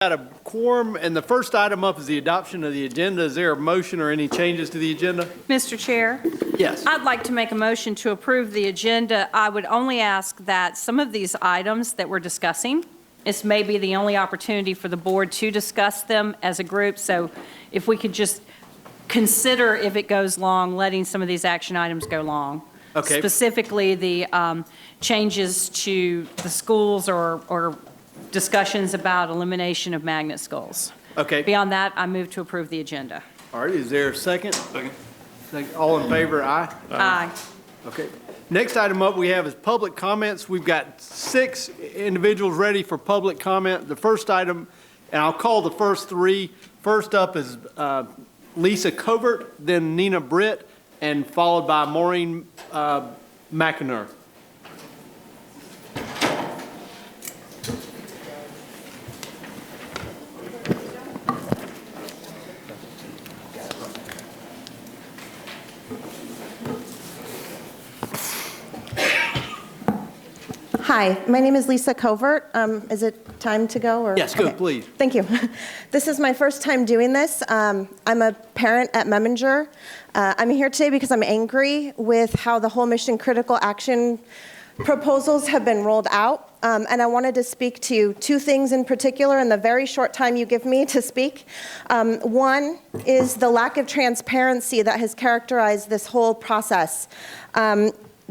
Got a quorum, and the first item up is the adoption of the agenda. Is there a motion or any changes to the agenda? Mr. Chair, Yes. I'd like to make a motion to approve the agenda. I would only ask that some of these items that we're discussing, this may be the only opportunity for the board to discuss them as a group, so if we could just consider, if it goes long, letting some of these action items go long. Okay. Specifically, the changes to the schools or discussions about elimination of magnet schools. Okay. Beyond that, I move to approve the agenda. All right, is there a second? Second. All in favor, aye? Aye. Okay. Next item up we have is public comments. We've got 6 individuals ready for public comment. The first item, and I'll call the first 3. First up is Lisa Covert, then Nina Britt, and followed by Maureen McInerney. Hi, my name is Lisa Covert. Is it time to go? Or? Yes, go, Okay. please. Thank you. This is my first time doing this. I'm a parent at Memminger. I'm here today because I'm angry with how the whole mission critical action proposals have been rolled out. And I wanted to speak to 2 things in particular in the very short time you give me to speak. One is the lack of transparency that has characterized this whole process.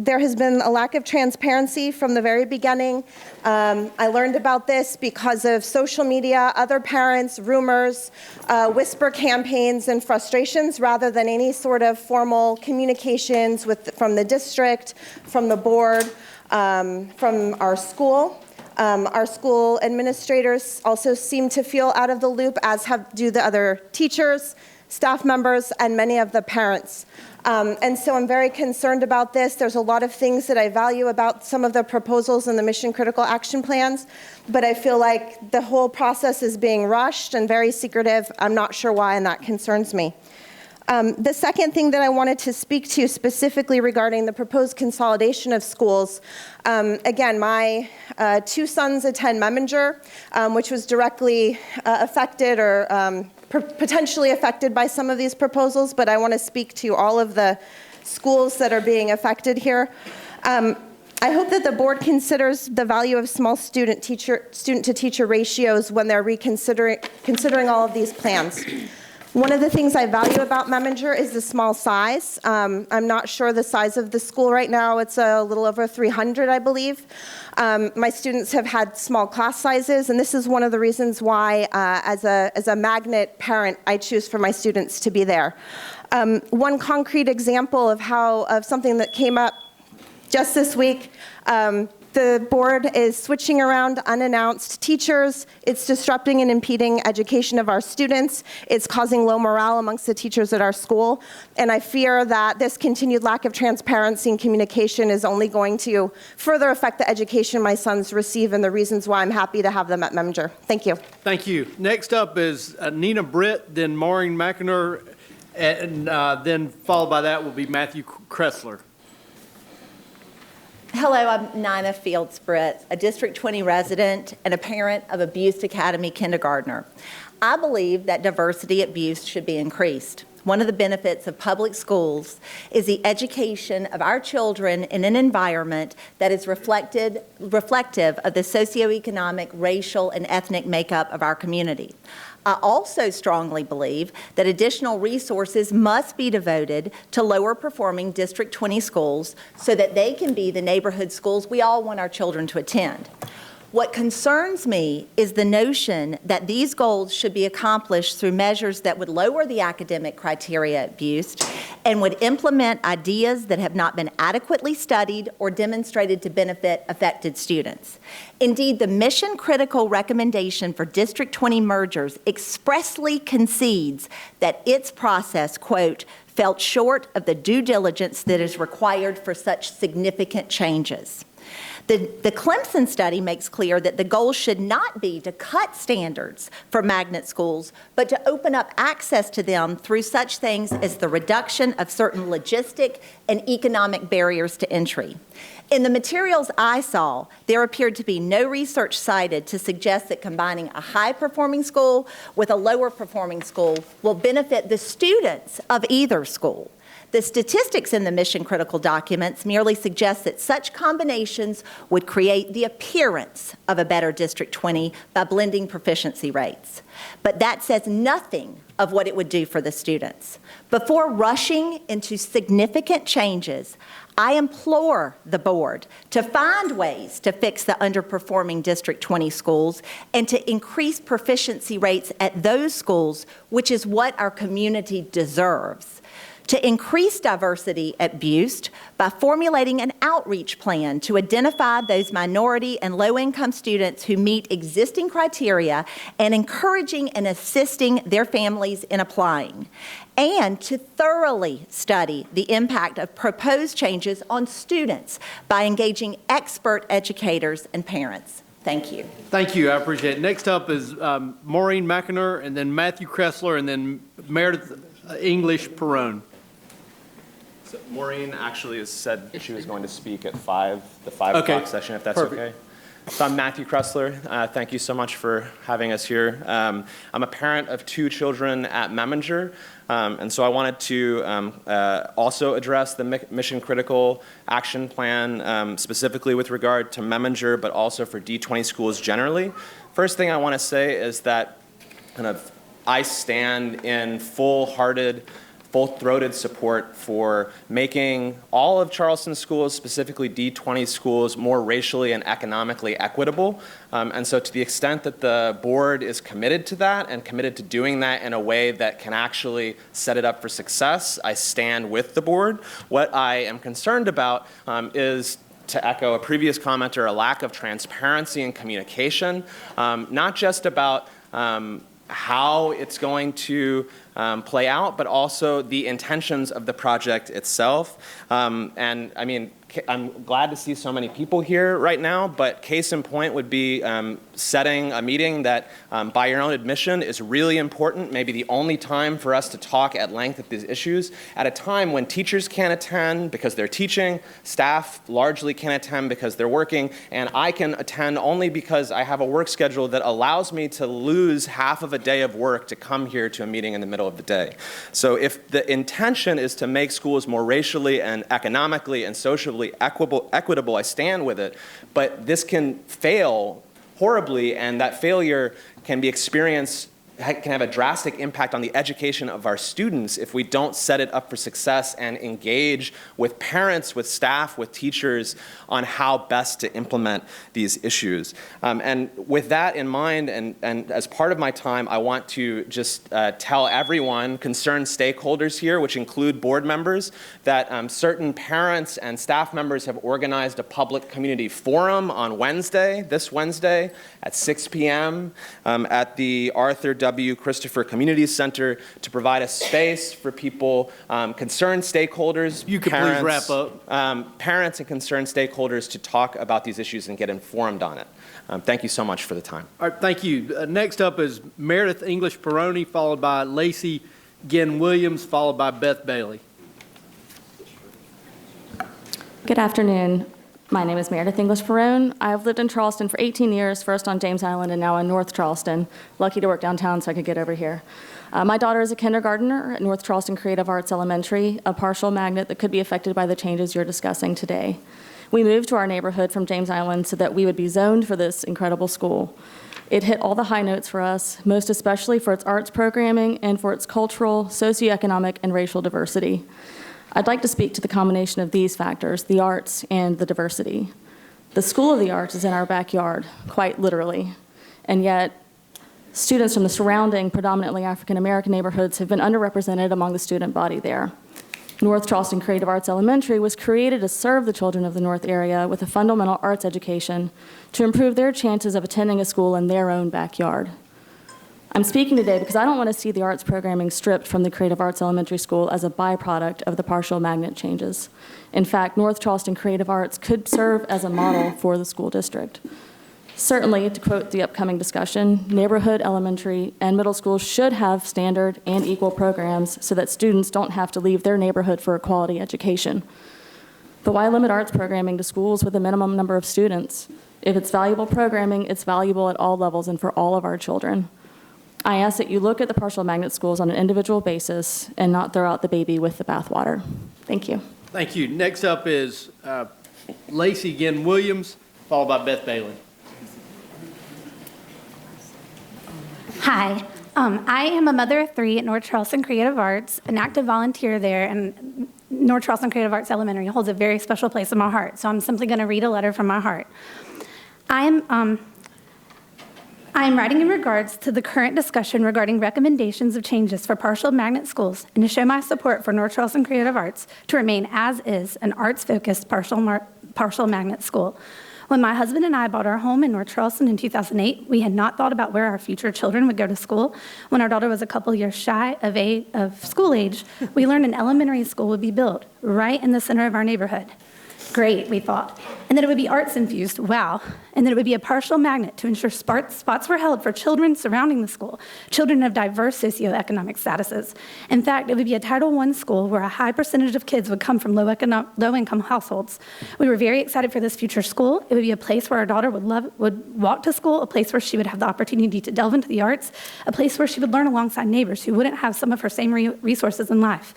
There has been a lack of transparency from the very beginning. I learned about this because of social media, other parents, rumors, whisper campaigns, and frustrations rather than any sort of formal communications from the district, from the board, from our school. Our school administrators also seem to feel out of the loop, as do the other teachers, staff members, and many of the parents. And so I'm very concerned about this. There's a lot of things that I value about some of the proposals in the mission critical action plans, but I feel like the whole process is being rushed and very secretive. I'm not sure why, and that concerns me. The second thing that I wanted to speak to specifically regarding the proposed consolidation of schools, again, my 2 sons attend Memminger, which was directly affected or potentially affected by some of these proposals, but I want to speak to all of the schools that are being affected here. I hope that the board considers the value of small student-to-teacher ratios when they're considering all of these plans. One of the things I value about Memminger is the small size. I'm not sure the size of the school right now. It's a little over 300, I believe. My students have had small class sizes, and this is one of the reasons why, as a magnet parent, I choose for my students to be there. One concrete example of something that came up just this week, the board is switching around unannounced teachers. It's disrupting and impeding education of our students. It's causing low morale amongst the teachers at our school. And I fear that this continued lack of transparency and communication is only going to further affect the education my sons receive, and the reasons why I'm happy to have them at Memminger. Thank you. Thank you. Next up is Nina Britt, then Maureen McInerney, and then followed by that will be Matthew Kressler. Hello, I'm Nina Fields Britt, a District 20 resident and a parent of a Buist Academy kindergartner. I believe that diversity at Buist should be increased. One of the benefits of public schools is the education of our children in an environment that is reflective of the socioeconomic, racial, and ethnic makeup of our community. I also strongly believe that additional resources must be devoted to lower performing District 20 schools so that they can be the neighborhood schools we all want our children to attend. What concerns me is the notion that these goals should be accomplished through measures that would lower the academic criteria at Buist and would implement ideas that have not been adequately studied or demonstrated to benefit affected students. Indeed, the mission-critical recommendation for District 20 mergers expressly concedes that its process, quote, fell short of the due diligence that is required for such significant changes. The Clemson study makes clear that the goal should not be to cut standards for magnet schools, but to open up access to them through such things as the reduction of certain logistic and economic barriers to entry. In the materials I saw, there appeared to be no research cited to suggest that combining a high-performing school with a lower-performing school will benefit the students of either school. The statistics in the mission-critical documents merely suggest that such combinations would create the appearance of a better District 20 by blending proficiency rates. But that says nothing of what it would do for the students. Before rushing into significant changes, I implore the board to find ways to fix the underperforming District 20 schools and to increase proficiency rates at those schools, which is what our community deserves. To increase diversity at Buist by formulating an outreach plan to identify those minority and low-income students who meet existing criteria and encouraging and assisting their families in applying, and to thoroughly study the impact of proposed changes on students by engaging expert educators and parents. Thank you. Thank you, I appreciate it. Next up is Maureen McInerney, and then Matthew Kressler, and then Meredith English Perrone. So Maureen actually has said she was going to speak at the 5 o'clock session, if that's Perfect. okay. So I'm Matthew Kressler. Thank you so much for having us here. I'm a parent of 2 children at Memminger, and so I wanted to also address the Mission Critical Action Plan, specifically with regard to Memminger, but also for D20 schools generally. First thing I want to say is that I stand in full-throated support for making all of Charleston schools, specifically D20 schools, more racially and economically equitable. And so to the extent that the board is committed to that and committed to doing that in a way that can actually set it up for success, I stand with the board. What I am concerned about is, to echo a previous commenter, a lack of transparency and communication, not just about how it's going to play out, but also the intentions of the project itself. And I mean, I'm glad to see so many people here right now, but case in point would be setting a meeting that, by your own admission, is really important, maybe the only time for us to talk at length at these issues, at a time when teachers can't attend because they're teaching, staff largely can't attend because they're working, and I can attend only because I have a work schedule that allows me to lose half of a day of work to come here to a meeting in the middle of the day. So if the intention is to make schools more racially and economically and socially equitable, I stand with it, but this can fail horribly, and that failure can be experienced, can have a drastic impact on the education of our students if we don't set it up for success and engage with parents, with staff, with teachers on how best to implement these issues. And with that in mind, and as part of my time, I want to just tell everyone, concerned stakeholders here, which include board members, that certain parents and staff members have organized a public community forum on Wednesday, this Wednesday, at 6 p.m. At the Arthur W. Christopher Community Center to provide a space for people, concerned stakeholders, You could please wrap up. Parents and concerned stakeholders to talk about these issues and get informed on it. Thank you so much for the time. All right, thank you. Next up is Meredith English Perrone, followed by Lacey Ginn Williams, followed by Beth Bailey. Good afternoon. My name is Meredith English Perrone. I've lived in Charleston for 18 years, first on James Island and now in North Charleston. Lucky to work downtown so I could get over here. My daughter is a kindergartner at North Charleston Creative Arts Elementary, a partial magnet that could be affected by the changes you're discussing today. We moved to our neighborhood from James Island so that we would be zoned for this incredible school. It hit all the high notes for us, most especially for its arts programming and for its cultural, socioeconomic, and racial diversity. I'd like to speak to the combination of these factors, the arts and the diversity. The School of the Arts is in our backyard, quite literally, and yet students from the surrounding, predominantly African-American neighborhoods have been underrepresented among the student body there. North Charleston Creative Arts Elementary was created to serve the children of the North area with a fundamental arts education to improve their chances of attending a school in their own backyard. I'm speaking today because I don't want to see the arts programming stripped from the Creative Arts Elementary School as a byproduct of the partial magnet changes. In fact, North Charleston Creative Arts could serve as a model for the school district. Certainly, to quote the upcoming discussion, neighborhood elementary and middle schools should have standard and equal programs so that students don't have to leave their neighborhood for a quality education. But why limit arts programming to schools with a minimum number of students? If it's valuable programming, it's valuable at all levels and for all of our children. I ask that you look at the partial magnet schools on an individual basis and not throw out the baby with the bathwater. Thank you. Thank you. Next up is Lacey Ginn Williams, followed by Beth Bailey. Hi, I am a mother of 3 at North Charleston Creative Arts, an active volunteer there, and North Charleston Creative Arts Elementary holds a very special place in my heart, so I'm simply going to read a letter from my heart. I am writing in regards to the current discussion regarding recommendations of changes for partial magnet schools and to show my support for North Charleston Creative Arts to remain as is an arts-focused partial magnet school. When my husband and I bought our home in North Charleston in 2008, we had not thought about where our future children would go to school. When our daughter was a couple years shy of school age, we learned an elementary school would be built right in the center of our neighborhood. Great, we thought. And that it would be arts infused, wow. And that it would be a partial magnet to ensure spots were held for children surrounding the school, children of diverse socioeconomic statuses. In fact, it would be a Title I school where a high percentage of kids would come from low-income households. We were very excited for this future school. It would be a place where our daughter would walk to school, a place where she would have the opportunity to delve into the arts, a place where she would learn alongside neighbors who wouldn't have some of her same resources in life.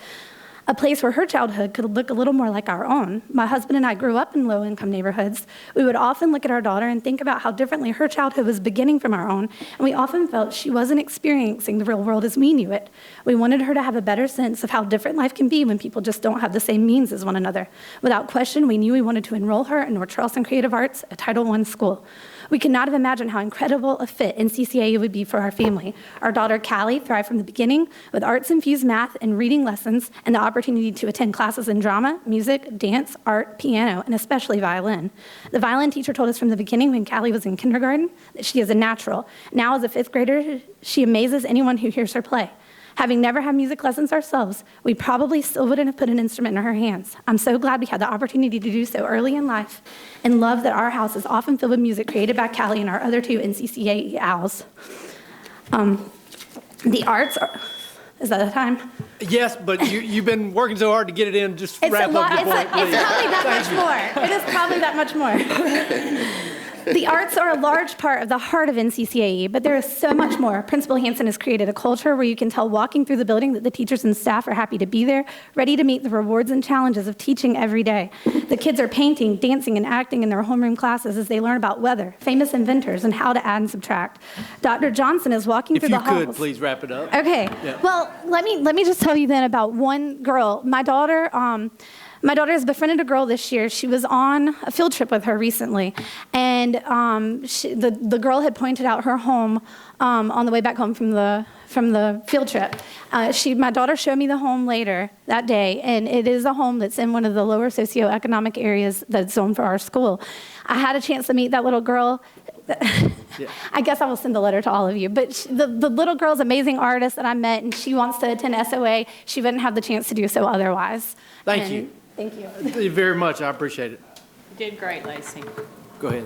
A place where her childhood could look a little more like our own. My husband and I grew up in low-income neighborhoods. We would often look at our daughter and think about how differently her childhood was beginning from our own, and we often felt she wasn't experiencing the real world as we knew it. We wanted her to have a better sense of how different life can be when people just don't have the same means as one another. Without question, we knew we wanted to enroll her in North Charleston Creative Arts, a Title I school. We could not have imagined how incredible a fit NCCAE would be for our family. Our daughter, Callie, thrived from the beginning with arts-infused math and reading lessons and the opportunity to attend classes in drama, music, dance, art, piano, and especially violin. The violin teacher told us from the beginning when Callie was in kindergarten that she is a natural. Now, as a 5th grader, she amazes anyone who hears her play. Having never had music lessons ourselves, we probably still wouldn't have put an instrument in her hands. I'm so glad we had the opportunity to do so early in life and love that our house is often filled with music created by Callie and our other 2 NCCAE owls. The arts are, is that the time? Yes, but you've been working so hard to get it in. Just It's wrap a lot, up your point, it's please. probably that much more. It is probably that much more. The arts are a large part of the heart of NCCAE, but there is so much more. Principal Hansen has created a culture where you can tell walking through the building that the teachers and staff are happy to be there, ready to meet the rewards and challenges of teaching every day. The kids are painting, dancing, and acting in their homeroom classes as they learn about weather, famous inventors, and how to add and subtract. Dr. Johnson is walking If through you the halls. could, please wrap it up. Okay. Yeah. Well, let me just tell you then about one girl. My daughter has befriended a girl this year. She was on a field trip with her recently, and the girl had pointed out her home on the way back home from the field trip. My daughter showed me the home later that day, and it is a home that's in one of the lower socioeconomic areas that's zoned for our school. I had a chance to meet that little girl. Yeah. I guess I will send a letter to all of you. But the little girl's an amazing artist that I met, and she wants to attend SOA. She wouldn't have the chance to do so otherwise. Thank you. Thank you. Thank you very much. I appreciate it. You did great, Lacey. Go ahead.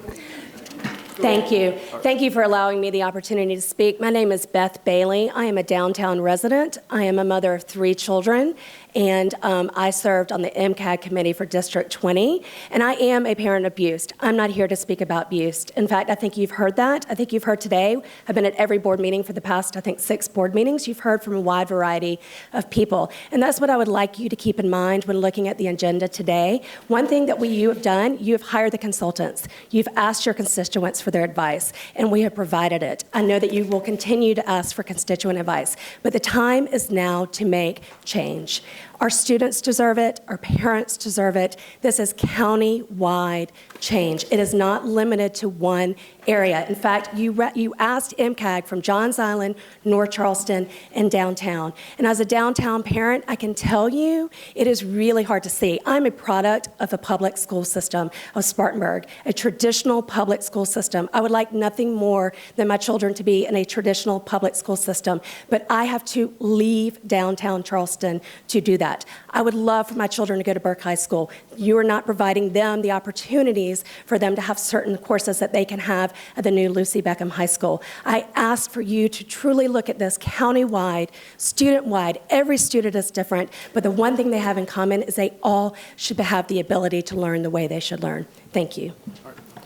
Thank you. Thank you for allowing me the opportunity to speak. My name is Beth Bailey. I am a downtown resident. I am a mother of 3 children, and I served on the MCAG committee for District 20, and I am a parent of Buist. I'm not here to speak about Buist. In fact, I think you've heard that. I think you've heard today. I've been at every board meeting for the past, 6 board meetings. You've heard from a wide variety of people, and that's what I would like you to keep in mind when looking at the agenda today. One thing that you have done, you have hired the consultants. You've asked your constituents for their advice, and we have provided it. I know that you will continue to ask for constituent advice, but the time is now to make change. Our students deserve it. Our parents deserve it. This is county-wide change. It is not limited to one area. In fact, you asked MCAG from Johns Island, North Charleston, and downtown. And as a downtown parent, I can tell you it is really hard to see. I'm a product of the public school system of Spartanburg, a traditional public school system. I would like nothing more than my children to be in a traditional public school system, but I have to leave downtown Charleston to do that. I would love for my children to go to Burke High School. You are not providing them the opportunities for them to have certain courses that they can have at the new Lucy Beckham High School. I ask for you to truly look at this county-wide, student-wide. Every student is different, but the one thing they have in common is they all should have the ability to learn the way they should learn. Thank you.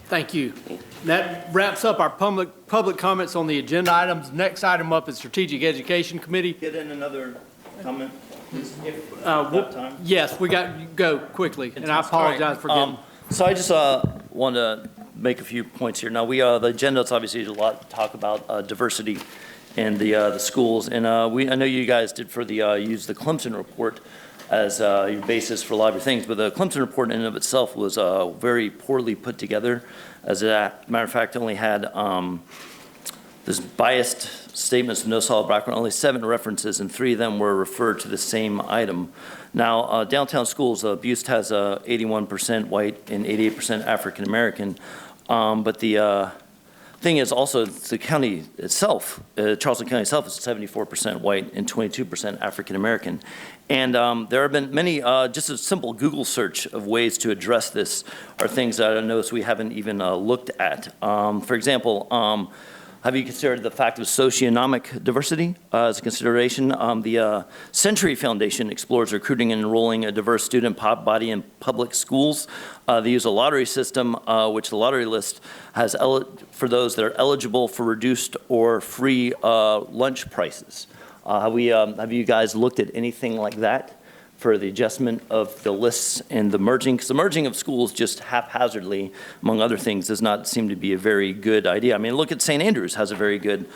Thank you. That wraps up our public comments on the agenda items. Next item up is Strategic Education Committee. Get in another comment? Time? Yes, we got, go quickly, and I apologize for getting. So I just want to make a few points here. Now, the agenda is obviously a lot to talk about diversity in the schools, and I know you guys did for the use the Clemson report as your basis for a lot of your things, but the Clemson report in and of itself was very poorly put together. As a matter of fact, it only had this biased statements with no solid background, only 7 references, and 3 of them were referred to the same item. Now, downtown schools, Butte has 81% white and 88% African American, but the thing is also the county itself, Charleston County itself is 74% white and 22% African American. And there have been many, just a simple Google search of ways to address this are things that I noticed we haven't even looked at. For example, have you considered the fact of socioeconomic diversity as a consideration? The Century Foundation explores recruiting and enrolling a diverse student body in public schools. They use a lottery system, which the lottery list has for those that are eligible for reduced or free lunch prices. Have you guys looked at anything like that for the adjustment of the lists and the merging? Because the merging of schools just haphazardly, among other things, does not seem to be a very good idea. I mean, look at St. Andrews has a very good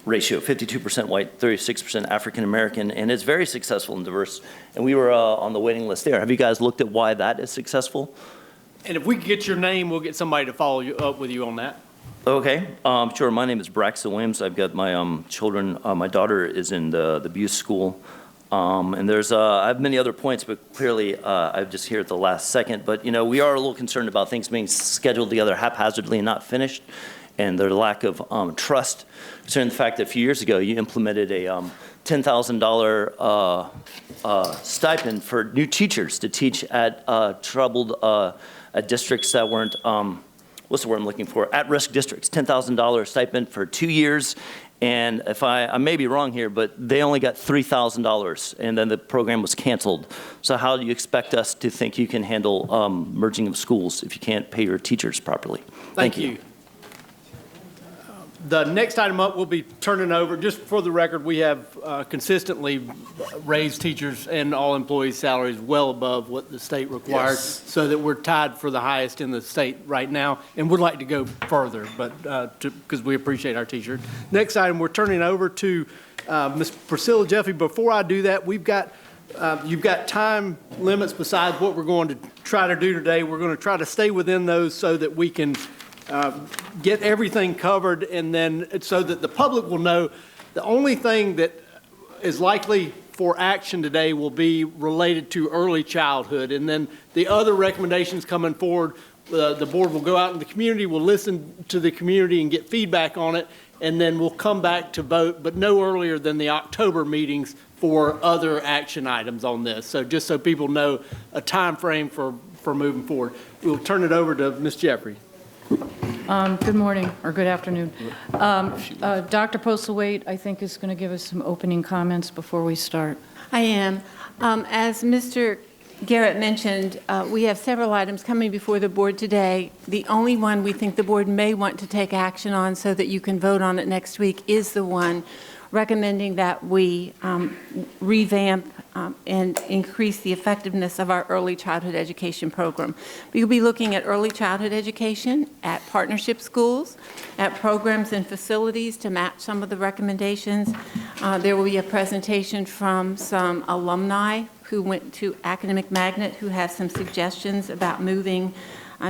ratio, 52% white, 36% African American, and it's very successful and diverse. And we were on the waiting list there. Have you guys looked at why that is successful? And if we could get your name, we'll get somebody to follow you up with you on that. Okay, sure. My name is Braxton Williams. I've got my children. My daughter is in the Butte School. And there's, I have many other points, but clearly I'm just here at the last second. But, you know, we are a little concerned about things being scheduled together haphazardly and not finished, and their lack of trust, considering the fact that a few years ago you implemented a $10,000 stipend for new teachers to teach at troubled districts that weren't, what's the word I'm looking for, at-risk districts, $10,000 stipend for 2 years. And if I may be wrong here, but they only got $3,000, and then the program was canceled. So how do you expect us to think you can handle merging of schools if you can't pay your teachers properly? Thank you. The next item up, we'll be turning over, just for the record, we have consistently raised teachers and all employees' salaries well above what the state requires, so that we're tied for the highest in the state right now, and would like to go further, but because we appreciate our teachers. Next item, we're turning over to Ms. Priscilla Jeffy. Before I do that, you've got time limits besides what we're going to try to do today. We're going to try to stay within those so that we can get everything covered, and then so that the public will know the only thing that is likely for action today will be related to early childhood. And then the other recommendations coming forward, the board will go out in the community, will listen to the community and get feedback on it, and then we'll come back to vote, but no earlier than the October meetings for other action items on this. So just so people know a time frame for moving forward. We'll turn it over to Ms. Jeffrey. Good morning, or good afternoon. Dr. Postlewaite, I think, is going to give us some opening comments before we start. I am. As Mr. Garrett mentioned, we have several items coming before the board today. The only one we think the board may want to take action on so that you can vote on it next week is the one recommending that we revamp and increase the effectiveness of our early childhood education program. We'll be looking at early childhood education, at partnership schools, at programs and facilities to match some of the recommendations. There will be a presentation from some alumni who went to Academic Magnet who have some suggestions about moving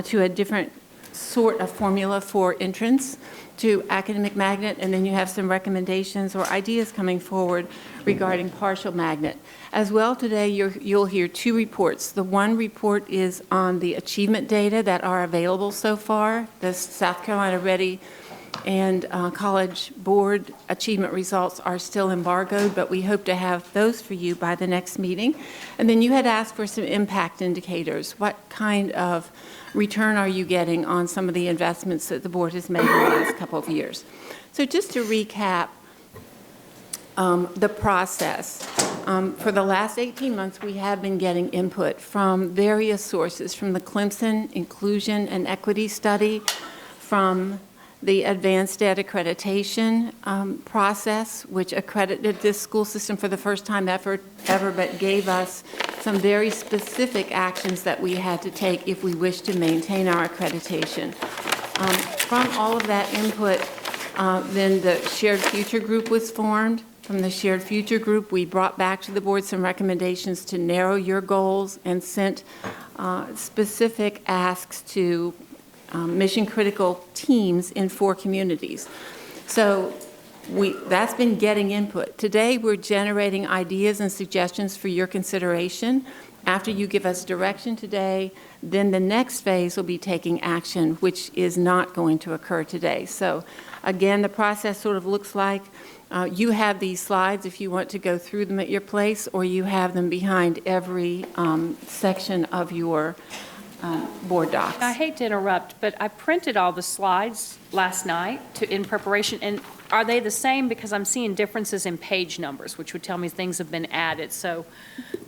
to a different sort of formula for entrance to academic magnet, and then you have some recommendations or ideas coming forward regarding partial magnet. As well, today you'll hear two reports. The one report is on the achievement data that are available so far. The South Carolina Ready and College Board achievement results are still embargoed, but we hope to have those for you by the next meeting. And then you had asked for some impact indicators. What kind of return are you getting on some of the investments that the board has made in the last couple of years? So just to recap the process, for the last 18 months, we have been getting input from various sources, from the Clemson Inclusion and Equity Study, from the Advanced Data Accreditation process, which accredited this school system for the first time ever, but gave us some very specific actions that we had to take if we wish to maintain our accreditation. From all of that input, then the Shared Future Group was formed. From the Shared Future Group, we brought back to the board some recommendations to narrow your goals and sent specific asks to mission-critical teams in 4 communities. So that's been getting input. Today, we're generating ideas and suggestions for your consideration. After you give us direction today, then the next phase will be taking action, which is not going to occur today. So again, the process sort of looks like you have these slides if you want to go through them at your place, or you have them behind every section of your board docs. I hate to interrupt, but I printed all the slides last night in preparation, and are they the same? Because I'm seeing differences in page numbers, which would tell me things have been added. So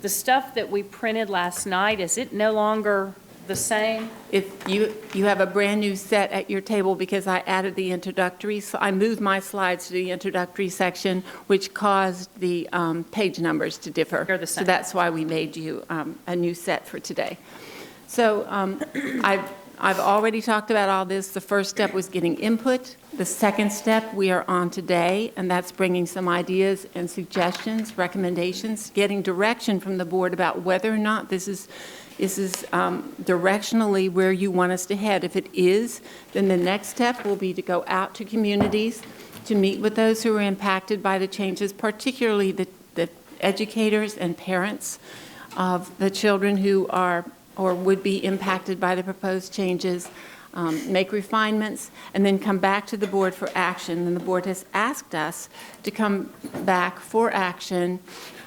the stuff that we printed last night, is it no longer the same? If you have a brand-new set at your table, because I added the introductory, so I moved my slides to the introductory section, which caused the page numbers to differ. They're the same. So that's why we made you a new set for today. So I've already talked about all this. The first step was getting input. The second step we are on today, and that's bringing some ideas and suggestions, recommendations, getting direction from the board about whether or not this is directionally where you want us to head. If it is, then the next step will be to go out to communities, to meet with those who are impacted by the changes, particularly the educators and parents of the children who are or would be impacted by the proposed changes, make refinements, and then come back to the board for action. And the board has asked us to come back for action,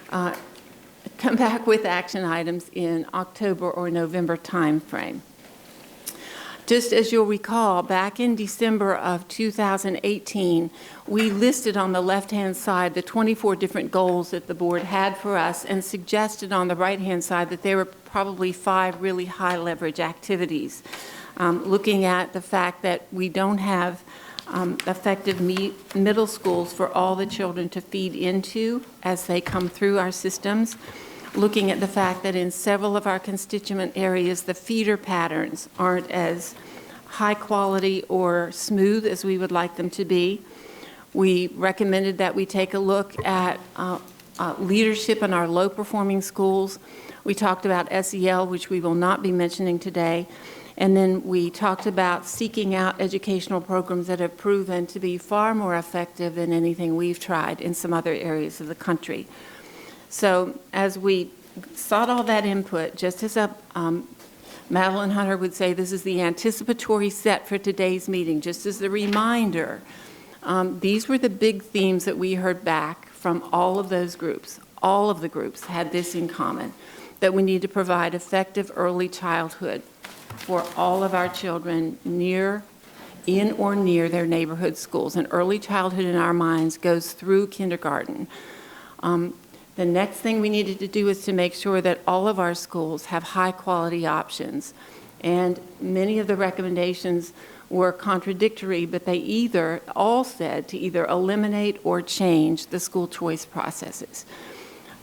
come back with action items in October or November timeframe. Just as you'll recall, back in December of 2018, we listed on the left-hand side the 24 different goals that the board had for us and suggested on the right-hand side that there were probably 5 really high-leverage activities, looking at the fact that we don't have effective middle schools for all the children to feed into as they come through our systems, looking at the fact that in several of our constituent areas, the feeder patterns aren't as high quality or smooth as we would like them to be. We recommended that we take a look at leadership in our low-performing schools. We talked about SEL, which we will not be mentioning today. And then we talked about seeking out educational programs that have proven to be far more effective than anything we've tried in some other areas of the country. So as we sought all that input, just as Madeline Hunter would say, this is the anticipatory set for today's meeting, just as a reminder, these were the big themes that we heard back from all of those groups. All of the groups had this in common, that we need to provide effective early childhood for all of our children in or near their neighborhood schools. And early childhood in our minds goes through kindergarten. The next thing we needed to do is to make sure that all of our schools have high-quality options. And many of the recommendations were contradictory, but they all said to either eliminate or change the school choice processes.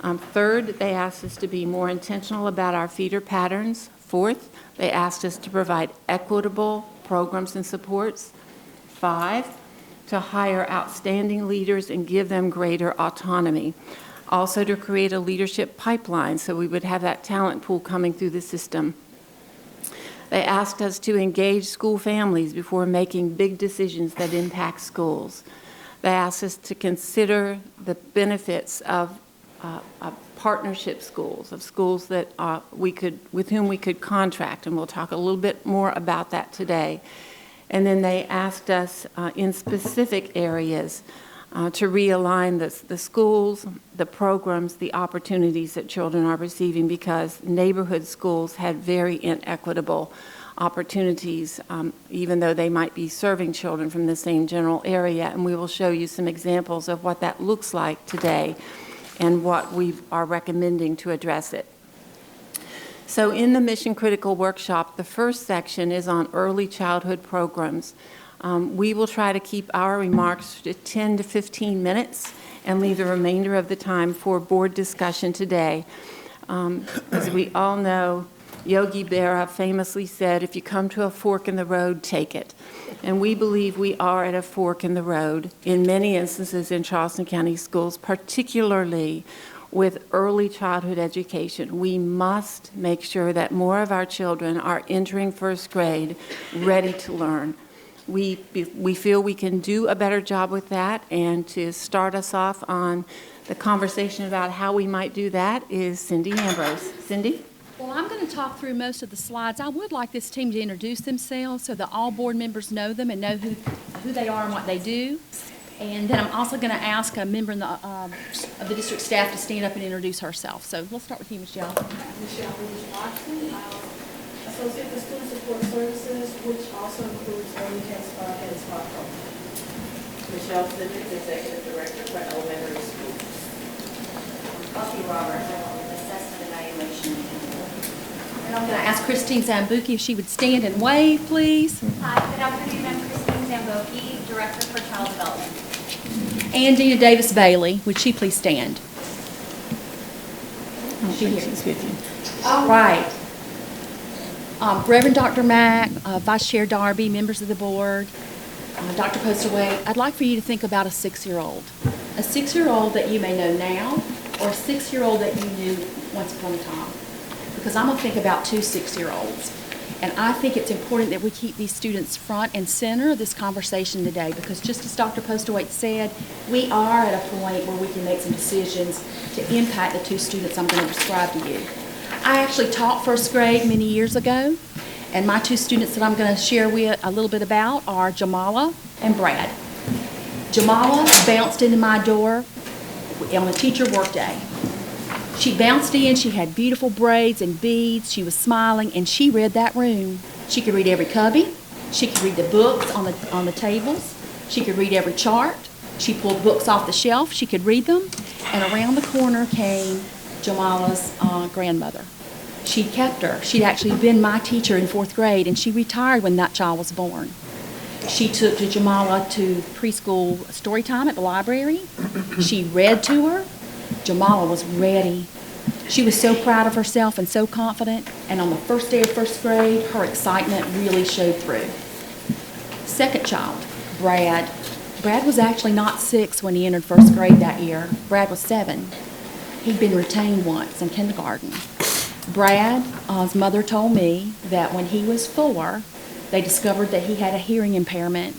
Third, they asked us to be more intentional about our feeder patterns. Fourth, they asked us to provide equitable programs and supports. 5, to hire outstanding leaders and give them greater autonomy. Also to create a leadership pipeline so we would have that talent pool coming through the system. They asked us to engage school families before making big decisions that impact schools. They asked us to consider the benefits of partnership schools, of schools that with whom we could contract, and we'll talk a little bit more about that today. And then they asked us in specific areas to realign the schools, the programs, the opportunities that children are receiving, because neighborhood schools had very inequitable opportunities, even though they might be serving children from the same general area. And we will show you some examples of what that looks like today and what we are recommending to address it. So in the Mission Critical Workshop, the first section is on early childhood programs. We will try to keep our remarks to 10 to 15 minutes and leave the remainder of the time for board discussion today. As we all know, Yogi Berra famously said, if you come to a fork in the road, take it. And we believe we are at a fork in the road in many instances in Charleston County schools, particularly with early childhood education. We must make sure that more of our children are entering first grade ready to learn. We feel we can do a better job with that, and to start us off on the conversation about how we might do that is Cindy Ambrose. Cindy? Well, I'm going to talk through most of the slides. I would like this team to introduce themselves so that all board members know them and know who they are and what they do. And then I'm also going to ask a member of the district staff to stand up and introduce herself. So let's start with you, Michelle. Michelle Watson, Associate for Student Support Services, which also includes early Head Start, Head Start program. Michelle Simmons, Executive Director for Elementary Schools. Buffy Roberts, Assessment Evaluation. And I'm going to ask Christine Zambuki if she would stand and wave, please. Hi, good afternoon. I'm Christine Zambuki, Director for Child Development. And Dina Davis Bailey, would she please stand? She's with you. All right. Reverend Dr. Mack, Vice Chair Darby, members of the board, Dr. Postaway, I'd like for you to think about a 6-year-old. A 6-year-old that you may know now, or a 6-year-old that you knew once upon a time. Because I'm going to think about 2 6-year-olds. And I think it's important that we keep these students front and center of this conversation today, because just as Dr. Postaway said, we are at a point where we can make some decisions to impact the 2 students I'm going to describe to you. I actually taught first grade many years ago, and my 2 students that I'm going to share with a little bit about are Jamala and Brad. Jamala bounced into my door on a teacher workday. She bounced in, she had beautiful braids and beads, she was smiling, and she read that room. She could read every cubby, she could read the books on the tables, she could read every chart, she pulled books off the shelf, she could read them, and around the corner came Jamala's grandmother. She kept her. She'd actually been my teacher in 4th grade, and she retired when that child was born. She took Jamala to preschool story time at the library. She read to her. Jamala was ready. She was so proud of herself and so confident, and on the first day of 1st grade, her excitement really showed through. Second child, Brad. Brad was actually not 6 when he entered 1st grade that year. Brad was 7. He'd been retained once in kindergarten. Brad's mother told me that when he was 4, they discovered that he had a hearing impairment,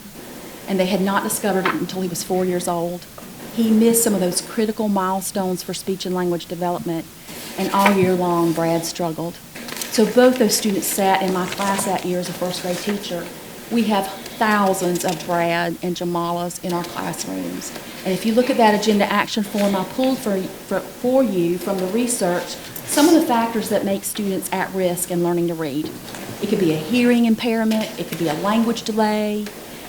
and they had not discovered it until he was 4 years old. He missed some of those critical milestones for speech and language development, and all year long, Brad struggled. So both those students sat in my class that year as a 1st grade teacher. We have thousands of Brad and Jamalas in our classrooms. And if you look at that agenda action form I pulled for you from the research, some of the factors that make students at risk in learning to read. It could be a hearing impairment, it could be a language delay,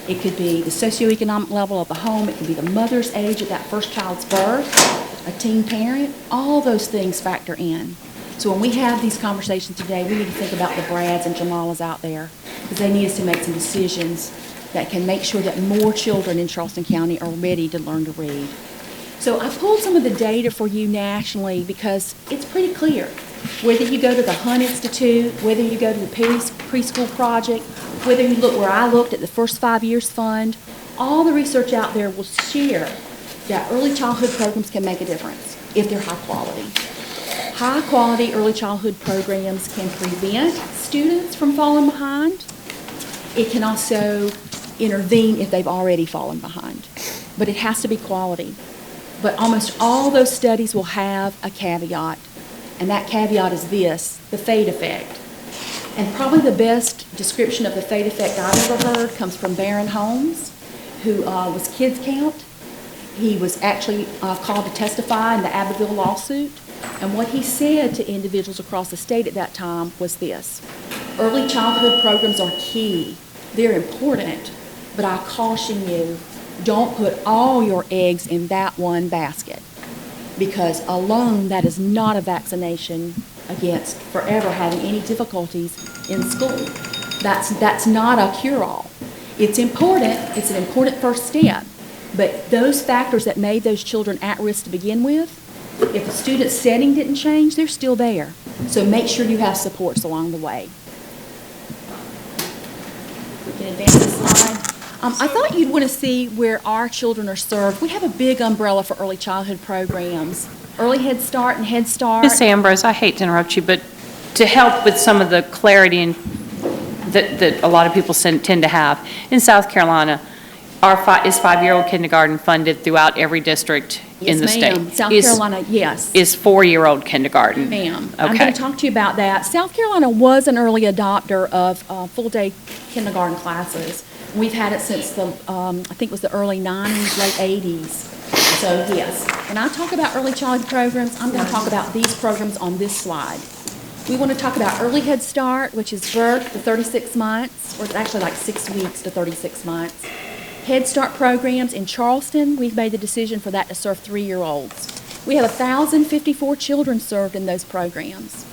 it could be the socioeconomic level of the home, it could be the mother's age at that first child's birth, a teen parent, all those things factor in. So when we have these conversations today, we need to think about the Brads and Jamalas out there, because they need us to make some decisions that can make sure that more children in Charleston County are ready to learn to read. So I pulled some of the data for you nationally because it's pretty clear. Whether you go to the Hunt Institute, whether you go to the Preschool Project, whether you look where I looked at the First 5 Years Fund, all the research out there will share that early childhood programs can make a difference if they're high quality. High quality early childhood programs can prevent students from falling behind. It can also intervene if they've already fallen behind. But it has to be quality. But almost all those studies will have a caveat, and that caveat is this, the fade effect. And probably the best description of the fade effect I've ever heard comes from Baron Holmes, who was Kids Count. He was actually called to testify in the Abbeville lawsuit. And what he said to individuals across the state at that time was this: early childhood programs are key. They're important, but I caution you, don't put all your eggs in that one basket, because alone that is not a vaccination against forever having any difficulties in school. That's not a cure-all. It's important, it's an important first step, but those factors that made those children at risk to begin with, if the student setting didn't change, they're still there. So make sure you have supports along the way. We can advance the slide. I thought you'd want to see where our children are served. We have a big umbrella for early childhood programs. Early Head Start and Head Start. Ms. Ambrose, I hate to interrupt you, but to help with some of the clarity that a lot of people tend to have, in South Carolina, is 5-year-old kindergarten funded throughout every district in the state? Yes, ma'am. South Carolina, yes. Is 4-year-old kindergarten? Ma'am. Okay. I'm going to talk to you about that. South Carolina was an early adopter of full-day kindergarten classes. We've had it since the, I think it was the early 90s, late 80s. So yes, when I talk about early childhood programs, I'm going to talk about these programs on this slide. We want to talk about Early Head Start, which is birth to 36 months, or it's actually like 6 weeks to 36 months. Head Start programs in Charleston, we've made the decision for that to serve 3-year-olds. We have 1,054 children served in those programs.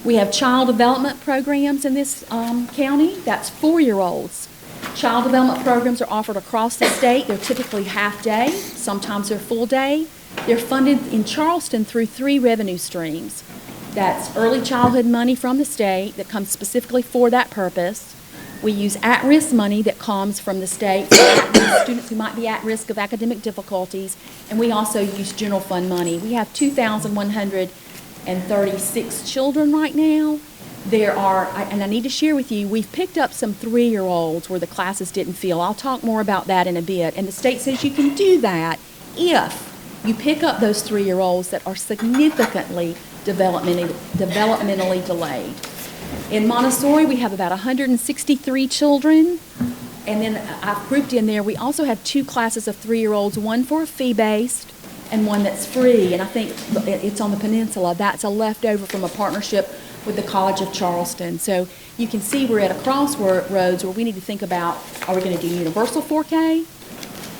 We have child development programs in this county, that's 4-year-olds. Child development programs are offered across the state. They're typically half-day, sometimes they're full-day. They're funded in Charleston through 3 revenue streams. That's early childhood money from the state that comes specifically for that purpose. We use at-risk money that comes from the state for students who might be at risk of academic difficulties, and we also use general fund money. We have 2,136 children right now. There are, and I need to share with you, we've picked up some 3-year-olds where the classes didn't fill. I'll talk more about that in a bit. And the state says you can do that if you pick up those 3-year-olds that are significantly developmentally delayed. In Montessori, we have about 163 children. And then I've grouped in there, we also have 2 classes of 3-year-olds, one for fee-based and one that's free. And I think it's on the peninsula. That's a leftover from a partnership with the College of Charleston. So you can see we're at a crossroads where we need to think about, are we going to do universal 4K?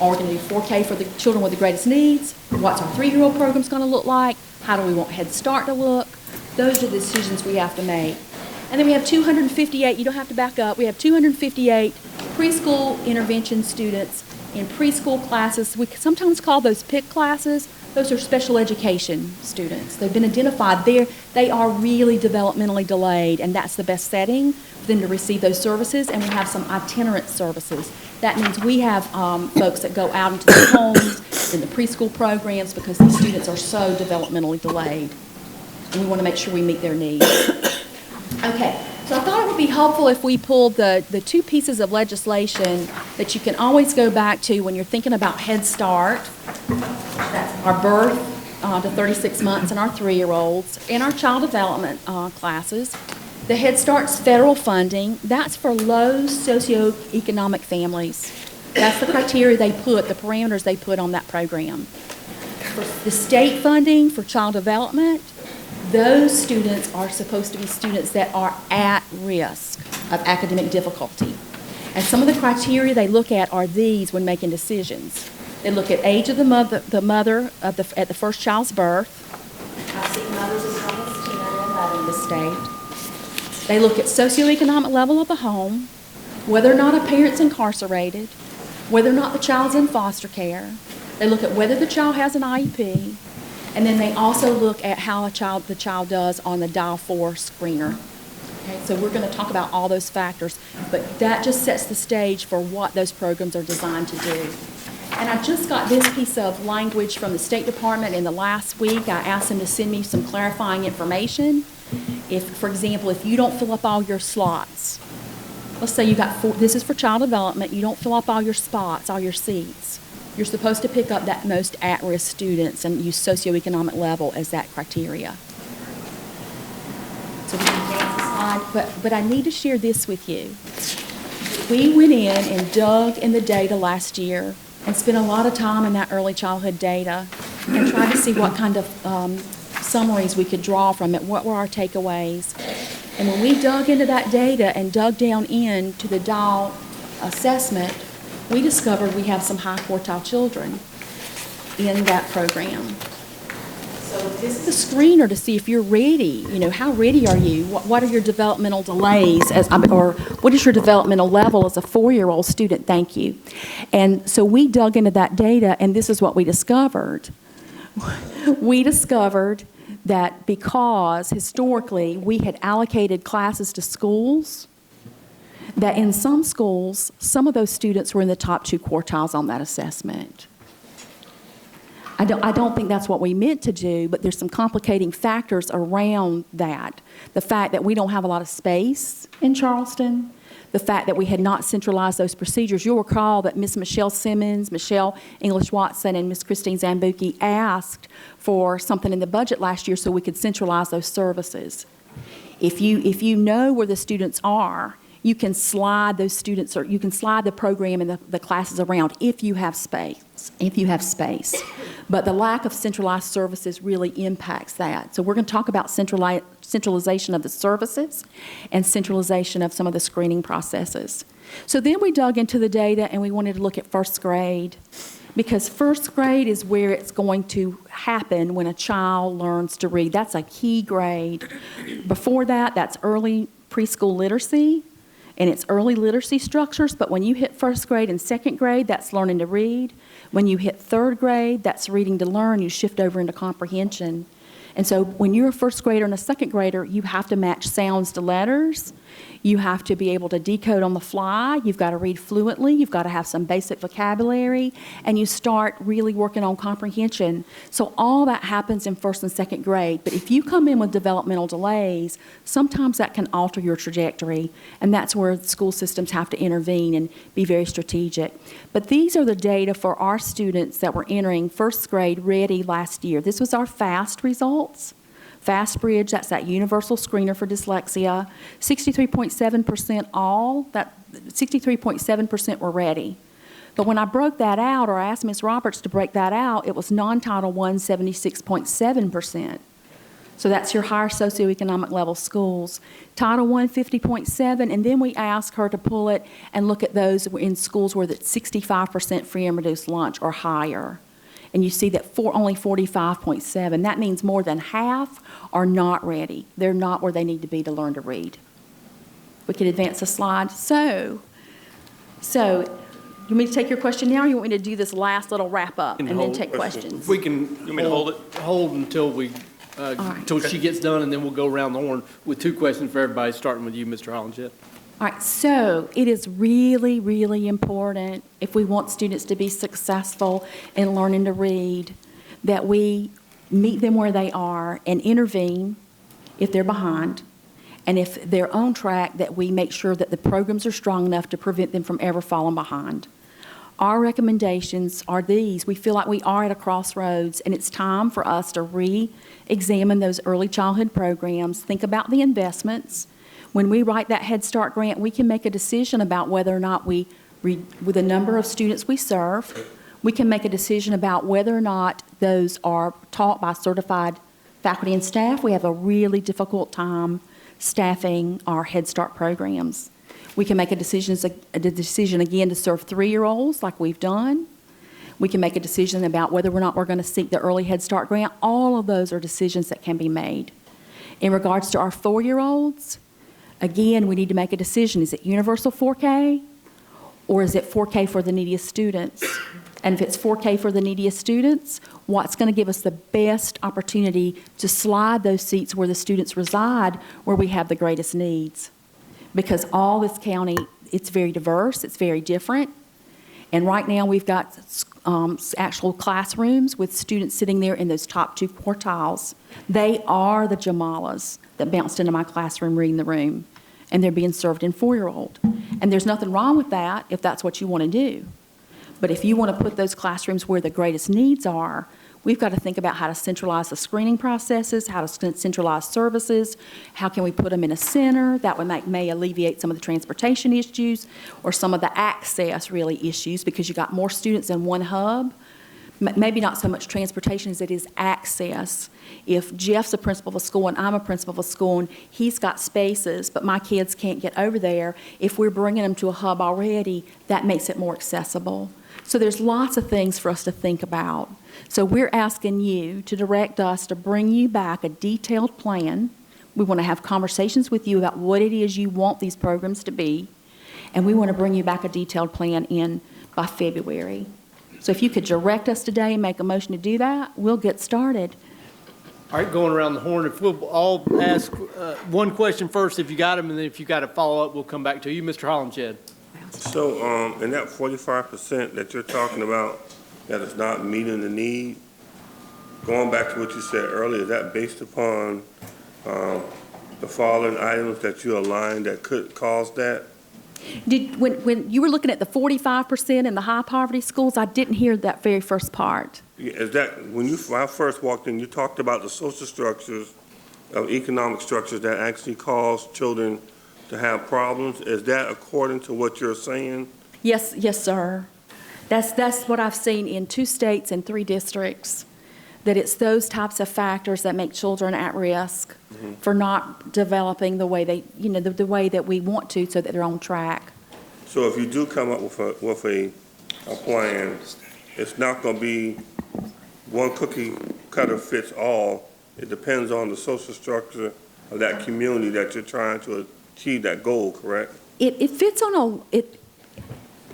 Are we going to do 4K for the children with the greatest needs? What's our 3-year-old programs going to look like? How do we want Head Start to look? Those are the decisions we have to make. And then we have 258, you don't have to back up, we have 258 preschool intervention students in preschool classes. We sometimes call those PIC classes. Those are special education students. They've been identified there. They are really developmentally delayed, and that's the best setting for them to receive those services. And we have some itinerant services. That means we have folks that go out into the homes, in the preschool programs, because these students are so developmentally delayed. And we want to make sure we meet their needs. Okay, so I thought it would be helpful if we pulled the 2 pieces of legislation that you can always go back to when you're thinking about Head Start. That's our birth to 36 months and our 3-year-olds, and our child development classes. The Head Start's federal funding, that's for low socioeconomic families. That's the criteria they put, the parameters they put on that program. For the state funding for child development, those students are supposed to be students that are at risk of academic difficulty. And some of the criteria they look at are these when making decisions. They look at age of the mother at the first child's birth. I've seen mothers as young as 10 and 11 in the state. They look at socioeconomic level of the home, whether or not a parent's incarcerated, whether or not the child's in foster care. They look at whether the child has an IEP, and then they also look at how the child does on the Dial-4 screener. Okay, so we're going to talk about all those factors, but that just sets the stage for what those programs are designed to do. And I just got this piece of language from the State Department in the last week. I asked them to send me some clarifying information. If, for example, if you don't fill up all your slots, let's say you got this is for child development, you don't fill up all your spots, all your seats. You're supposed to pick up that most at-risk students and use socioeconomic level as that criteria. So we can advance the slide, but I need to share this with you. We went in and dug in the data last year and spent a lot of time in that early childhood data and tried to see what kind of summaries we could draw from it, what were our takeaways. And when we dug into that data and dug down into the DAL assessment, we discovered we have some high quartile children in that program. So this is a screener to see if you're ready. You know, how ready are you? What are your developmental delays, or what is your developmental level as a 4-year-old student? Thank you. And so we dug into that data, and this is what we discovered. We discovered that because historically we had allocated classes to schools, that in some schools, some of those students were in the top 2 quartiles on that assessment. I don't think that's what we meant to do, but there's some complicating factors around that. The fact that we don't have a lot of space in Charleston, the fact that we had not centralized those procedures. You'll recall that Ms. Michelle Simmons, Michelle English-Watson, and Ms. Christine Zambuki asked for something in the budget last year so we could centralize those services. If you know where the students are, you can slide those students, or you can slide the program and the classes around if you have space. But the lack of centralized services really impacts that. So we're going to talk about centralization of the services and centralization of some of the screening processes. So then we dug into the data and we wanted to look at first grade, because first grade is where it's going to happen when a child learns to read. That's a key grade. Before that, that's early preschool literacy, and it's early literacy structures, but when you hit first grade and second grade, that's learning to read. When you hit third grade, that's reading to learn. You shift over into comprehension. And so when you're a first grader and a second grader, you have to match sounds to letters. You have to be able to decode on the fly. You've got to read fluently. You've got to have some basic vocabulary. And you start really working on comprehension. So all that happens in first and second grade. But if you come in with developmental delays, sometimes that can alter your trajectory. And that's where the school systems have to intervene and be very strategic. But these are the data for our students that were entering first grade ready last year. This was our FAST results. FastBridge, that's that universal screener for dyslexia. 63.7% all, that 63.7% were ready. But when I broke that out, or I asked Ms. Roberts to break that out, it was non-Title I, 76.7%. So that's your higher socioeconomic level schools. Title I, 50.7, and then we asked her to pull it and look at those in schools where it's 65% free and reduced lunch or higher. And you see that only 45.7. That means more than half are not ready. They're not where they need to be to learn to read. We can advance the slide. So you want me to take your question now, or you want me to do this last little wrap up and then take questions? We can hold until we until she gets done, and then we'll go around the horn with 2 questions for everybody, starting with you, Mr. Hollingshead. All right, so it is really, really important, if we want students to be successful in learning to read, that we meet them where they are and intervene if they're behind, and if they're on track, that we make sure that the programs are strong enough to prevent them from ever falling behind. Our recommendations are these. We feel like we are at a crossroads, and it's time for us to re-examine those early childhood programs, think about the investments. When we write that Head Start grant, we can make a decision about whether or not with the number of students we serve, we can make a decision about whether or not those are taught by certified faculty and staff. We have a really difficult time staffing our Head Start programs. We can make a decision again to serve 3-year-olds like we've done. We can make a decision about whether or not we're going to seek the early Head Start grant. All of those are decisions that can be made. In regards to our 4-year-olds, again, we need to make a decision. Is it universal 4K, or is it 4K for the neediest students? And if it's 4K for the neediest students, what's going to give us the best opportunity to slide those seats where the students reside, where we have the greatest needs? Because all this county, it's very diverse, it's very different, And right now, we've got actual classrooms with students sitting there in those top 2 quartiles. They are the Jamalas that bounced into my classroom reading the room, and they're being served in 4-year-old. And there's nothing wrong with that if that's what you want to do. But if you want to put those classrooms where the greatest needs are, we've got to think about how to centralize the screening processes, how to centralize services, how can we put them in a center that may alleviate some of the transportation issues or some of the access really issues, because you got more students in one hub. Maybe not so much transportation as it is access. If Jeff's a principal of a school and I'm a principal of a school and he's got spaces, but my kids can't get over there, if we're bringing them to a hub already, that makes it more accessible. So there's lots of things for us to think about. So we're asking you to direct us to bring you back a detailed plan. We want to have conversations with you about what it is you want these programs to be, and we want to bring you back a detailed plan in by February. So if you could direct us today and make a motion to do that, we'll get started. All right, going around the horn, if we'll all ask one question first, if you got them, and then if you got a follow-up, we'll come back to you. Mr. Hollenshed. So, in that 45% that you're talking about that is not meeting the need, going back to what you said earlier, is that based upon the following items that you aligned that could cause that? When you were looking at the 45% in the high poverty schools, I didn't hear that very first part. Is that, when I first walked in, you talked about the social structures, economic structures that actually cause children to have problems. Is that according to what you're saying? Yes, sir. That's what I've seen in 2 states and 3 districts, that it's those types of factors that make children at risk for not developing the way the way that we want to, so that they're on track. So if you do come up with a plan, it's not going to be one cookie cutter fits all. It depends on the social structure of that community that you're trying to achieve that goal, correct? It fits on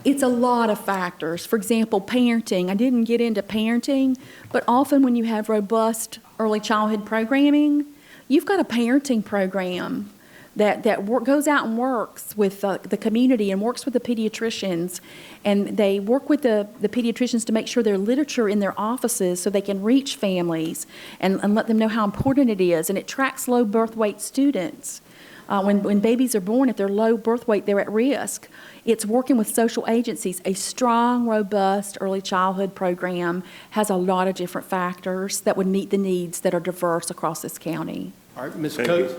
it's a lot of factors. For example, parenting. I didn't get into parenting, but often when you have robust early childhood programming, you've got a parenting program that goes out and works with the community and works with the pediatricians, and they work with the pediatricians to make sure there's literature in their offices so they can reach families and let them know how important it is, and it tracks low birth weight students. When babies are born, if they're low birth weight, they're at risk. It's working with social agencies. A strong, robust early childhood program has a lot of different factors that would meet the needs that are diverse across this county. All right, Ms. Coates.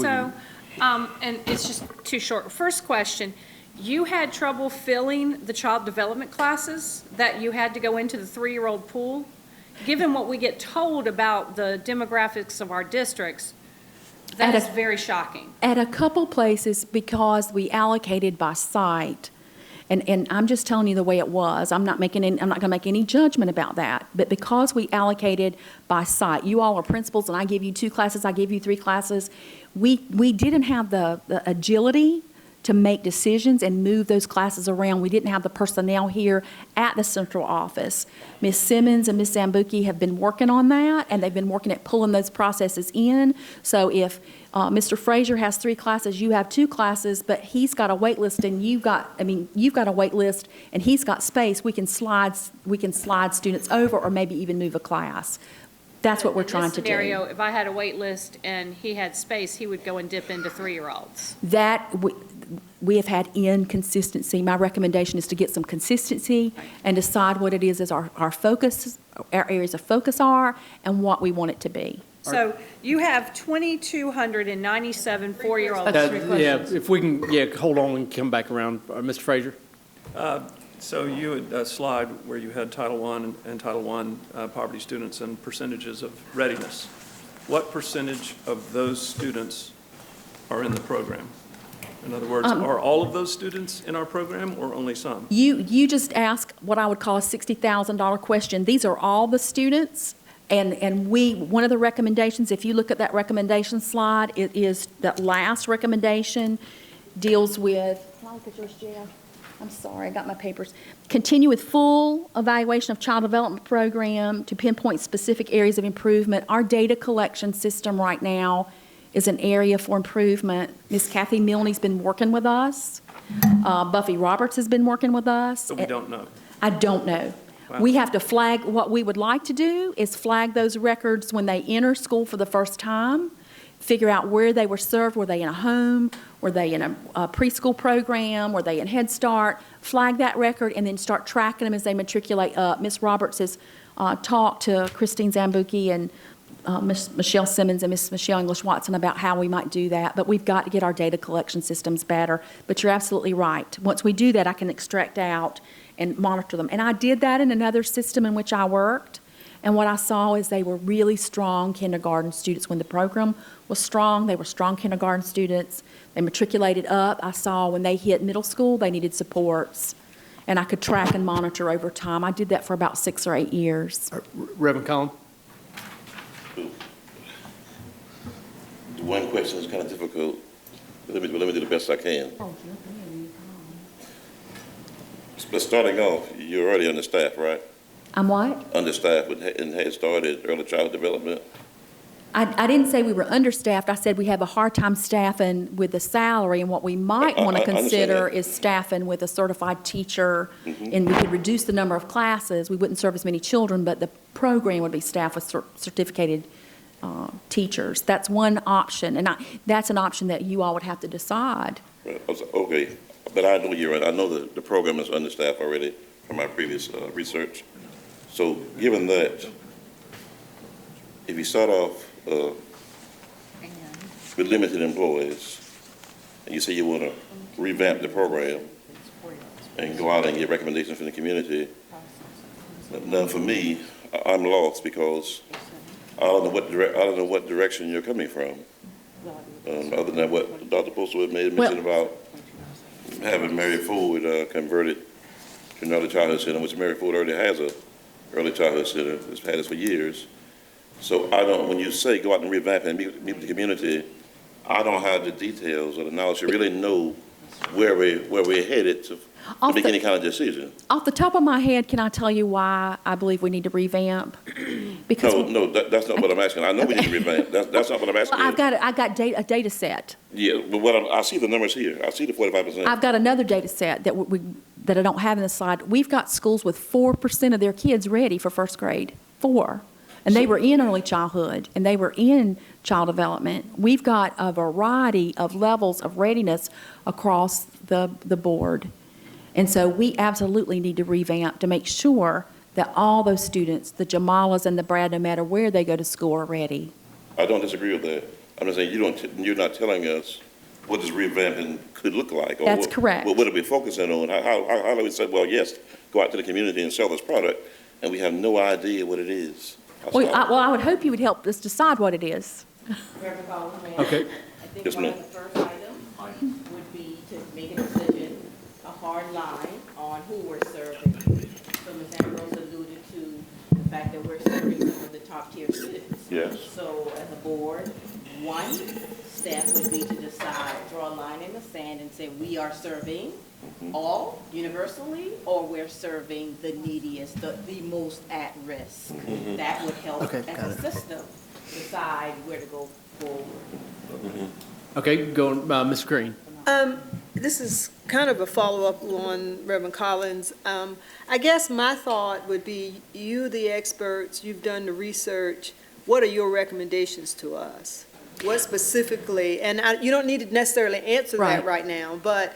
And it's just too short. First question, you had trouble filling the child development classes that you had to go into the 3-year-old pool? Given what we get told about the demographics of our districts, that is very shocking. At a couple places, because we allocated by site, and I'm just telling you the way it was. I'm not going to make any judgment about that. But because we allocated by site, you all are principals, and I give you 2 classes, I give you 3 classes. We didn't have the agility to make decisions and move those classes around. We didn't have the personnel here at the central office. Ms. Simmons and Ms. Zambuki have been working on that, and they've been working at pulling those processes in. So if Mr. Frazier has 3 classes, you have 2 classes, but he's got a wait list and you've got a wait list and he's got space, we can slide students over or maybe even move a class. That's what we're trying to do. In this scenario, if I had a wait list and he had space, he would go and dip into 3-year-olds. That we have had inconsistency. My recommendation is to get some consistency and decide what it is as our focus, our areas of focus are, and what we want it to be. So you have 2,297 4-year-olds. Yeah, if we can, hold on and come back around. Mr. Frazier? So you had a slide where you had Title I and Title I poverty students and percentages of readiness. What percentage of those students are in the program? In other words, are all of those students in our program or only some? You just asked what I would call a $60,000 question. These are all the students. And one of the recommendations, if you look at that recommendation slide, it is that last recommendation deals with, can I look at yours, Jeff? I'm sorry, I got my papers. Continue with full evaluation of child development program to pinpoint specific areas of improvement. Our data collection system right now is an area for improvement. Ms. Kathy Milney's been working with us Buffy Roberts has been working with us. So we don't know. I don't know. Wow. We have to flag, what we would like to do is flag those records when they enter school for the first time, figure out where they were served. Were they in a home? Were they in a preschool program? Were they in Head Start? Flag that record and then start tracking them as they matriculate up. Ms. Roberts has talked to Christine Zambuki and Ms. Michelle Simmons and Ms. Michelle English Watson about how we might do that, but we've got to get our data collection systems better. But you're absolutely right. Once we do that, I can extract out and monitor them. And I did that in another system in which I worked, and what I saw is they were really strong kindergarten students. When the program was strong, they were strong kindergarten students. They matriculated up. I saw when they hit middle school, they needed supports, and I could track and monitor over time. I did that for about 6 or 8 years. Reverend Collins? One question is kind of difficult, but let me do the best I can. But starting off, you're already understaffed, right? I'm what? Understaffed in Head Start and early child development. I didn't say we were understaffed. I said we have a hard time staffing with the salary, and what we might want to I understand consider that. is staffing with a certified teacher, and we could reduce the number of classes. We wouldn't serve as many children, but the program would be staffed with certificated teachers. That's one option, and that's an option that you all would have to decide. Right. Okay, but I know you're right. I know the program is understaffed already from my previous research. So given that, if you start off with limited employees, and you say you want to revamp the program and go out and get recommendations from the community, now for me, I'm lost because I don't know what direction you're coming from. Other than what Dr. Postlewaite made mention about having Mary Ford converted to another childhood center, which Mary Ford already has a early childhood center. It's had this for years. So when you say go out and revamp and meet with the community, I don't have the details or the knowledge to really know where we're headed to make any kind of decision. Off the top of my head, can I tell you why I believe we need to revamp? Because That's not what I'm asking. I know we need to revamp. That's not what I'm asking. well, I've got a data set. Yeah, but I see the numbers here. I see the 45%. I've got another data set that I don't have in the slide. We've got schools with 4% of their kids ready for first grade. 4%. And they were in early childhood, and they were in child development. We've got a variety of levels of readiness across the board. And so we absolutely need to revamp to make sure that all those students, the Jamalas and the Brad, no matter where they go to school, are ready. I don't disagree with that. I'm just saying you're not telling us what this revamping could look like. Or That's correct. What are we focusing on? How do we say, well, yes, go out to the community and sell this product, and we have no idea what it is? Well, I would hope you would help us decide what it is. Reverend Collins, may I? Okay. I think Yes, one ma'am. of the first items would be to make a decision, a hard line on who we're serving. So Ms. Ambrose alluded to the fact that we're serving some of the top tier students. Yes. So as a board, one step would be to decide, draw a line in the sand and say, we are serving all universally, or we're serving the neediest, the most at risk. That would help Okay, as got a it. system decide where to go forward. Okay, Ms. Green. This is kind of a follow-up on Reverend Collins. I guess my thought would be, you, the experts, you've done the research, what are your recommendations to us? What specifically, and you don't need to necessarily answer that right now, but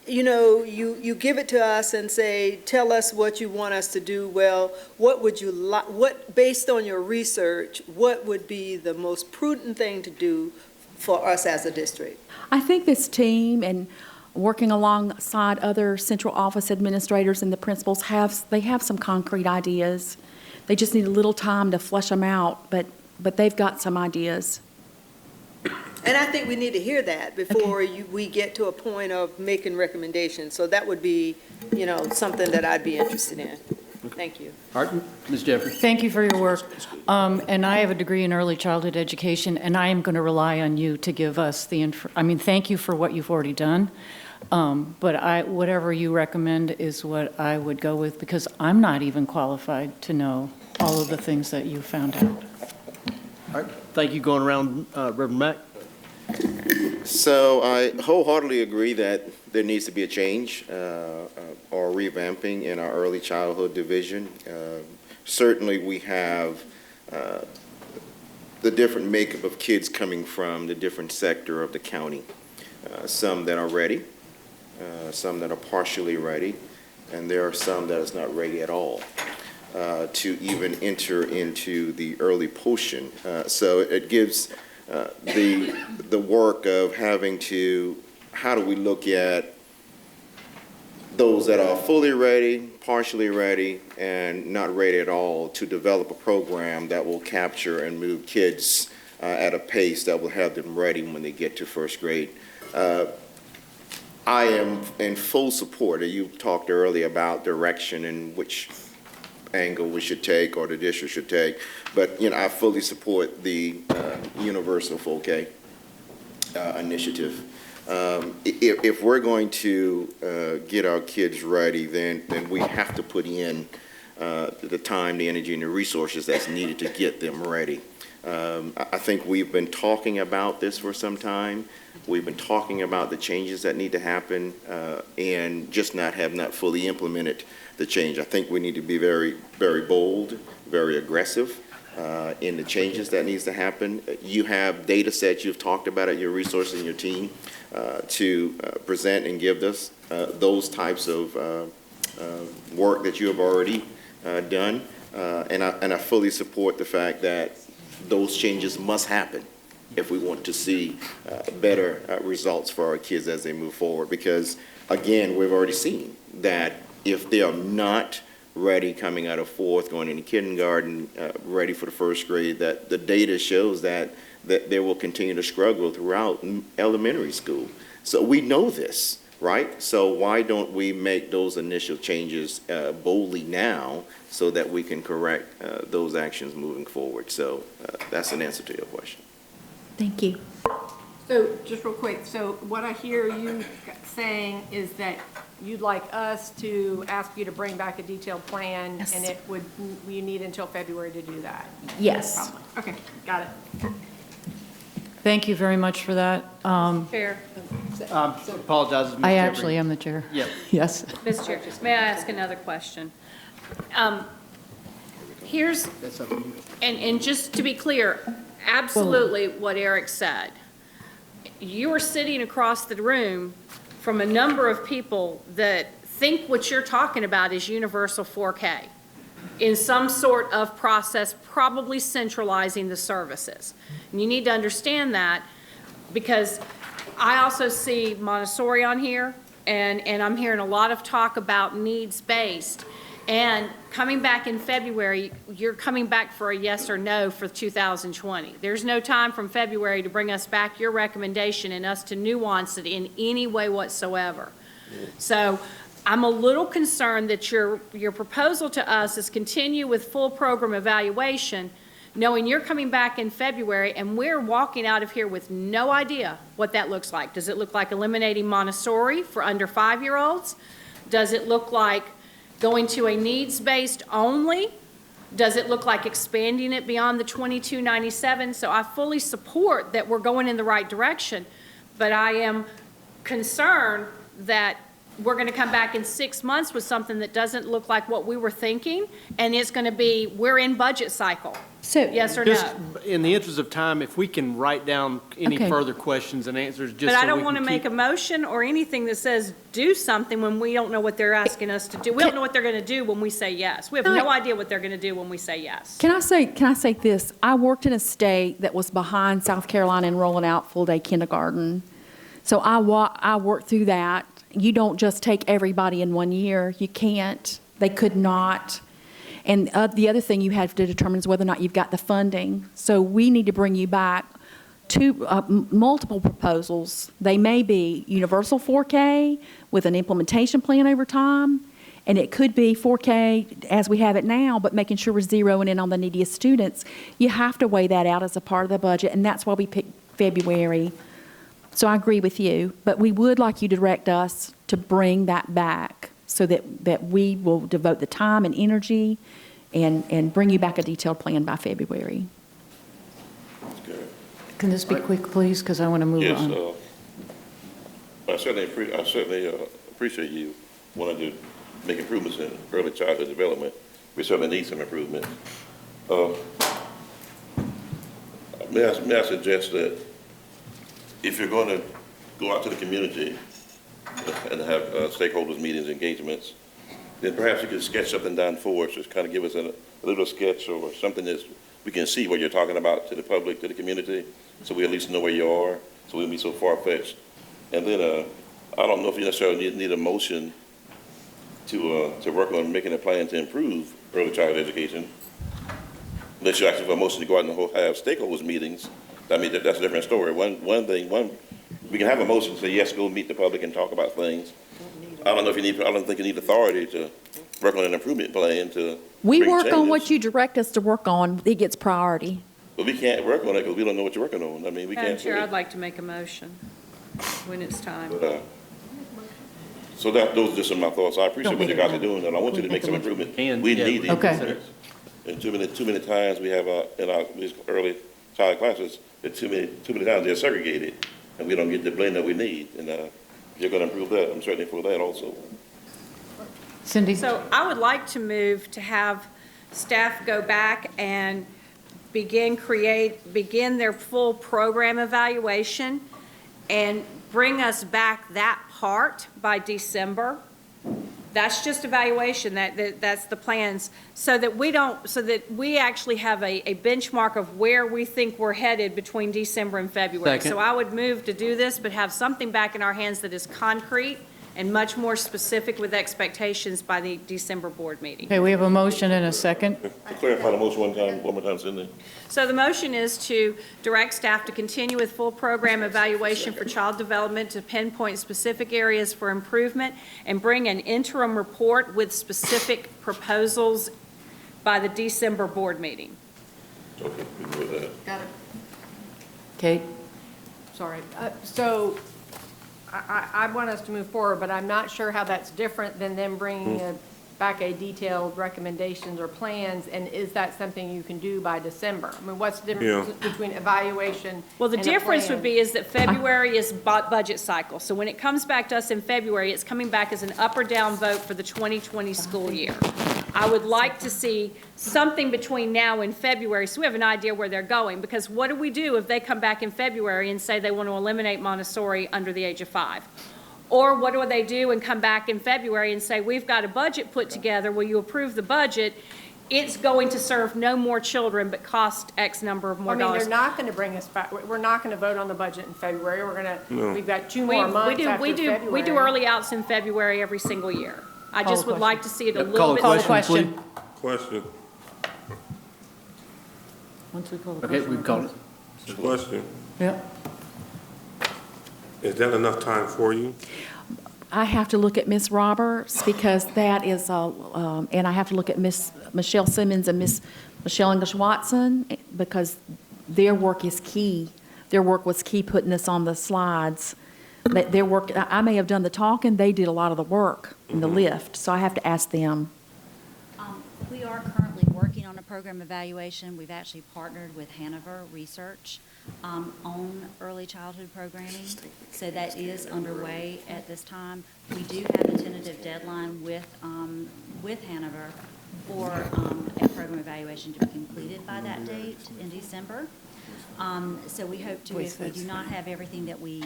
you give it to us and say, tell us what you want us to do. Well, what would you like, based on your research, what would be the most prudent thing to do for us as a district? I think this team and working alongside other central office administrators and the principals have some concrete ideas. They just need a little time to flesh them out, but they've got some ideas. And I think we need to hear that before we get to a point of making recommendations. So that would be, something that I'd be interested in. Thank you. All right, Ms. Jeffrey. Thank you for your work. And I have a degree in early childhood education, and I am going to rely on you to give us thank you for what you've already done. But whatever you recommend is what I would go with, because I'm not even qualified to know all of the things that you found out. All right, thank you. Going around, Reverend Mack. So I wholeheartedly agree that there needs to be a change or revamping in our early childhood division. Certainly, we have the different makeup of kids coming from the different sector of the county. Some that are ready, some that are partially ready, and there are some that is not ready at all to even enter into the early portion. So it gives the work of having to, how do we look at those that are fully ready, partially ready, and not ready at all, to develop a program that will capture and move kids at a pace that will have them ready when they get to first grade. I am in full support. You talked earlier about direction and which angle we should take or the district should take, but I fully support the Universal Full K initiative. If we're going to get our kids ready, then we have to put in the time, the energy, and the resources that's needed to get them ready. I think we've been talking about this for some time. We've been talking about the changes that need to happen and just have not fully implemented the change. I think we need to be very, very bold, very aggressive in the changes that needs to happen. You have data sets you've talked about at your resources and your team to present and give us those types of work that you have already done. And I fully support the fact that those changes must happen if we want to see better results for our kids as they move forward. Because, again, we've already seen that if they are not ready coming out of fourth, going into kindergarten, ready for the first grade, that the data shows that they will continue to struggle throughout elementary school. So we know this, right? So why don't we make those initial changes boldly now so that we can correct those actions moving forward? So that's an answer to your question. Thank you. So just real quick, so what I hear you saying is that you'd like us to ask you to bring back a detailed plan, Yes. and you need until February to do that? Yes. Probably. Okay, got it. Thank you very much for that. Chair. Apologizes, Ms. I Jeffrey. actually am the chair. Yeah. Yes. Mr. Chair, may I ask another question? Here's, That's up to you. and just to be clear, absolutely what Eric said. You are sitting across the room from a number of people that think what you're talking about is universal 4K in some sort of process, probably centralizing the services. And you need to understand that, because I also see Montessori on here, and I'm hearing a lot of talk about needs-based. And coming back in February, you're coming back for a yes or no for 2020. There's no time from February to bring us back your recommendation and us to nuance it in any way whatsoever. So I'm a little concerned that your proposal to us is continue with full program evaluation, knowing you're coming back in February and we're walking out of here with no idea what that looks like. Does it look like eliminating Montessori for under 5-year-olds? Does it look like going to a needs-based only? Does it look like expanding it beyond the 2297? So I fully support that we're going in the right direction, but I am concerned that we're going to come back in 6 months with something that doesn't look like what we were thinking, and it's going to be, we're in budget cycle. So, yes or Just no? in the interest of time, if we can write down any Okay. further questions and answers, just But I so don't we want to can make keep- a motion or anything that says do something when we don't know what they're asking us to do. We don't know what they're going to do when we say yes. We have no idea what they're going to do when we say yes. Can I say this? I worked in a state that was behind South Carolina in rolling out full-day kindergarten. So I worked through that. You don't just take everybody in 1 year. You can't. They could not. And the other thing you have to determine is whether or not you've got the funding. So we need to bring you back multiple proposals. They may be universal 4K with an implementation plan over time, and it could be 4K as we have it now, but making sure we're zeroing in on the neediest students. You have to weigh that out as a part of the budget, and that's why we picked February. So I agree with you, but we would like you to direct us to bring that back so that we will devote the time and energy and bring you back a detailed plan by February. Can this be quick, please, because I want to move Yes, on. I certainly appreciate you wanting to make improvements in early childhood development. We certainly need some improvement. May I suggest that if you're going to go out to the community and have stakeholders meetings, engagements, then perhaps you could sketch something down for us, just kind of give us a little sketch or something that we can see what you're talking about to the public, to the community, so we at least know where you are, so we won't be so far-fetched. And then I don't know if you necessarily need a motion to work on making a plan to improve early childhood education. Unless you actually have a motion to go out and have stakeholders meetings. I mean, that's a different story. One thing, we can have a motion to say, yes, go meet the public and talk about things. I don't think you need authority to work on an improvement plan to We bring work on changes. what you direct us to work on. It gets priority. But we can't work on it because we don't know what you're working on. I mean, we Madam can't. Chair, I'd like to make a motion when it's time. But, so those are just some of my thoughts. I appreciate what you guys are doing, and I want you to make some improvement. We need these Okay. improvements. And too many times we have in these early child classes, that too many times they're segregated, and we don't get the blend that we need. And if you're going to improve that, I'm certainly for that also. Cindy? So I would like to move to have staff go back and begin their full program evaluation and bring us back that part by December. That's just evaluation, that's the plans, so that we actually have a benchmark of where we think we're headed between December and February. Second. So I would move to do this, but have something back in our hands that is concrete and much more specific with expectations by the December board meeting. Okay, we have a motion and a second. To clarify the motion one more time, Cindy. So the motion is to direct staff to continue with full program evaluation for child development to pinpoint specific areas for improvement and bring an interim report with specific proposals by the December board meeting. Okay, we can do that. Got it. Kate? Sorry. So I want us to move forward, but I'm not sure how that's different than them bringing back a detailed recommendations or plans, and is that something you can do by December? I mean, what's the difference between evaluation Well, the and a difference plan? would be is that February is budget cycle. So when it comes back to us in February, it's coming back as an up or down vote for the 2020 school year. I would like to see something between now and February, so we have an idea where they're going. Because what do we do if they come back in February and say they want to eliminate Montessori under the age of 5? Or what do they do and come back in February and say, we've got a budget put together, will you approve the budget? It's going to serve no more children, but cost X number of more I mean, dollars. they're not going to bring us back, we're not going to vote on the budget in February, we've got 2 more months after February. We do early outs in February every single year. I just would like to see it a Call little a bit. question, please. Question. Once we call the Okay, question. we've called it. Question. Yeah. Is that enough time for you? I have to look at Ms. Roberts because that is, and I have to look at Ms. Michelle Simmons and Ms. Michelle English Watson because their work is key. Their work was key putting this on the slides. Their work, I may have done the talking, they did a lot of the work in the lift, so I have to ask them. We are currently working on a program evaluation. We've actually partnered with Hanover Research on early childhood programming, so that is underway at this time. We do have a tentative deadline with Hanover for a program evaluation to be completed by that date in December. So we hope to, if we do not have everything that we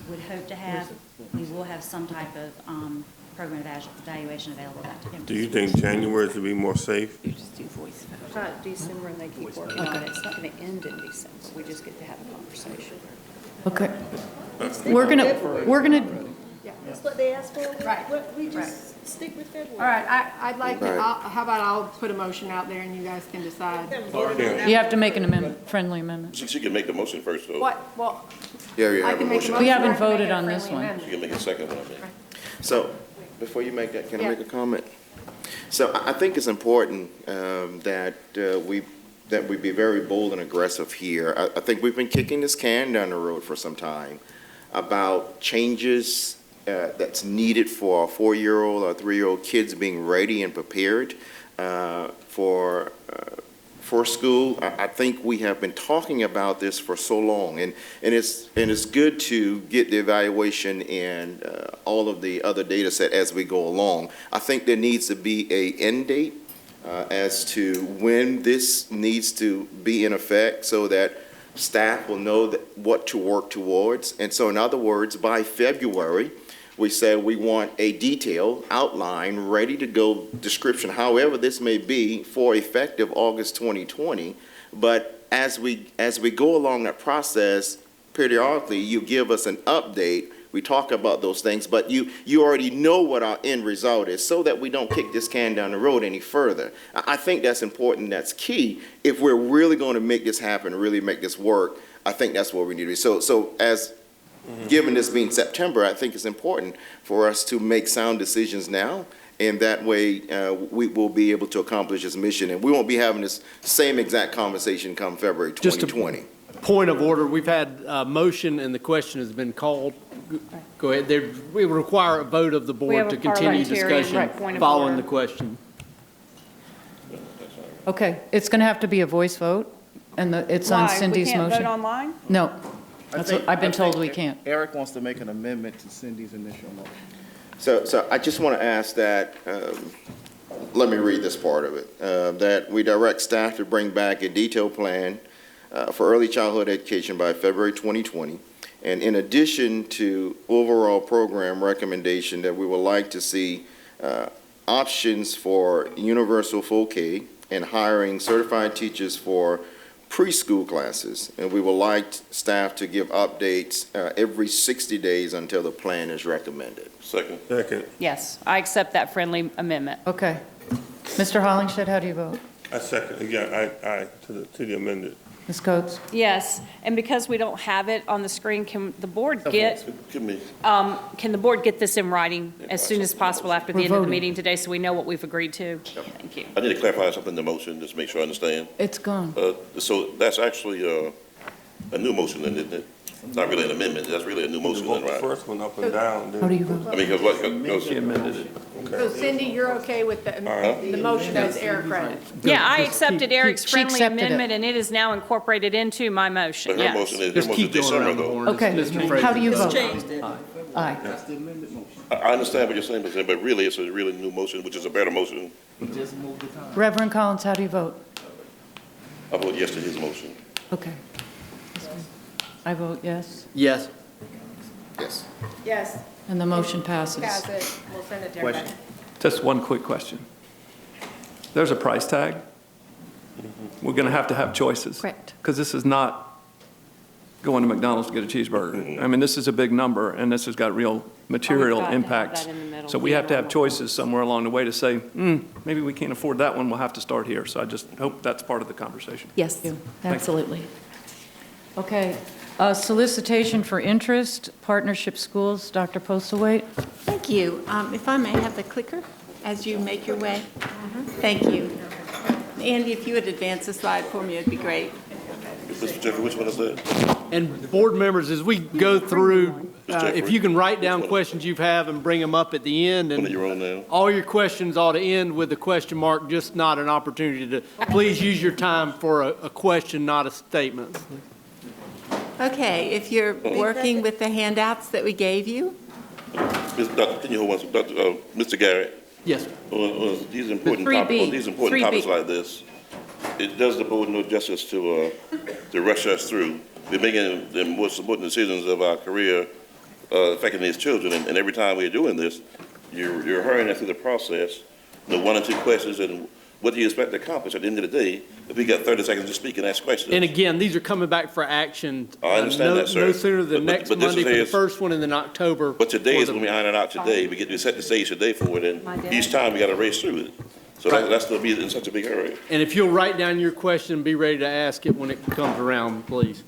would hope to have, we will have some type of program evaluation available that time. Do you think January should be more safe? It's not December and they keep working on it. It's not going to end in December. We just get to have a conversation. Okay. We're gonna, That's what they asked for? Right. We just stick with February. All right, I'd like to, Right. how about I'll put a motion out there and you guys can decide. you have to make an amendment, friendly amendment. She can make the motion first, though. What, well, Yeah, you I have a can make a motion. motion. We haven't I can make voted a on this friendly one. amendment. She can make a second one, I think. So, before you make that, can I Yeah. make a comment? So I think it's important that we be very bold and aggressive here. I think we've been kicking this can down the road for some time about changes that's needed for a 4-year-old or 3-year-old kids being ready and prepared for for school. I think we have been talking about this for so long, and it's good to get the evaluation and all of the other data set as we go along. I think there needs to be a end date as to when this needs to be in effect so that staff will know what to work towards. And so in other words, by February, we said we want a detailed outline, ready to go description, however this may be, for effective August 2020. But as we go along that process, periodically, you give us an update. We talk about those things, but you already know what our end result is so that we don't kick this can down the road any further. I think that's important. That's key. If we're really going to make this happen, really make this work, I think that's what we need to do. So as given this being September, I think it's important for us to make sound decisions now, and that way we will be able to accomplish this mission, and we won't be having this same exact conversation come February 2020. Point of order, we've had a motion and the question has been called. Go ahead. We require a vote of the have board a to continue parliamentarian, discussion right, point of following order. the question. Okay, it's going to have to be a voice vote, and it's on Cindy's motion. We can't vote online? No, that's what I've been told we can't. Eric wants to make an amendment to Cindy's initial motion. So I just want to ask that, let me read this part of it, that we direct staff to bring back a detailed plan for early childhood education by February 2020. And in addition to overall program recommendation, that we would like to see options for universal full K and hiring certified teachers for preschool classes. And we would like staff to give updates every 60 days until the plan is recommended. Second. Yes, I accept that friendly amendment. Okay. Mr. Hollingshed, how do you vote? I second, again, aye to the amended. Ms. Coates? Yes, and because we don't have it on the screen, can the board get, Give me. can the board get this in writing as soon as possible after the We're end of the voting. meeting today so we know what we've agreed to? Thank you. I need to clarify something in the motion, just to make sure I understand. It's gone. So that's actually a new motion, then, isn't it? It's not really an amendment, that's really a new motion, then, Vote the right? first one up and down. How do you vote? I mean, because what, She amended it. So Cindy, you're okay with the motion as Eric read it? Yeah, I accepted Eric's she friendly accepted it. amendment, and it is now incorporated into my motion, but her yes. motion is, Just her motion keep is going December, around the though. horn. Okay, Mr. Fraser how do you vote? Changed it. Aye. That's the amended motion. I understand what you're saying, but really, it's a really new motion, which is a better motion. He just moved the time. Reverend Collins, how do you vote? I vote yes to his motion. Okay. I vote yes, Yes. Yes. Yes. and the motion passes. Pass it, we'll send it to everybody. Question. Just one quick question. There's a price tag. We're going to have choices. Correct. Because this is not going to McDonald's to get a cheeseburger. I mean, this is a big number, and this has got real material got to have impacts. that in the middle. So we have to have choices somewhere along the way to say, maybe we can't afford that one, we'll have to start here. So I just hope that's part of the conversation. Yes. Absolutely. Okay, solicitation for interest, Partnership Schools, Dr. Postlethwaite. Thank you. If I may have the clicker as you make your way. Thank you. Andy, if you would advance the slide for me, it'd be great. Mr. Jeffrey, which one is that? And board members, as we go through, if you can write down questions you have and bring them up at the end. One And of your own now? all your questions ought to end with a question mark, just not an opportunity to, please use your time for a question, not a statement. Okay, if you're working with the handouts that we gave you, Can you hold one, Mr. Garrett? Yes. On these important 3B. topics, on these important 3B. topics like this, it does the board no justice to rush us through. We're making the most important decisions of our career affecting these children, and every time we're doing this, you're hurrying us through the process. One or two questions, and what do you expect to accomplish at the end of the day if we got 30 seconds to speak and ask questions? And again, these are coming back for action. I understand that, sir. No sooner than But- next but this Monday for is- the first one, and then October. But today for is the- when we iron it out today. We set the stage today for it, and each time we got to race through it. So that's to be in such a big hurry. And if you'll write down your question and be ready to ask it when it comes around, please.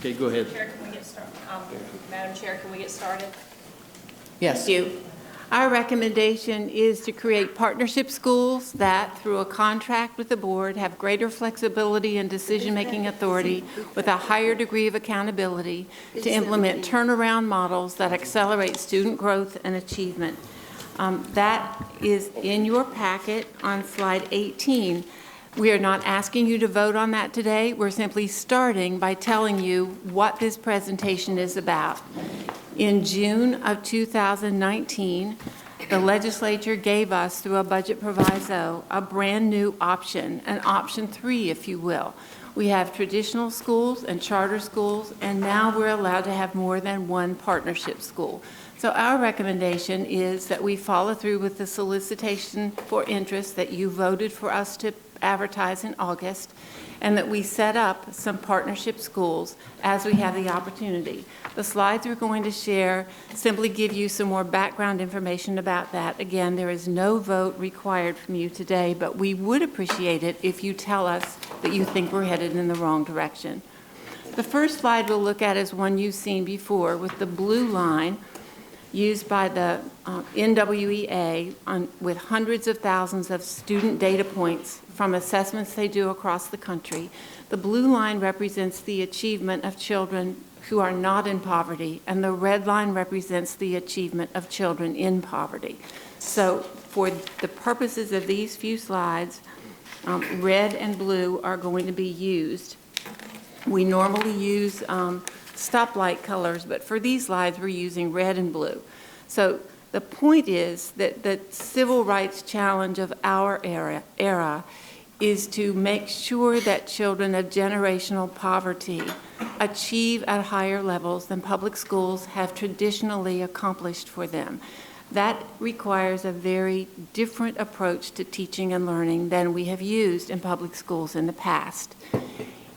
Okay, go ahead. Chair, can we get started? Madam Chair, can we get started? Yes. thank you. Our recommendation is to create partnership schools that, through a contract with the board, have greater flexibility and decision-making authority with a higher degree of accountability to implement turnaround models that accelerate student growth and achievement. That is in your packet on slide 18. We are not asking you to vote on that today. We're simply starting by telling you what this presentation is about. In June of 2019, the legislature gave us, through a budget proviso, a brand-new option, an option 3, if you will. We have traditional schools and charter schools, and now we're allowed to have more than one partnership school. So our recommendation is that we follow through with the solicitation for interest that you voted for us to advertise in August, and that we set up some partnership schools as we have the opportunity. The slides we're going to share simply give you some more background information about that. Again, there is no vote required from you today, but we would appreciate it if you tell us that you think we're headed in the wrong direction. The first slide we'll look at is one you've seen before, with the blue line used by the NWEA with hundreds of thousands of student data points from assessments they do across the country. The blue line represents the achievement of children who are not in poverty, and the red line represents the achievement of children in poverty. So for the purposes of these few slides, red and blue are going to be used. We normally use stoplight colors, but for these slides we're using red and blue. So the point is that the civil rights challenge of our era is to make sure that children of generational poverty achieve at higher levels than public schools have traditionally accomplished for them. That requires a very different approach to teaching and learning than we have used in public schools in the past.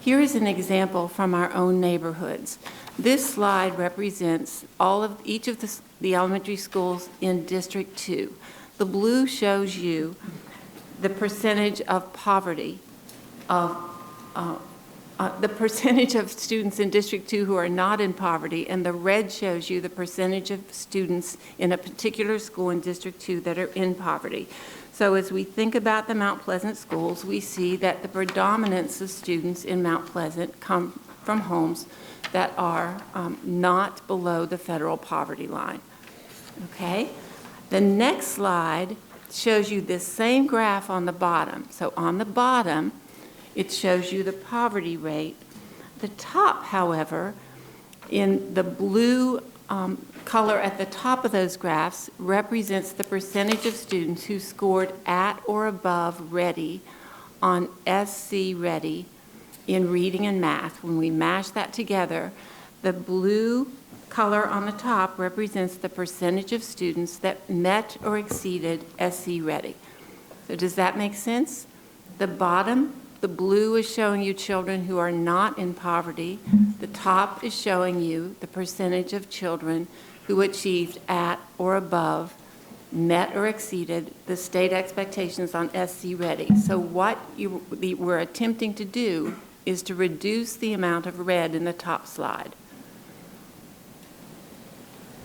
Here is an example from our own neighborhoods. This slide represents each of the elementary schools in District 2. The blue shows you the percentage of poverty the percentage of students in District 2 who are not in poverty, and the red shows you the percentage of students in a particular school in District 2 that are in poverty. So as we think about the Mount Pleasant schools, we see that the predominance of students in Mount Pleasant come from homes that are not below the federal poverty line. Okay? The next slide shows you this same graph on the bottom. So on the bottom, it shows you the poverty rate. The top, however, in the blue color at the top of those graphs represents the percentage of students who scored at or above Ready on SC Ready in reading and math. When we mash that together, the blue color on the top represents the percentage of students that met or exceeded SC Ready. So does that make sense? The bottom, the blue is showing you children who are not in poverty. The top is showing you the percentage of children who achieved at or above, met or exceeded the state expectations on SC Ready. So what we're attempting to do is to reduce the amount of red in the top slide.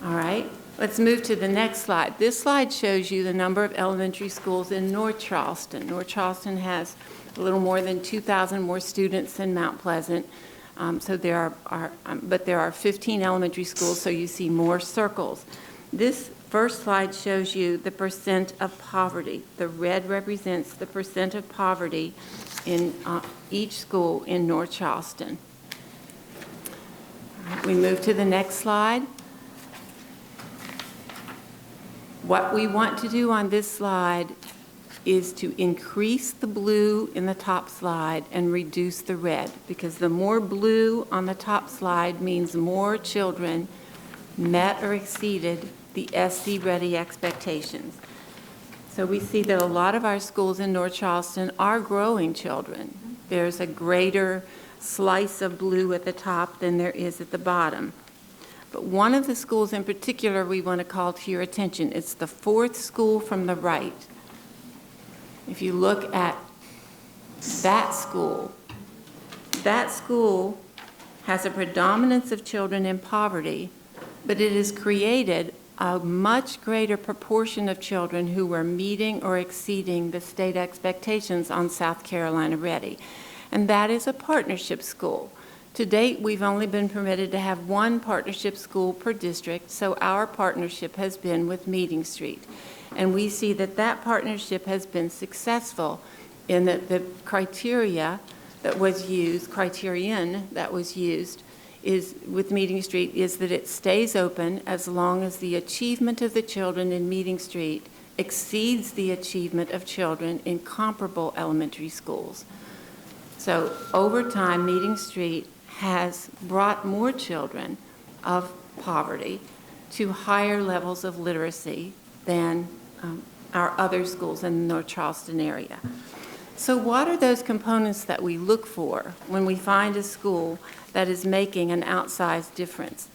All right, let's move to the next slide. This slide shows you the number of elementary schools in North Charleston. North Charleston has a little more than 2,000 more students than Mount Pleasant. So there are 15 elementary schools, so you see more circles. This first slide shows you the percent of poverty. The red represents the percent of poverty in each school in North Charleston. All right, we move to the next slide. What we want to do on this slide is to increase the blue in the top slide and reduce the red, because the more blue on the top slide means more children met or exceeded the SC Ready expectations. So we see that a lot of our schools in North Charleston are growing children. There's a greater slice of blue at the top than there is at the bottom. But one of the schools in particular we want to call to your attention. It's the fourth school from the right. If you look at that school has a predominance of children in poverty, but it has created a much greater proportion of children who were meeting or exceeding the state expectations on South Carolina Ready. And that is a partnership school. To date, we've only been permitted to have one partnership school per district, so our partnership has been with Meeting Street. And we see that that partnership has been successful in that the criterion that was used is, with Meeting Street, is that it stays open as long as the achievement of the children in Meeting Street exceeds the achievement of children in comparable elementary schools. So over time, Meeting Street has brought more children of poverty to higher levels of literacy than our other schools in the North Charleston area. So what are those components that we look for when we find a school that is making an outsized difference?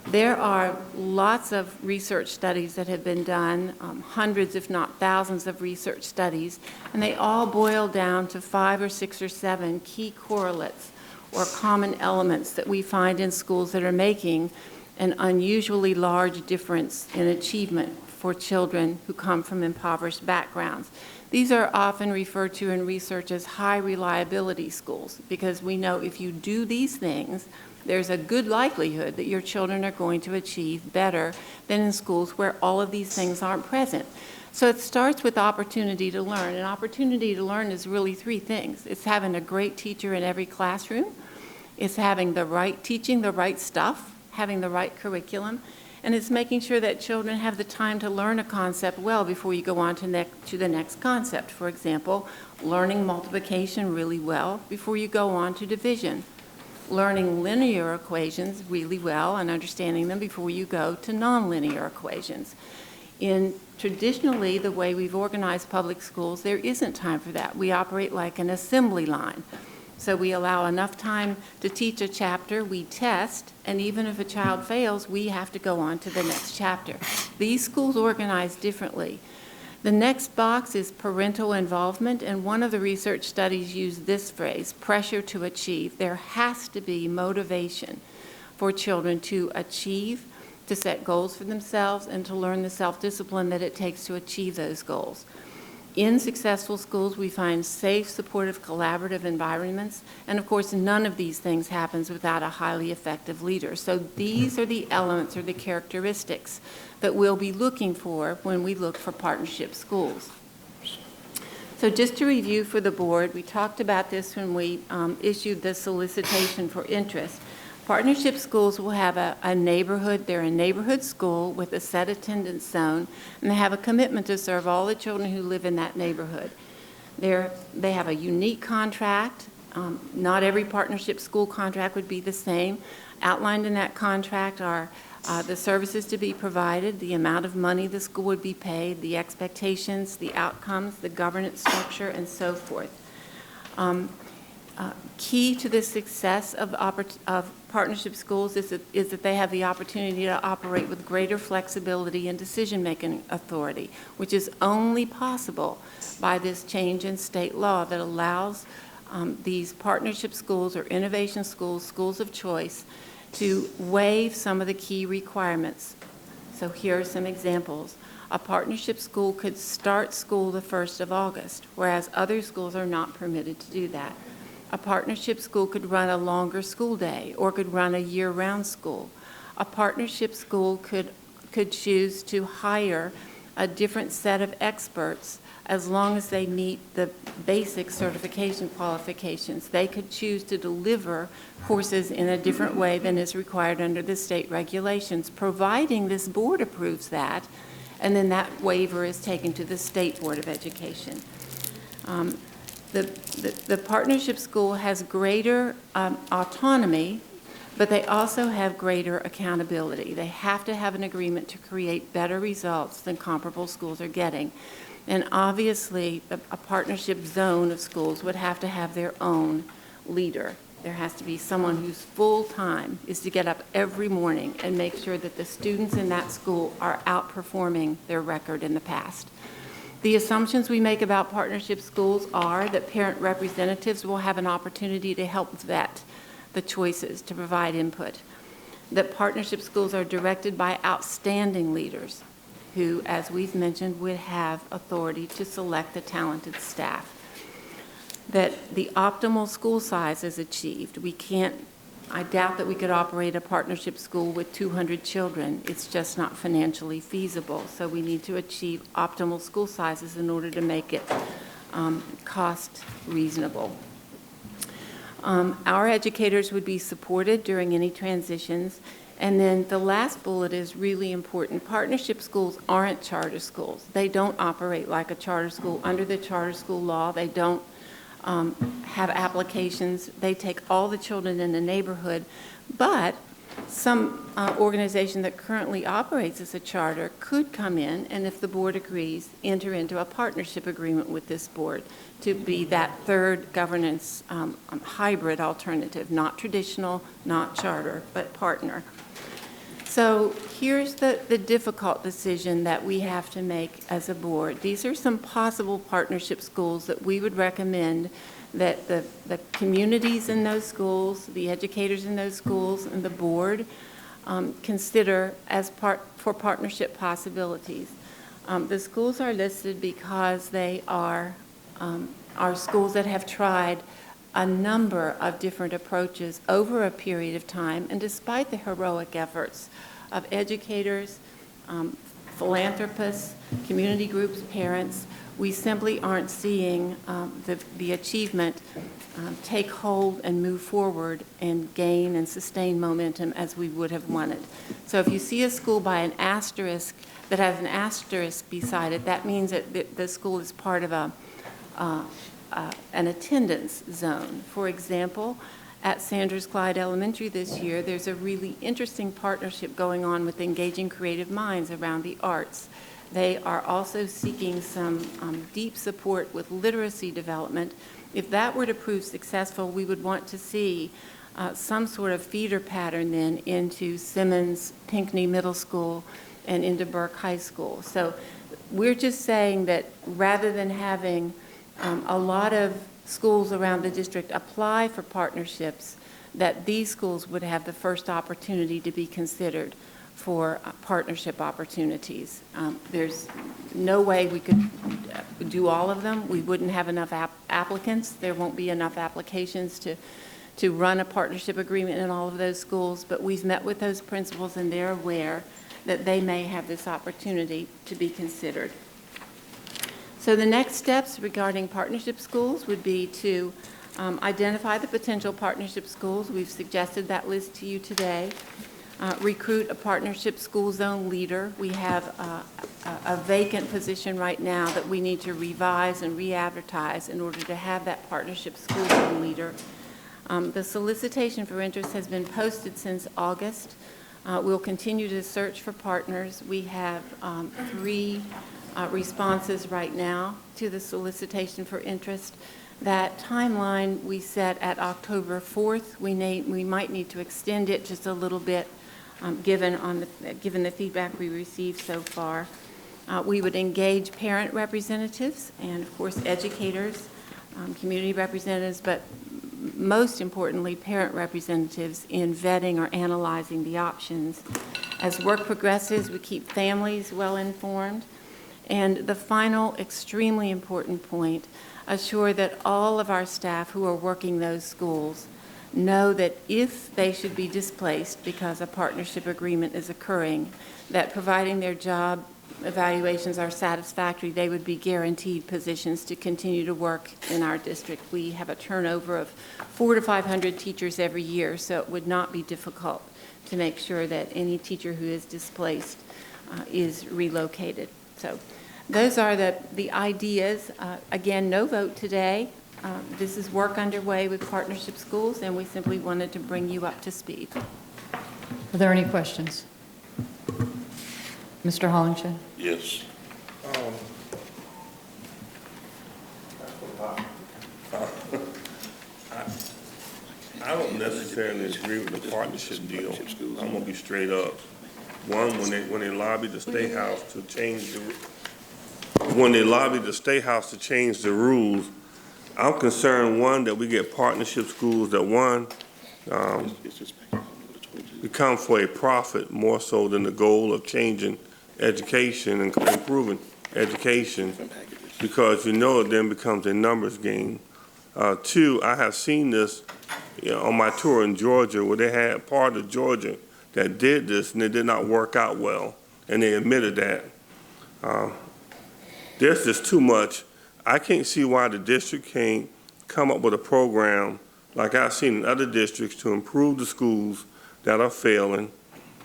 There are lots of research studies that have been done, hundreds if not thousands of research studies, and they all boil down to 5 or 6 or 7 key correlates or common elements that we find in schools that are making an unusually large difference in achievement for children who come from impoverished backgrounds. These are often referred to in research as high reliability schools, because we know if you do these things, there's a good likelihood that your children are going to achieve better than in schools where all of these things aren't present. So it starts with opportunity to learn, and opportunity to learn is really 3 things. It's having a great teacher in every classroom, it's having the right teaching, the right stuff, having the right curriculum, and it's making sure that children have the time to learn a concept well before you go on to the next concept. For example, learning multiplication really well before you go on to division. Learning linear equations really well and understanding them before you go to nonlinear equations. Traditionally, the way we've organized public schools, there isn't time for that. We operate like an assembly line. So we allow enough time to teach a chapter, we test, and even if a child fails, we have to go on to the next chapter. These schools organize differently. The next box is parental involvement, and one of the research studies used this phrase, pressure to achieve. There has to be motivation for children to achieve, to set goals for themselves, and to learn the self-discipline that it takes to achieve those goals. In successful schools, we find safe, supportive, collaborative environments, and of course, none of these things happens without a highly effective leader. So these are the elements or the characteristics that we'll be looking for when we look for partnership schools. So just to review for the board, we talked about this when we issued the solicitation for interest. Partnership schools will have a neighborhood, they're a neighborhood school with a set attendance zone, and they have a commitment to serve all the children who live in that neighborhood. They have a unique contract. Not every partnership school contract would be the same. Outlined in that contract are the services to be provided, the amount of money the school would be paid, the expectations, the outcomes, the governance structure, and so forth. Key to the success of partnership schools is that they have the opportunity to operate with greater flexibility and decision-making authority, which is only possible by this change in state law that allows these partnership schools or innovation schools, schools of choice, to waive some of the key requirements. So here are some examples. A partnership school could start school the 1st of August, whereas other schools are not permitted to do that. A partnership school could run a longer school day or could run a year-round school. A partnership school could choose to hire a different set of experts as long as they meet the basic certification qualifications. They could choose to deliver courses in a different way than is required under the state regulations, providing this board approves that, and then that waiver is taken to the State Board of Education. The partnership school has greater autonomy, but they also have greater accountability. They have to have an agreement to create better results than comparable schools are getting. And obviously, a partnership zone of schools would have to have their own leader. There has to be someone whose full time is to get up every morning and make sure that the students in that school are outperforming their record in the past. The assumptions we make about partnership schools are that parent representatives will have an opportunity to help vet the choices, to provide input. That partnership schools are directed by outstanding leaders who, as we've mentioned, would have authority to select the talented staff. That the optimal school size is achieved. I doubt that we could operate a partnership school with 200 children. It's just not financially feasible. So we need to achieve optimal school sizes in order to make it cost reasonable. Our educators would be supported during any transitions. And then the last bullet is really important. Partnership schools aren't charter schools. They don't operate like a charter school. Under the charter school law, they don't have applications. They take all the children in the neighborhood. But some organization that currently operates as a charter could come in, and if the board agrees, enter into a partnership agreement with this board to be that third governance hybrid alternative, not traditional, not charter, but partner. So here's the difficult decision that we have to make as a board. These are some possible partnership schools that we would recommend that the communities in those schools, the educators in those schools, and the board consider as for partnership possibilities. The schools are listed because they are schools that have tried a number of different approaches over a period of time, and despite the heroic efforts of educators, philanthropists, community groups, parents, we simply aren't seeing the achievement take hold and move forward and gain and sustain momentum as we would have wanted. So if you see a school by an asterisk that has an asterisk beside it, that means that the school is part of an attendance zone. For example, at Sanders Clyde Elementary this year, there's a really interesting partnership going on with Engaging Creative Minds around the arts. They are also seeking some deep support with literacy development. If that were to prove successful, we would want to see some sort of feeder pattern then into Simmons, Pinckney Middle School, and into Burke High School. So we're just saying that rather than having a lot of schools around the district apply for partnerships, that these schools would have the first opportunity to be considered for partnership opportunities. There's no way we could do all of them. We wouldn't have enough applicants. There won't be enough applications to run a partnership agreement in all of those schools, but we've met with those principals and they're aware that they may have this opportunity to be considered. So the next steps regarding partnership schools would be to identify the potential partnership schools. We've suggested that list to you today. Recruit a partnership school zone leader. We have a vacant position right now that we need to revise and re-advertise in order to have that partnership school zone leader. The solicitation for interest has been posted since August. We'll continue to search for partners. We have 3 responses right now to the solicitation for interest. That timeline we set at October 4th. We might need to extend it just a little bit given the feedback we received so far. We would engage parent representatives and, of course, educators, community representatives, but most importantly, parent representatives in vetting or analyzing the options. As work progresses, we keep families well informed. And the final extremely important point, assure that all of our staff who are working those schools know that if they should be displaced because a partnership agreement is occurring, that providing their job evaluations are satisfactory, they would be guaranteed positions to continue to work in our district. We have a turnover of 400 to 500 teachers every year, so it would not be difficult to make sure that any teacher who is displaced is relocated. So those are the ideas. Again, no vote today. This is work underway with partnership schools, and we simply wanted to bring you up to speed. Are there any questions? Mr. Hollington? Yes. I don't necessarily agree with the partnership deal. I'm gonna be straight up. One, when they lobbied the State House to change the rules, I'm concerned, one, that we get partnership schools that, one, become for a profit more so than the goal of changing education and improving education, because it then becomes a numbers game. 2, I have seen this on my tour in Georgia, where they had part of Georgia that did this, and it did not work out well, and they admitted that. There's just too much. I can't see why the district can't come up with a program like I've seen in other districts to improve the schools that are failing,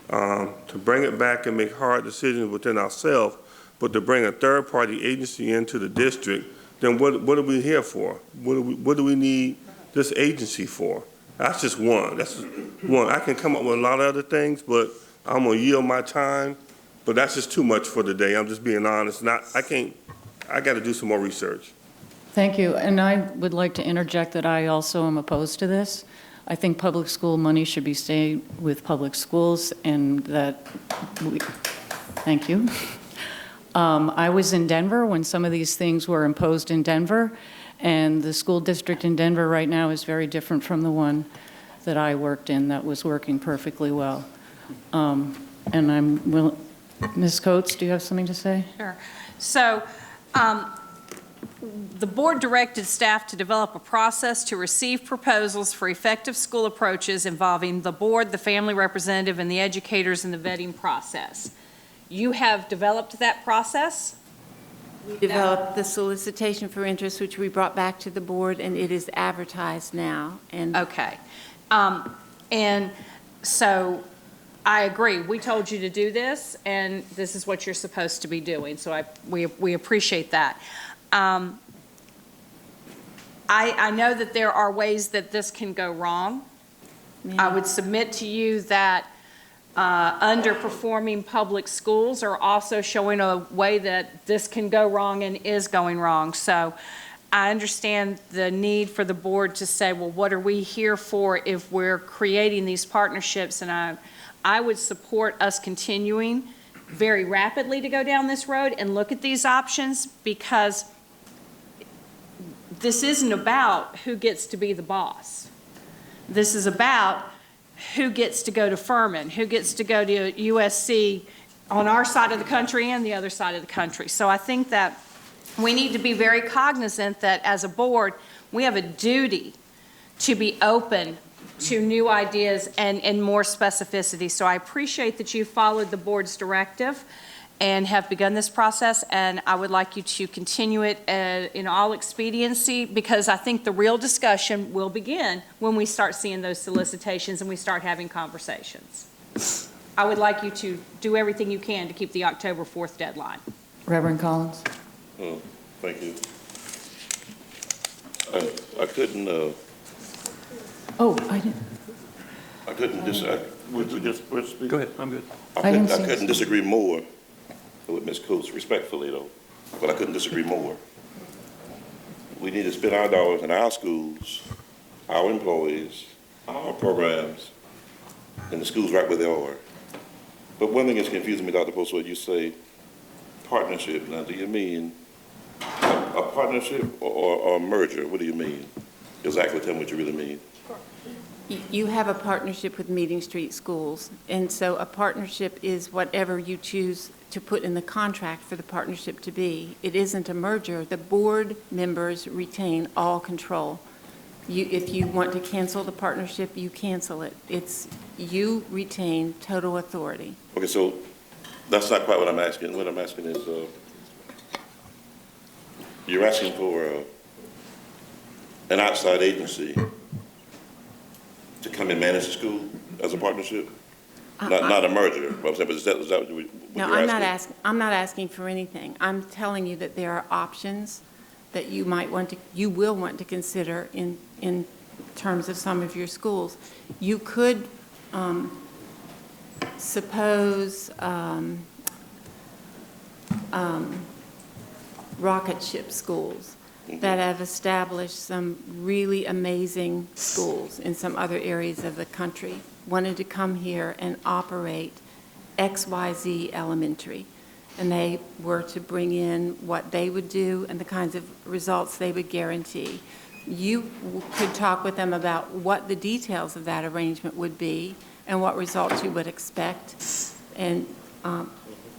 to bring it back and make hard decisions within ourselves, but to bring a third-party agency into the district, then what are we here for? What do we need this agency for? That's just one. That's one. I can come up with a lot of other things, but I'm gonna yield my time. But that's just too much for today. I'm just being honest. I got to do some more research. Thank you. And I would like to interject that I also am opposed to this. I think public school money should be stayed with public schools, and that thank you. I was in Denver when some of these things were imposed in Denver, and the school district in Denver right now is very different from the one that I worked in that was working perfectly well. And I'm willing. Ms. Coates, do you have something to say? Sure. So the board directed staff to develop a process to receive proposals for effective school approaches involving the board, the family representative, and the educators in the vetting process. You have developed that process? We developed the solicitation for interest, which we brought back to the board, and it is advertised now. And okay. And so I agree. We told you to do this, and this is what you're supposed to be doing. So we appreciate that. I know that there are ways that this can go wrong. I would submit to you that underperforming public schools are also showing a way that this can go wrong and is going wrong. So I understand the need for the board to say, well, what are we here for if we're creating these partnerships? And I would support us continuing very rapidly to go down this road and look at these options, because this isn't about who gets to be the boss. This is about who gets to go to Furman, who gets to go to USC on our side of the country and the other side of the country. So I think that we need to be very cognizant that as a board, we have a duty to be open to new ideas and more specificity. So I appreciate that you followed the board's directive and have begun this process, and I would like you to continue it in all expediency, because I think the real discussion will begin when we start seeing those solicitations and we start having conversations. I would like you to do everything you can to keep the October 4th deadline. Reverend Collins. Oh, thank you. I couldn't. I couldn't disagree. Go ahead, I'm good. I couldn't disagree more with Ms. Coates, respectfully though, but I couldn't disagree more. We need to spend our dollars in our schools, our employees, our programs, and the schools right where they are. But one thing is confusing me, Dr. Postlewaite, you say partnership. Now, do you mean a partnership or a merger? What do you mean? Exactly, tell me what you really mean. you have a partnership with Meeting Street Schools, and so a partnership is whatever you choose to put in the contract for the partnership to be. It isn't a merger. The board members retain all control. If you want to cancel the partnership, you cancel it. You retain total authority. Okay, so that's not quite what I'm asking. What I'm asking is, you're asking for an outside agency to come and manage the school as a partnership? Not a merger, but is that what you're asking? I'm not asking for anything. I'm telling you that there are options that you will want to consider in terms of some of your schools. You could suppose rocket ship schools that have established some really amazing schools in some other areas of the country wanted to come here and operate XYZ Elementary. And they were to bring in what they would do and the kinds of results they would guarantee. You could talk with them about what the details of that arrangement would be and what results you would expect. And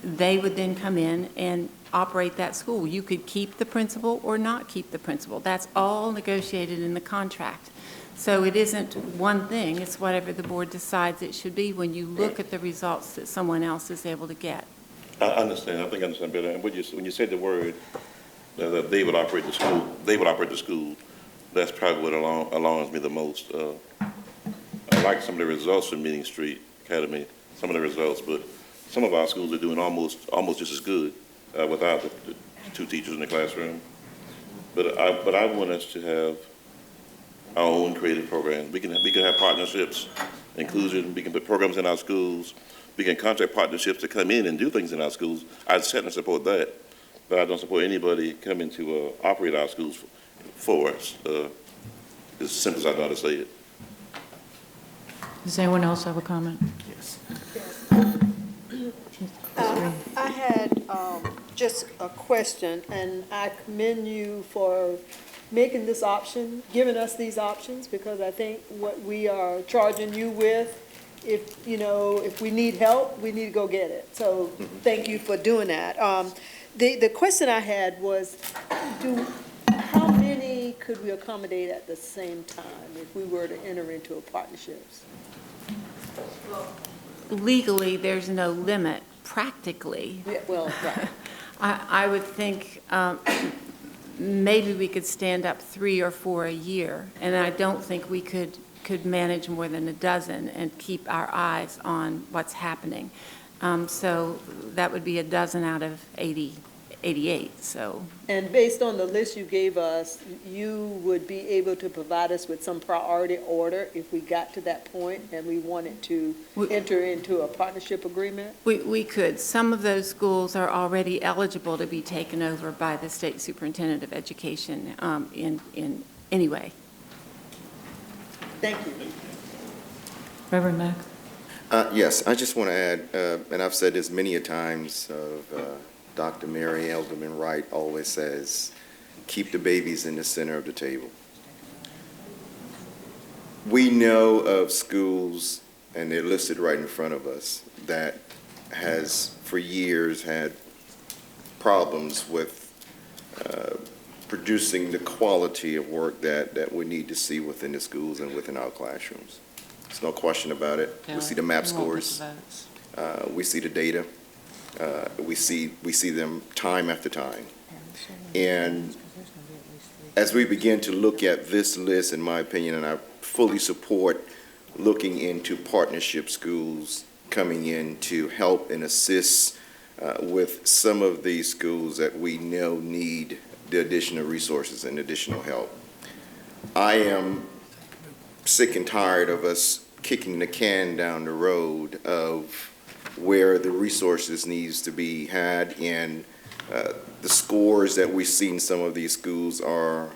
they would then come in and operate that school. You could keep the principal or not keep the principal. That's all negotiated in the contract. So it isn't one thing, it's whatever the board decides it should be when you look at the results that someone else is able to get. I understand. I think I understand better. And when you said the word, that they would operate the school. That's probably what alarms me the most. I like some of the results from Meeting Street Academy, some of the results, but some of our schools are doing almost just as good without the two teachers in the classroom. But I want us to have our own creative programs. We can have partnerships, inclusion. We can put programs in our schools. We can contract partnerships to come in and do things in our schools. I certainly support that, but I don't support anybody coming to operate our schools for us. As simple as I know how to say it. Does anyone else have a comment? Yes. I had just a question, and I commend you for making this option, giving us these options, because I think what we are charging you with, if we need help, we need to go get it. So thank you for doing that. The question I had was, how many could we accommodate at the same time if we were to enter into a partnerships? Legally, there's no limit. Practically, Yeah, well, right. I would think maybe we could stand up 3 or 4 a year, and I don't think we could manage more than a dozen and keep our eyes on what's happening. So that would be a dozen out of 88, so. And based on the list you gave us, you would be able to provide us with some priority order if we got to that point and we wanted to enter into a partnership agreement? We could. Some of those schools are already eligible to be taken over by the State Superintendent of Education in any way. Thank you. Reverend Mack? Yes, I just want to add, and I've said this many a times, Dr. Mary Elderman Wright always says, keep the babies in the center of the table. We know of schools, and they're listed right in front of us, that has for years had problems with producing the quality of work that we need to see within the schools and within our classrooms. There's no question about it. We see the MAP scores. We see the data. We see them time after time. And as we begin to look at this list, in my opinion, and I fully support looking into partnership schools coming in to help and assist with some of these schools that we know need the additional resources and additional help. I am sick and tired of us kicking the can down the road of where the resources needs to be had, and the scores that we see in some of these schools are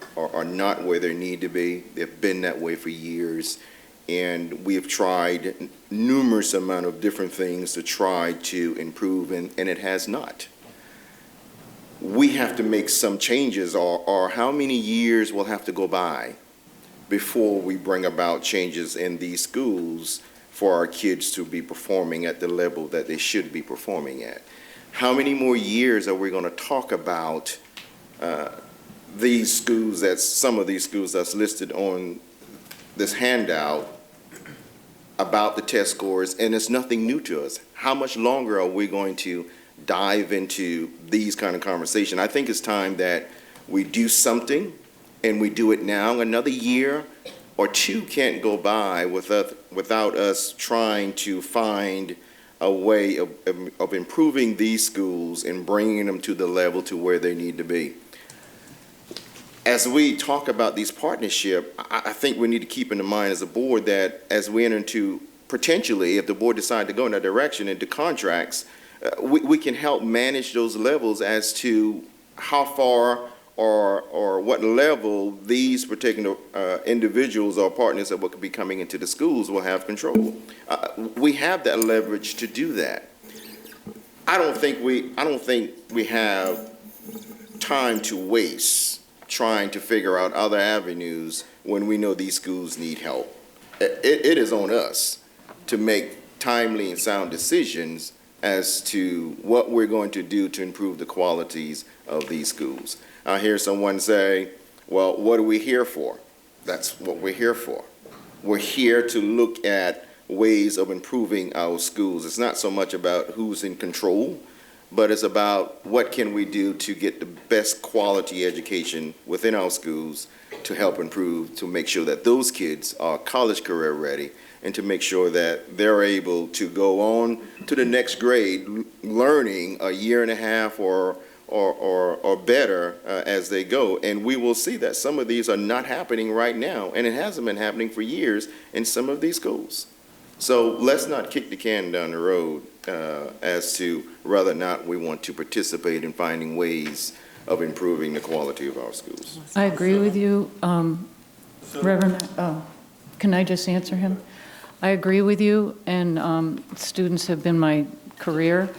not where they need to be. They've been that way for years, and we have tried numerous amount of different things to try to improve, and it has not. We have to make some changes, or how many years will have to go by before we bring about changes in these schools for our kids to be performing at the level that they should be performing at. How many more years are we going to talk about these schools, some of these schools that's listed on this handout about the test scores, and it's nothing new to us? How much longer are we going to dive into these kind of conversation? I think it's time that we do something, and we do it now. Another year or two can't go by without us trying to find a way of improving these schools and bringing them to the level to where they need to be. As we talk about these partnerships, I think we need to keep in mind as a board that as we enter into, potentially, if the board decides to go in that direction, into contracts, we can help manage those levels as to how far or what level these particular individuals or partners that will be coming into the schools will have control. We have that leverage to do that. I don't think we have time to waste trying to figure out other avenues when we know these schools need help. It is on us to make timely and sound decisions as to what we're going to do to improve the qualities of these schools. I hear someone say, well, what are we here for? That's what we're here for. We're here to look at ways of improving our schools. It's not so much about who's in control, but it's about what can we do to get the best quality education within our schools to help improve, to make sure that those kids are college career ready, and to make sure that they're able to go on to the next grade, learning a year and a half or better as they go. And we will see that some of these are not happening right now, and it hasn't been happening for years in some of these schools. So let's not kick the can down the road as to whether or not we want to participate in finding ways of improving the quality of our schools. I agree with you, Reverend. Can I just answer him? I agree with you, and students have been my career.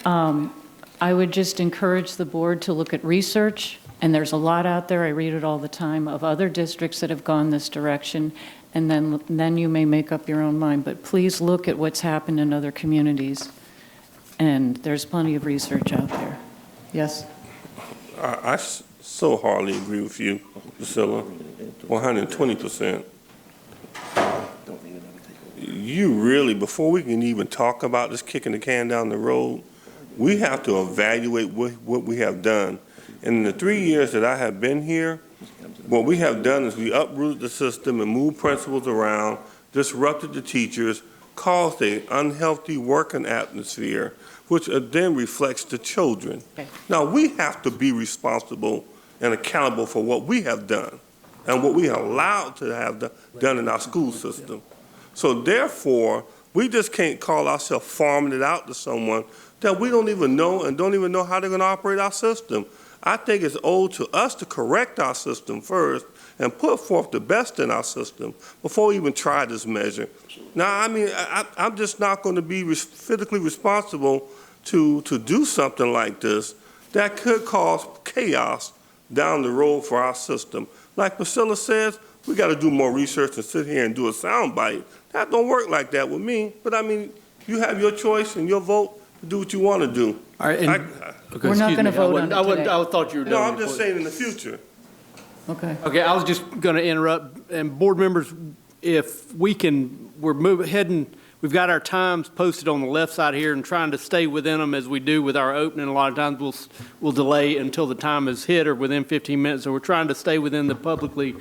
I would just encourage the board to look at research, and there's a lot out there, I read it all the time, of other districts that have gone this direction, and then you may make up your own mind. But please look at what's happened in other communities, and there's plenty of research out there. Yes? I so hardly agree with you, Priscilla, 120%. You really, before we can even talk about this kicking the can down the road, we have to evaluate what we have done. And in the 3 years that I have been here, what we have done is we uprooted the system and moved principals around, disrupted the teachers, caused an unhealthy working atmosphere, which then reflects the children. Okay. Now, we have to be responsible and accountable for what we have done and what we have allowed to have done in our school system. So therefore, we just can't call ourselves farming it out to someone that we don't even know and don't even know how they're going to operate our system. I think it's owed to us to correct our system first and put forth the best in our system before we even try this measure. Now, I mean, I'm just not going to be fiscally responsible to do something like this that could cause chaos down the road for our system. Like Priscilla says, we got to do more research and sit here and do a soundbite. That don't work like that with me. But I mean, you have your choice and your vote to do what you want to do. All right, We're not going to vote on it today. I thought you were done. No, I'm just saying in the future. Okay. Okay, I was just going to interrupt, and board members, if we can, we've got our times posted on the left side here and trying to stay within them as we do with our opening. A lot of times we'll delay until the time is hit or within 15 minutes, so we're trying to stay within the publicly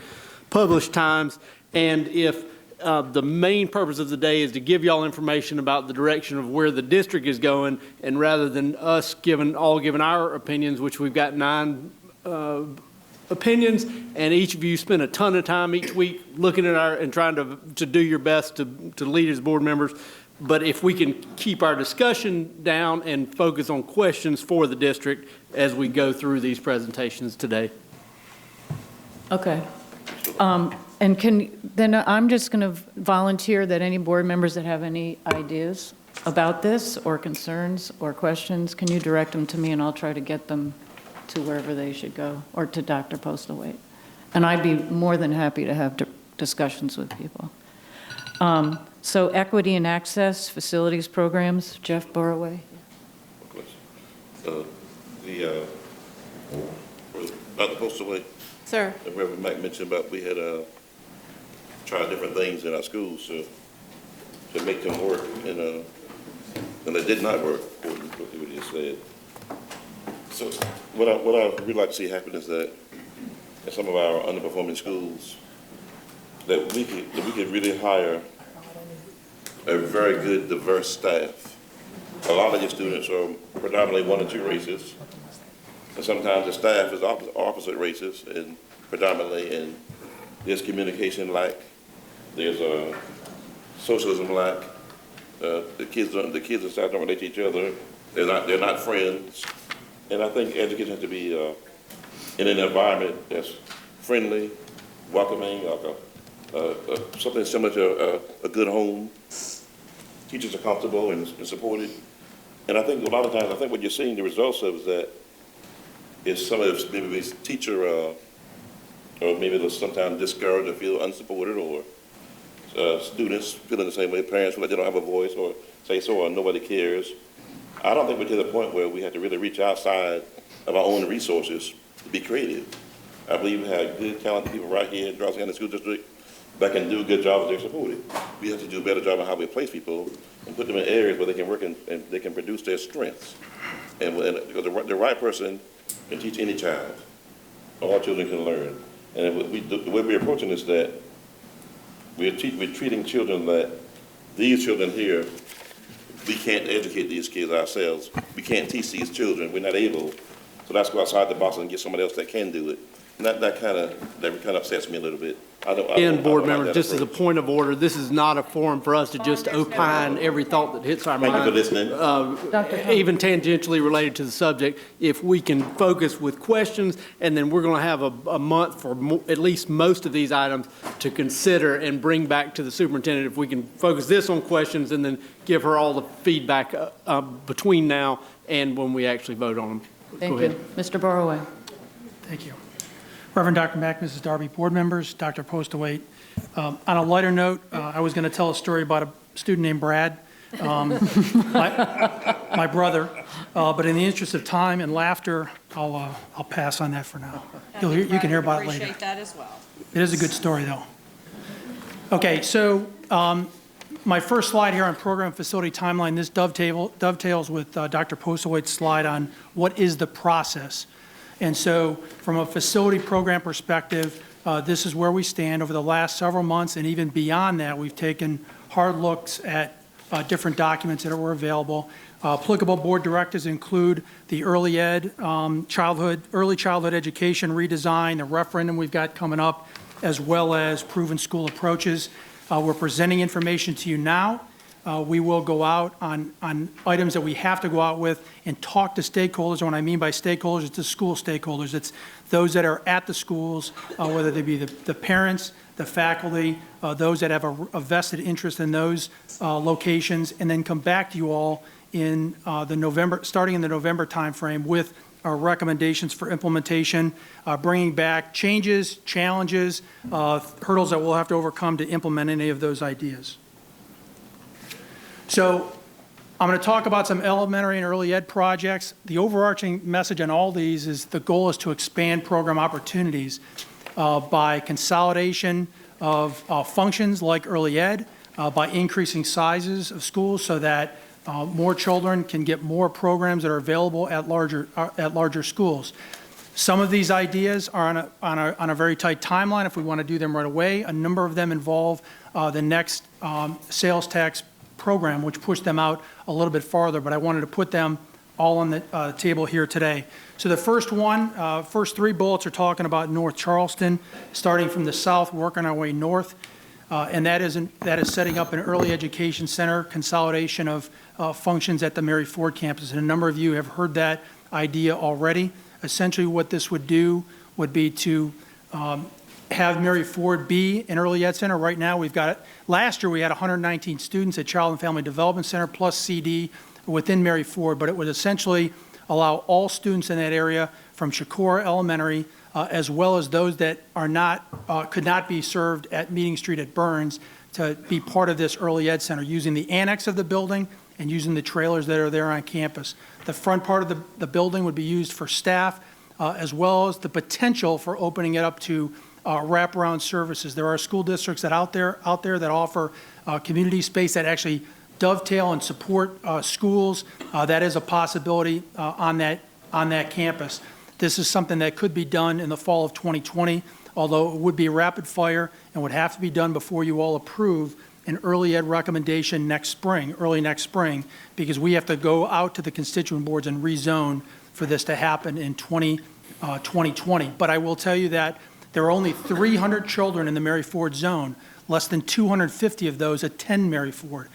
published times. And if the main purpose of the day is to give y'all information about the direction of where the district is going, and rather than us giving our opinions, which we've got 9 opinions, and each of you spend a ton of time each week looking at and trying to do your best to lead as board members. But if we can keep our discussion down and focus on questions for the district as we go through these presentations today. Okay. And then I'm just going to volunteer that any board members that have any ideas about this or concerns or questions, can you direct them to me, and I'll try to get them to wherever they should go, or to Dr. Postlewaite. And I'd be more than happy to have discussions with people. So equity and access, facilities programs, Jeff Borroway. Dr. Postlewaite. Sir. Reverend Mack mentioned about we had tried different things in our schools to make them work, and they did not work, according to what you just said. So what I really like to see happen is that in some of our underperforming schools, that we could really hire a very good, diverse staff. A lot of your students are predominantly 1 or 2 races, and sometimes the staff is opposite races, and predominantly, and there's communication lack, there's a socialism lack. The kids inside don't relate to each other. They're not friends. And I think education has to be in an environment that's friendly, welcoming, like something similar to a good home. Teachers are comfortable and supported. And I think a lot of times, what you're seeing the results of is that some of maybe this teacher, or maybe they'll sometimes discouraged or feel unsupported, or students feeling the same way, parents feel like they don't have a voice, or say so, or nobody cares. I don't think we're to the point where we have to really reach outside of our own resources to be creative. I believe we have good, talented people right here in Charleston County School District that can do a good job, they're supported. We have to do a better job of how we place people and put them in areas where they can work and they can produce their strengths. Because the right person can teach any child. All children can learn. And the way we're approaching is that we're treating children that these children here, we can't educate these kids ourselves. We can't teach these children. We're not able. So let's go outside the box and get somebody else that can do it. And that kind of upsets me a little bit. And board members, just as a point of order, this is not a forum for us to just opine every thought that hits our mind. Thank you for listening. Even tangentially related to the subject. If we can focus with questions, and then we're going to have a month for at least most of these items to consider and bring back to the superintendent. If we can focus this on questions and then give her all the feedback between now and when we actually vote on them. Thank you. Mr. Borroway. Thank you. Reverend Dr. Mack, Mrs. Darby, board members, Dr. Postaway. On a lighter note, I was going to tell a story about a student named Brad, my brother, but in the interest of time and laughter, I'll pass on that for now. You can hear about it later. Appreciate that as well. It is a good story, though. Okay, so my first slide here on program facility timeline, this dovetails with Dr. Postaway's slide on what is the process. And so from a facility program perspective, this is where we stand. Over the last several months and even beyond that, we've taken hard looks at different documents that were available. Applicable board directives include the early ed, early childhood education redesign, the referendum we've got coming up, as well as proven school approaches. We're presenting information to you now. We will go out on items that we have to go out with and talk to stakeholders. And what I mean by stakeholders, it's the school stakeholders. It's those that are at the schools, whether they be the parents, the faculty, those that have a vested interest in those locations, and then come back to you all in starting in the November timeframe with our recommendations for implementation, bringing back changes, challenges, hurdles that we'll have to overcome to implement any of those ideas. So I'm going to talk about some elementary and early ed projects. The overarching message on all these is the goal is to expand program opportunities by consolidation of functions like early ed, by increasing sizes of schools so that more children can get more programs that are available at larger schools. Some of these ideas are on a very tight timeline if we want to do them right away. A number of them involve the next sales tax program, which pushed them out a little bit farther, but I wanted to put them all on the table here today. So the first three bullets are talking about North Charleston, starting from the south, working our way north, and that is setting up an early education center, consolidation of functions at the Mary Ford campus. And a number of you have heard that idea already. Essentially what this would do would be to have Mary Ford be an early ed center. Right now we've got, last year we had 119 students at Child and Family Development Center plus CD within Mary Ford, but it would essentially allow all students in that area from Chicora Elementary as well as those that could not be served at Meeting Street at Burns to be part of this early ed center using the annex of the building and using the trailers that are there on campus. The front part of the building would be used for staff as well as the potential for opening it up to wraparound services. There are school districts that out there that offer community space that actually dovetail and support schools. That is a possibility on that campus. This is something that could be done in the fall of 2020, although it would be rapid fire and would have to be done before you all approve an early ed recommendation early next spring, because we have to go out to the constituent boards and rezone for this to happen in 2020. But I will tell you that there are only 300 children in the Mary Ford zone. Less than 250 of those attend Mary Ford.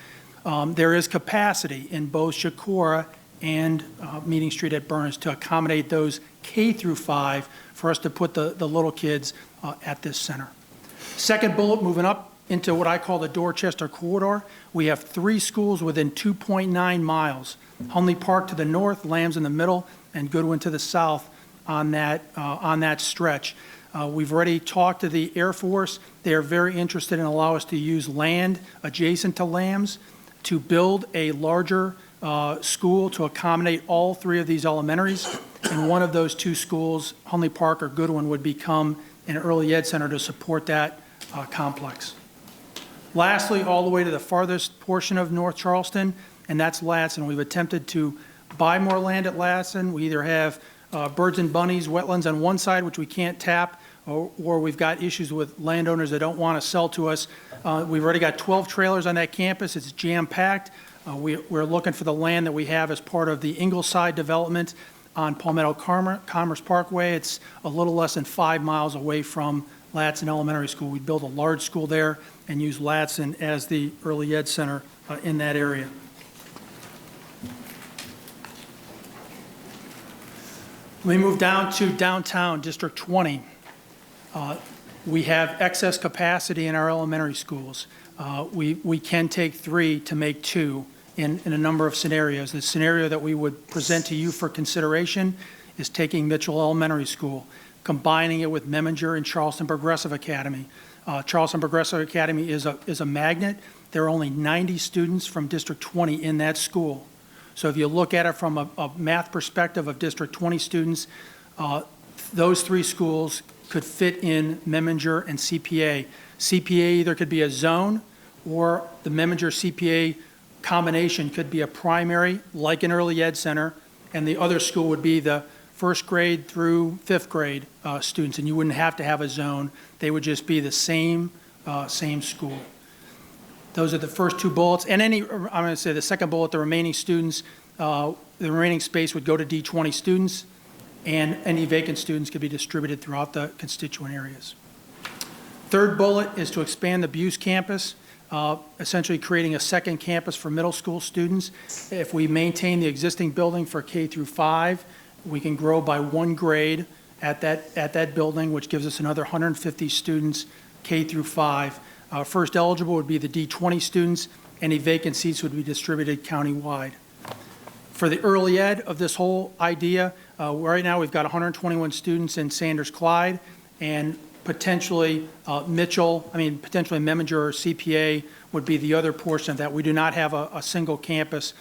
There is capacity in both Chicora and Meeting Street at Burns to accommodate those K through 5 for us to put the little kids at this center. Second bullet, moving up into what I call the Dorchester corridor, we have 3 schools within 2.9 miles. Hunley Park to the north, Lambs in the middle, and Goodwin to the south on that stretch. We've already talked to the Air Force. They are very interested in allowing us to use land adjacent to Lambs to build a larger school to accommodate all 3 of these elementaries. And one of those 2 schools, Hunley Park or Goodwin, would become an early ed center to support that complex. Lastly, all the way to the farthest portion of North Charleston, and that's Ladson. We've attempted to buy more land at Ladson. We either have birds and bunnies, wetlands on one side, which we can't tap, or we've got issues with landowners that don't want to sell to us. We've already got 12 trailers on that campus. It's jam-packed. We're looking for the land that we have as part of the Ingleside development on Palmetto Commerce Parkway. It's a little less than 5 miles away from Ladson Elementary School. We built a large school there and use Ladson as the early ed center in that area. We move down to downtown District 20. We have excess capacity in our elementary schools. We can take 3 to make 2 in a number of scenarios. The scenario that we would present to you for consideration is taking Mitchell Elementary School, combining it with Memminger and Charleston Progressive Academy. Charleston Progressive Academy is a magnet. There are only 90 students from District 20 in that school. So if you look at it from a math perspective of District 20 students, those 3 schools could fit in Memminger and CPA. CPA either could be a zone, or the Memminger CPA combination could be a primary, like an early ed center, and the other school would be the 1st grade through 5th grade students, and you wouldn't have to have a zone. They would just be the same school. Those are the first 2 bullets. And I'm going to say the second bullet, the remaining students, the remaining space would go to D20 students, and any vacant students could be distributed throughout the constituent areas. Third bullet is to expand the Buse campus, essentially creating a second campus for middle school students. If we maintain the existing building for K through 5, we can grow by 1 grade at that building, which gives us another 150 students K through 5. First eligible would be the D20 students. Any vacant seats would be distributed countywide. For the early ed of this whole idea, right now we've got 121 students in Sanders-Clyde, and potentially potentially Memminger or CPA would be the other portion of that. We do not have a single campus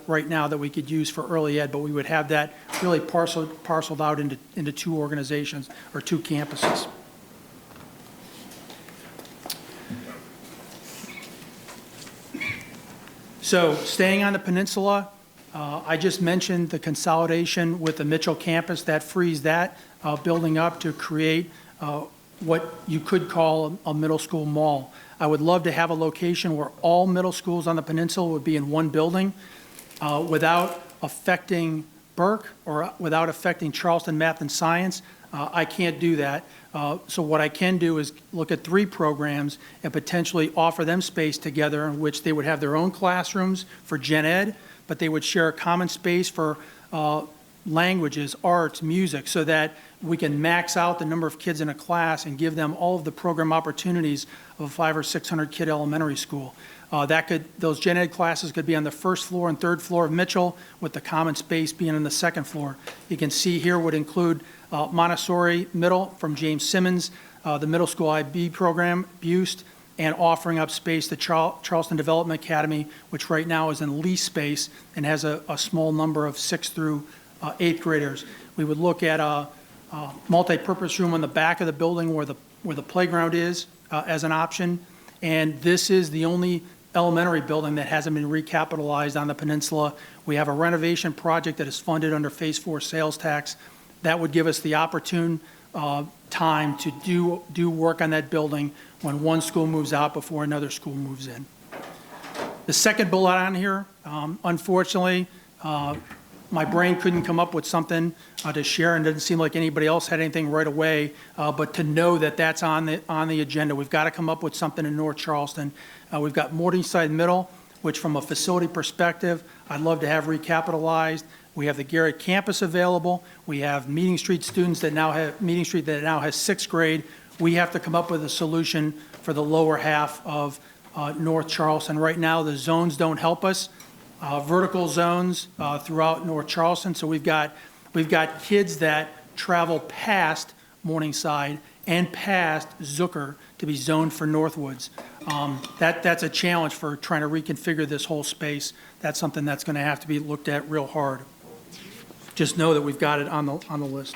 right now that we could use for early ed, but we would have that really parceled out into 2 organizations or 2 campuses. So staying on the peninsula, I just mentioned the consolidation with the Mitchell campus. That frees that building up to create what you could call a middle school mall. I would love to have a location where all middle schools on the peninsula would be in one building without affecting Burke or without affecting Charleston Math and Science. I can't do that. So what I can do is look at 3 programs and potentially offer them space together in which they would have their own classrooms for gen ed, but they would share a common space for languages, arts, music, so that we can max out the number of kids in a class and give them all of the program opportunities of a 500 or 600 kid elementary school. Those gen ed classes could be on the 1st floor and 3rd floor of Mitchell, with the common space being on the 2nd floor. You can see here would include Montessori Middle from James Simmons, the middle school IB program, Bust, and offering up space to Charleston Development Academy, which right now is in lease space and has a small number of 6th through 8th graders. We would look at a multi-purpose room on the back of the building where the playground is as an option. And this is the only elementary building that hasn't been recapitalized on the peninsula. We have a renovation project that is funded under Phase 4 sales tax. That would give us the opportune time to do work on that building when one school moves out before another school moves in. The second bullet on here, unfortunately, my brain couldn't come up with something to share, and it doesn't seem like anybody else had anything right away, but to know that that's on the agenda. We've got to come up with something in North Charleston. We've got Morningside Middle, which from a facility perspective, I'd love to have recapitalized. We have the Garrett campus available. We have Meeting Street students that now have, Meeting Street that now has 6th grade. We have to come up with a solution for the lower half of North Charleston. Right now, the zones don't help us. Vertical zones throughout North Charleston. So we've got kids that travel past Morningside and past Zucker to be zoned for Northwoods. That's a challenge for trying to reconfigure this whole space. That's something that's going to have to be looked at real hard. Just know that we've got it on the list.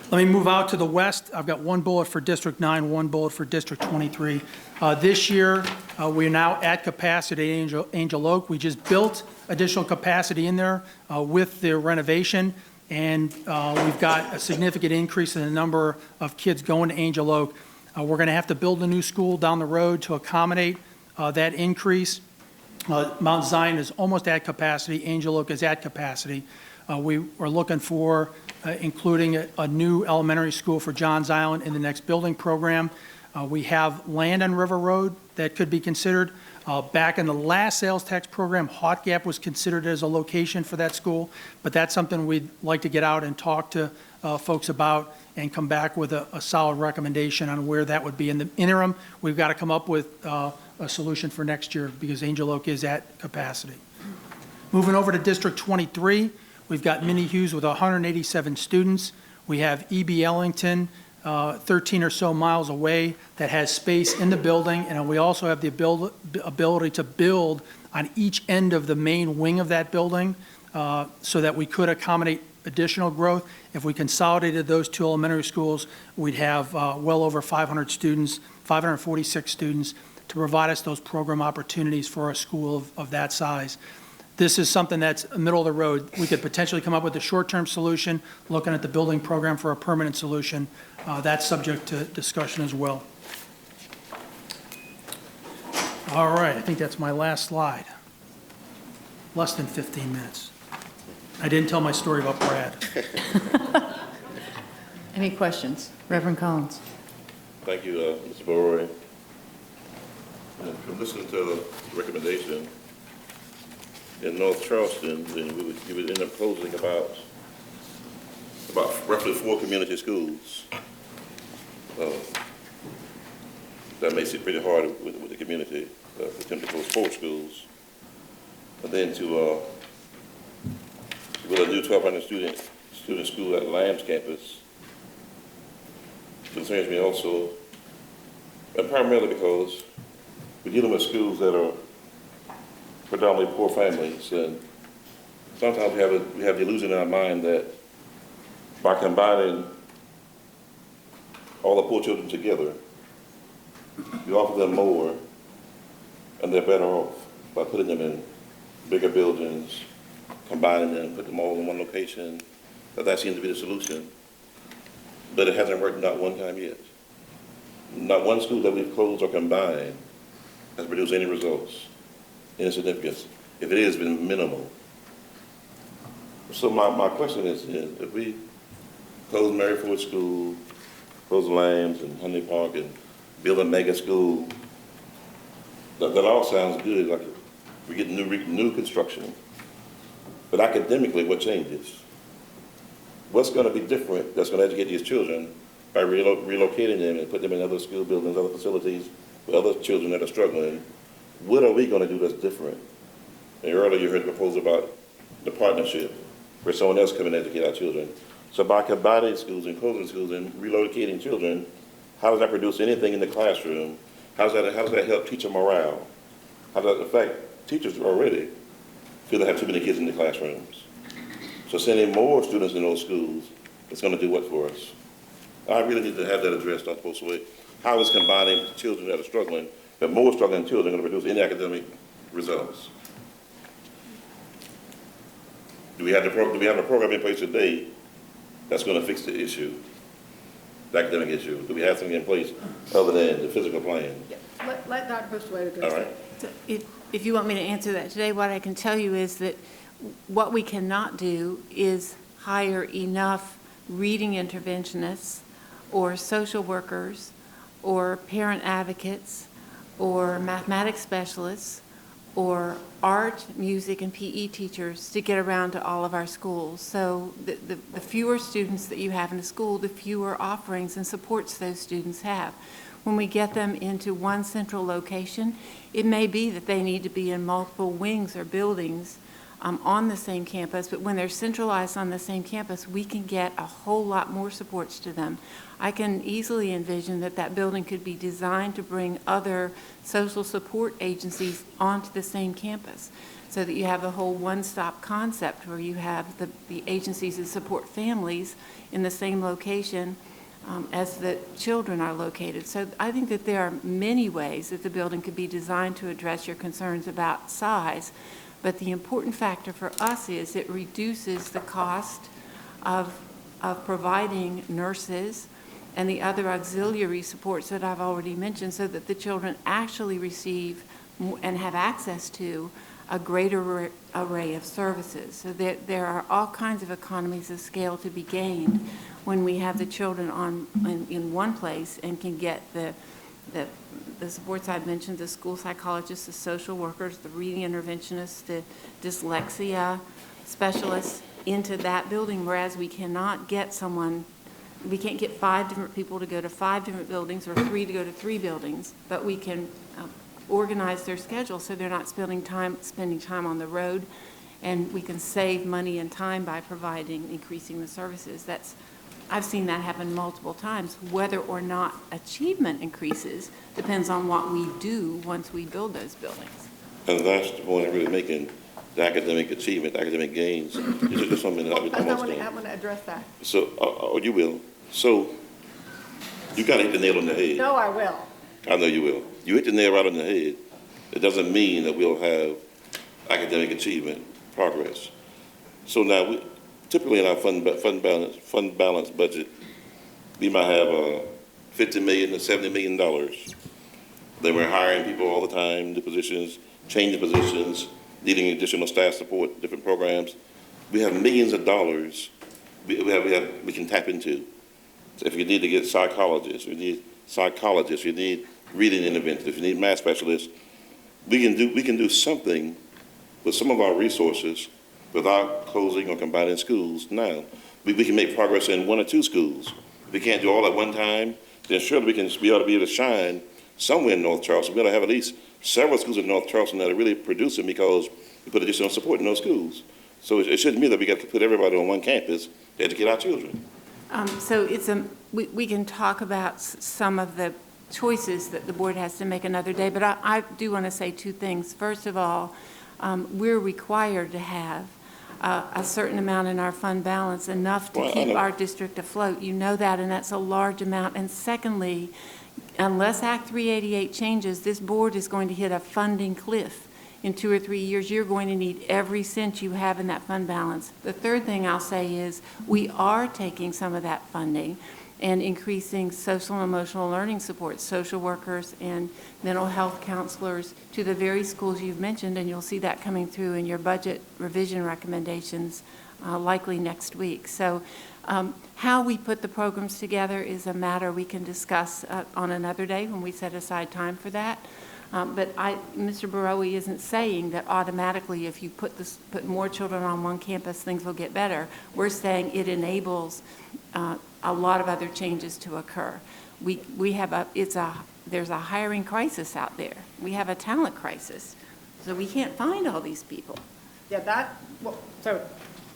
Let me move out to the west. I've got one bullet for District 9, one bullet for District 23. This year, we are now at capacity at Angel Oak. We just built additional capacity in there with the renovation, and we've got a significant increase in the number of kids going to Angel Oak. We're going to have to build a new school down the road to accommodate that increase. Mount Zion is almost at capacity. Angel Oak is at capacity. We are looking for including a new elementary school for Johns Island in the next building program. We have land on River Road that could be considered. Back in the last sales tax program, Hot Gap was considered as a location for that school, but that's something we'd like to get out and talk to folks about and come back with a solid recommendation on where that would be. In the interim, we've got to come up with a solution for next year because Angel Oak is at capacity. Moving over to District 23, we've got Minnie Hughes with 187 students. We have E.B. Ellington, 13 or so miles away, that has space in the building, and we also have the ability to build on each end of the main wing of that building so that we could accommodate additional growth. If we consolidated those two elementary schools, we'd have well over 500 students, 546 students, to provide us those program opportunities for a school of that size. This is something that's middle of the road. We could potentially come up with a short-term solution, looking at the building program for a permanent solution. That's subject to discussion as well. All right, I think that's my last slide. Less than 15 minutes. I didn't tell my story about Brad. Any questions? Reverend Collins. Thank you, Mr. Boroy. From listening to the recommendation, in North Charleston, then you would end up closing about roughly 4 community schools. That makes it pretty hard with the community, attempt to close 4 schools. And then to build a new 1,200 student school at Lamb's campus concerns me also, and primarily because we're dealing with schools that are predominantly poor families, and sometimes we have the illusion in our mind that by combining all the poor children together, you offer them more, and they're better off by putting them in bigger buildings, combining them, put them all in one location. That seems to be the solution, but it hasn't worked not one time yet. Not one school that we've closed or combined has produced any results, any significance. If it is, it's been minimal. So my question is, if we close Mary Ford School, close Lambs and Honey Park, and build a mega school, that all sounds good, like we get new construction. But academically, what changes? What's going to be different that's going to educate these children by relocating them and put them in other school buildings, other facilities, with other children that are struggling? What are we going to do that's different? And earlier you heard the proposal about the partnership, where someone else come and educate our children. So by combining schools and closing schools and relocating children, how does that produce anything in the classroom? How does that help teacher morale? How does that affect teachers already feel they have too many kids in the classrooms? So sending more students in those schools is going to do what for us? I really need to have that addressed, Dr. Postaway. How is combining children that are struggling, but more struggling children, going to produce any academic results? Do we have a program in place today that's going to fix the issue, the academic issue? Do we have something in place other than the physical plan? Let Dr. Postaway address All right. So if you want me to answer that today, what I can tell you is that what we cannot do is hire enough reading interventionists or social workers or parent advocates or mathematics specialists or art, music, and PE teachers to get around to all of our schools. So the fewer students that you have in a school, the fewer offerings and supports those students have. When we get them into one central location, it may be that they need to be in multiple wings or buildings on the same campus, but when they're centralized on the same campus, we can get a whole lot more supports to them. I can easily envision that building could be designed to bring other social support agencies onto the same campus. so that you have a whole one-stop concept where you have the agencies that support families in the same location as the children are located. So I think that there are many ways that the building could be designed to address your concerns about size, but the important factor for us is it reduces the cost of providing nurses and the other auxiliary supports that I've already mentioned, so that the children actually receive and have access to a greater array of services. So there are all kinds of economies of scale to be gained when we have the children in one place and can get the supports I've mentioned, the school psychologists, the social workers, the reading interventionists, the dyslexia specialists into that building, whereas we cannot get we can't get 5 different people to go to 5 different buildings or 3 to go to 3 buildings, but we can organize their schedule so they're not spending time on the road, and we can save money and time by increasing the services. I've seen that happen multiple times. Whether or not achievement increases depends on what we do once we build those buildings. And that's the point I'm really making, the academic achievement, the academic gains. It's just something that I want to address that. So, you will. So, you got to hit the nail on the head. No, I will. I know you will. You hit the nail right on the head. It doesn't mean that we'll have academic achievement progress. So now, typically in our fund balance budget, we might have $50 million to $70 million. Then we're hiring people all the time, the positions, changing positions, needing additional staff support, different programs. We have millions of dollars we can tap into. So if you need to get psychologists, you need reading interventionists, if you need math specialists, we can do something with some of our resources without closing or combining schools now. We can make progress in 1 or 2 schools. If we can't do all at one time, then surely we ought to be able to shine somewhere in North Charleston. We ought to have at least several schools in North Charleston that are really producing because we put additional support in those schools. So it shouldn't mean that we got to put everybody on one campus to educate our children. So we can talk about some of the choices that the board has to make another day, but I do want to say 2 things. First of all, we're required to have a certain amount in our fund balance, enough to keep our district afloat. You know that, and that's a large amount. And secondly, unless Act 388 changes, this board is going to hit a funding cliff in 2 or 3 years. You're going to need every cent you have in that fund balance. The third thing I'll say is we are taking some of that funding and increasing social and emotional learning support, social workers and mental health counselors to the very schools you've mentioned, and you'll see that coming through in your budget revision recommendations likely next week. So how we put the programs together is a matter we can discuss on another day when we set aside time for that. But Mr. Baroe isn't saying that automatically if you put more children on one campus, things will get better. We're saying it enables a lot of other changes to occur. There's a hiring crisis out there. We have a talent crisis. So we can't find all these people. Yeah,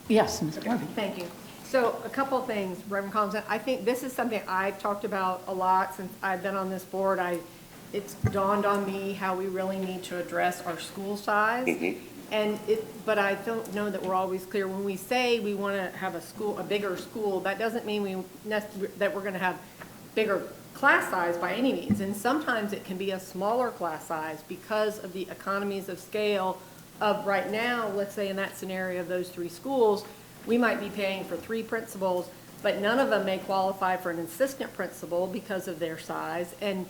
Yes, Ms. Garvey. Thank you. So a couple of things, Reverend Collins. I think this is something I've talked about a lot since I've been on this board. It's dawned on me how we really need to address our school size. Mm-hmm. But I don't know that we're always clear. When we say we want to have a bigger school, that doesn't mean that we're going to have bigger class size by any means. And sometimes it can be a smaller class size because of the economies of scale of right now. Let's say in that scenario of those 3 schools, we might be paying for 3 principals, but none of them may qualify for an assistant principal because of their size. And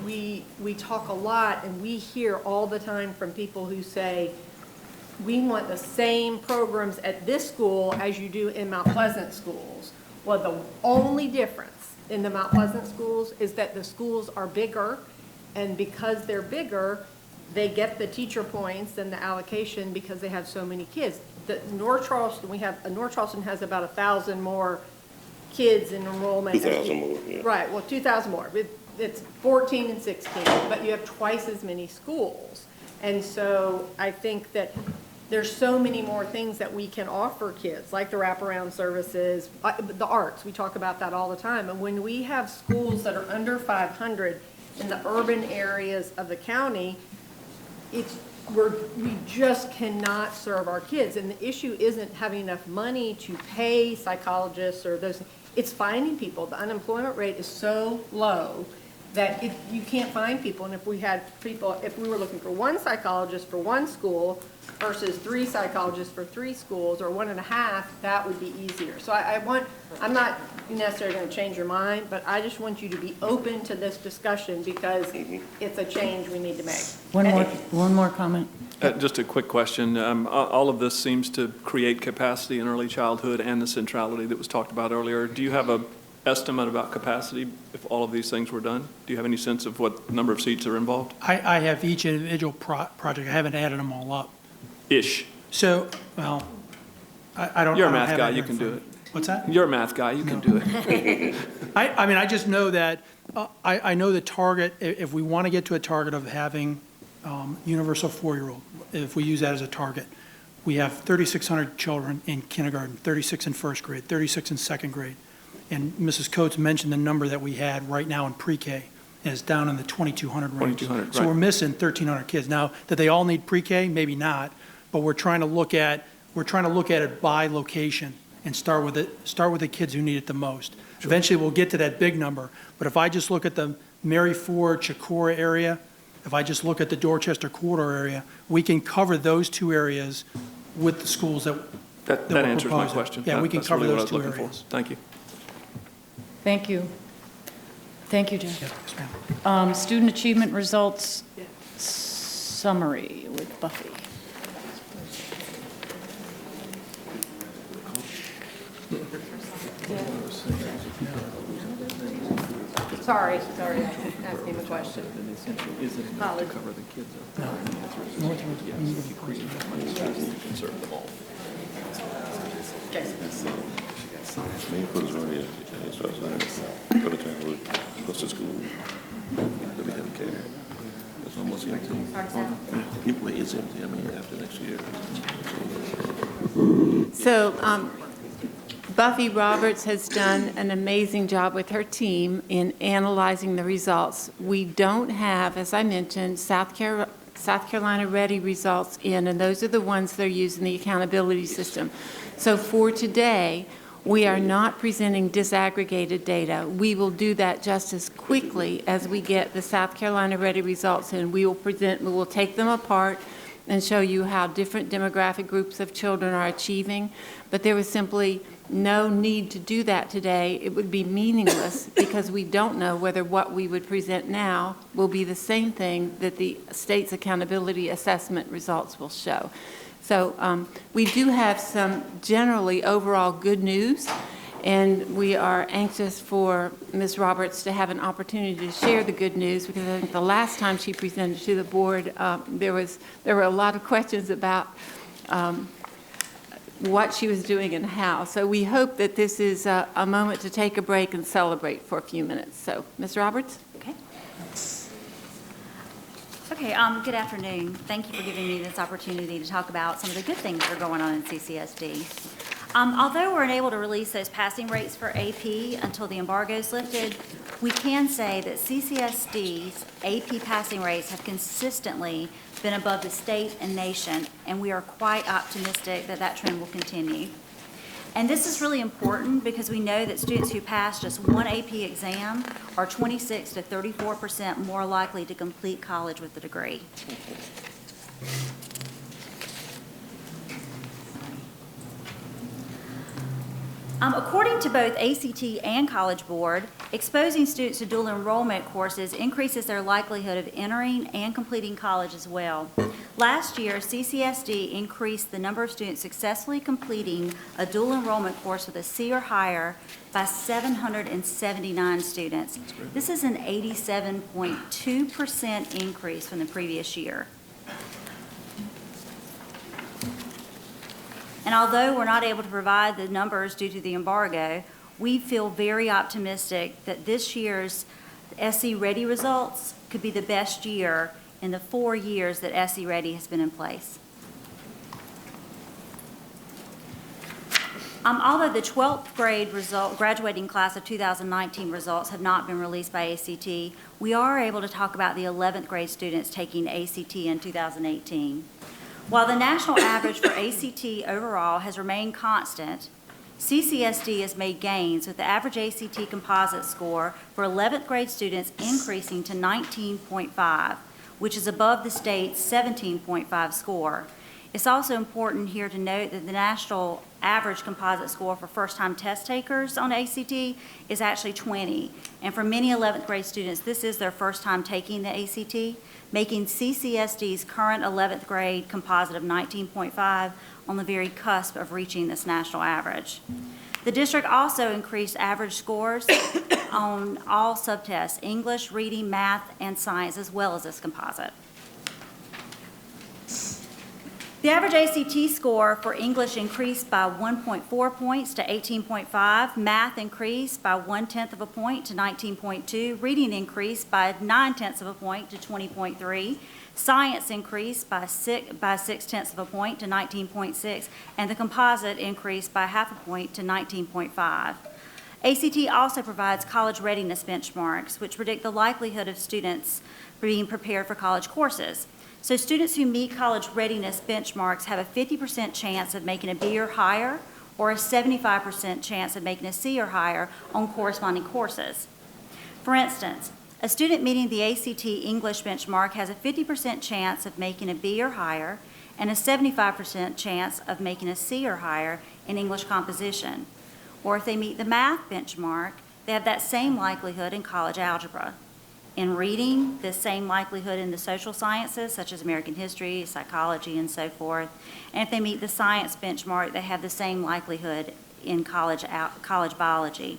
we talk a lot, and we hear all the time from people who say, we want the same programs at this school as you do in Mount Pleasant schools. Well, the only difference in the Mount Pleasant schools is that the schools are bigger, and because they're bigger, they get the teacher points and the allocation because they have so many kids. North Charleston has about 1,000 more kids in enrollment. 2,000 more, yeah. Right, well, 2,000 more. It's 14 and 16, but you have twice as many schools. And so I think that there's so many more things that we can offer kids, like the wraparound services, the arts. We talk about that all the time. And when we have schools that are under 500 in the urban areas of the county, we just cannot serve our kids. And the issue isn't having enough money to pay psychologists or those, it's finding people. The unemployment rate is so low that you can't find people. And if we had people, if we were looking for one psychologist for one school versus 3 psychologists for 3 schools, or 1.5, that would be easier. So I'm not necessarily going to change your mind, but I just want you to be open to this discussion because it's a change we need to make. One more comment. Just a quick question. All of this seems to create capacity in early childhood and the centrality that was talked about earlier. Do you have an estimate about capacity if all of these things were done? Do you have any sense of what number of seats are involved? I have each individual project. I haven't added them all up. Ish. So, well, I don't. You're a I don't math have guy, that you here can in do front it. of me. What's that? You're a math guy, you can do it. I mean, I just know that, I know the target, if we want to get to a target of having universal 4-year-old, if we use that as a target, we have 3,600 children in kindergarten, 36 in first grade, 36 in second grade. And Mrs. Coates mentioned the number that we had right now in pre-K, and it's down in the 2,200 range. 2,200, So right. we're missing 1,300 kids. Now, that they all need pre-K, maybe not, but we're trying to look at it by location and start with the kids who need it the most. Eventually, we'll get to that big number, but if I just look at the Mary Ford, Chicora area, if I just look at the Dorchester corridor area, we can cover those 2 areas with the schools that we're answers my proposing. question. Yeah, we can That's cover really what I those was 2 looking areas. for. Thank you. Thank you. Thank you, Jeff. Yes, ma'am. Student achievement results summary with Buffy. Sorry, asking him a question. College. Main put is already, it's for the time we goes to school, that we have care. It's almost empty. It is empty, I mean, after next year. So Buffy Roberts has done an amazing job with her team in analyzing the results. We don't have, as I mentioned, South Carolina Ready results in, and those are the ones that are used in the accountability system. So for today, we are not presenting disaggregated data. We will do that just as quickly as we get the South Carolina Ready results in. We will take them apart and show you how different demographic groups of children are achieving. But there was simply no need to do that today. It would be meaningless because we don't know whether what we would present now will be the same thing that the state's accountability assessment results will show. So we do have some generally overall good news, and we are anxious for Ms. Roberts to have an opportunity to share the good news, because I think the last time she presented to the board, there were a lot of questions about what she was doing and how. So we hope that this is a moment to take a break and celebrate for a few minutes. So, Ms. Roberts? Okay, good afternoon. Thank you for giving me this opportunity to talk about some of the good things that are going on in CCSD. Although we're unable to release those passing rates for AP until the embargo is lifted, we can say that CCSD's AP passing rates have consistently been above the state and nation, and we are quite optimistic that that trend will continue. And this is really important because we know that students who pass just one AP exam are 26 to 34% more likely to complete college with a degree. According to both ACT and College Board, exposing students to dual enrollment courses increases their likelihood of entering and completing college as well. Last year, CCSD increased the number of students successfully completing a dual enrollment course with a C or higher by 779 students. This is an 87.2% increase from the previous year. And although we're not able to provide the numbers due to the embargo, we feel very optimistic that this year's SE Ready results could be the best year in the 4 years that SE Ready has been in place. Although the 12th grade graduating class of 2019 results have not been released by ACT, we are able to talk about the 11th grade students taking ACT in 2018. While the national average for ACT overall has remained constant, CCSD has made gains with the average ACT composite score for 11th grade students increasing to 19.5, which is above the state's 17.5 score. It's also important here to note that the national average composite score for first-time test takers on ACT is actually 20. And for many 11th grade students, this is their first time taking the ACT, making CCSD's current 11th grade composite of 19.5 on the very cusp of reaching this national average. The district also increased average scores on all subtests, English, reading, math, and science, as well as this composite. The average ACT score for English increased by 1.4 points to 18.5. Math increased by 1/10 of a point to 19.2. Reading increased by 9/10 of a point to 20.3. Science increased by 6/10 of a point to 19.6. And the composite increased by 1/2 a point to 19.5. ACT also provides college readiness benchmarks, which predict the likelihood of students being prepared for college courses. So students who meet college readiness benchmarks have a 50% chance of making a B or higher, or a 75% chance of making a C or higher on corresponding courses. For instance, a student meeting the ACT English benchmark has a 50% chance of making a B or higher, and a 75% chance of making a C or higher in English composition. Or if they meet the math benchmark, they have that same likelihood in college algebra. In reading, the same likelihood in the social sciences, such as American history, psychology, and so forth. And if they meet the science benchmark, they have the same likelihood in college biology.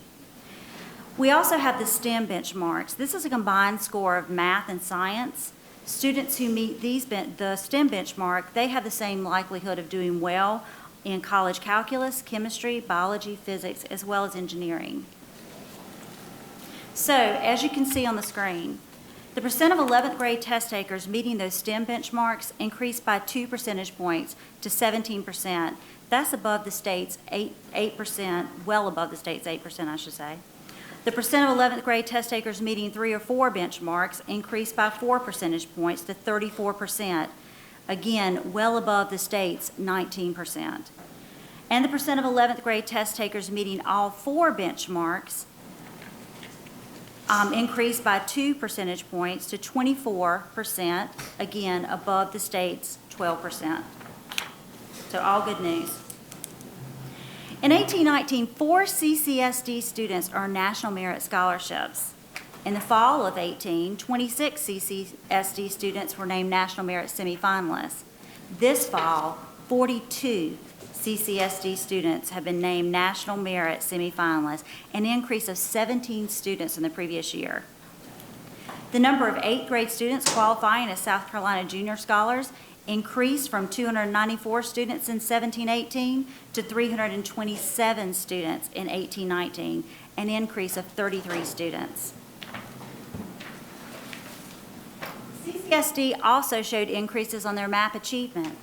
We also have the STEM benchmarks. This is a combined score of math and science. Students who meet the STEM benchmark, they have the same likelihood of doing well in college calculus, chemistry, biology, physics, as well as engineering. So, as you can see on the screen, the percent of 11th grade test takers meeting those STEM benchmarks increased by 2 percentage points to 17%. That's above the state's 8%, well above the state's 8%, I should say. The percent of 11th grade test takers meeting 3 or 4 benchmarks increased by 4 percentage points to 34%. Again, well above the state's 19%. And the percent of 11th grade test takers meeting all 4 benchmarks increased by 2 percentage points to 24%, again, above the state's 12%. So all good news. In 1819, 4 CCSD students earned National Merit Scholarships. In the fall of 18, 26 CCSD students were named National Merit semifinalists. This fall, 42 CCSD students have been named National Merit semifinalists, an increase of 17 students in the previous year. The number of 8th grade students qualifying as South Carolina Junior Scholars increased from 294 students in 17-18 to 327 students in 18-19, an increase of 33 students. CCSD also showed increases on their MAP achievement.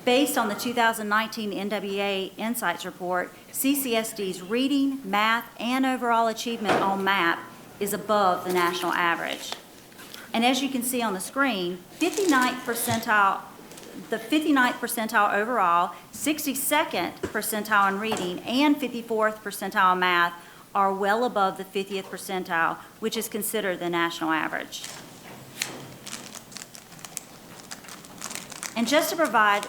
Based on the 2019 NWEA Insights Report, CCSD's reading, math, and overall achievement on MAP is above the national average. And as you can see on the screen, the 59th percentile overall, 62nd percentile in reading, and 54th percentile in math are well above the 50th percentile, which is considered the national average. And just to provide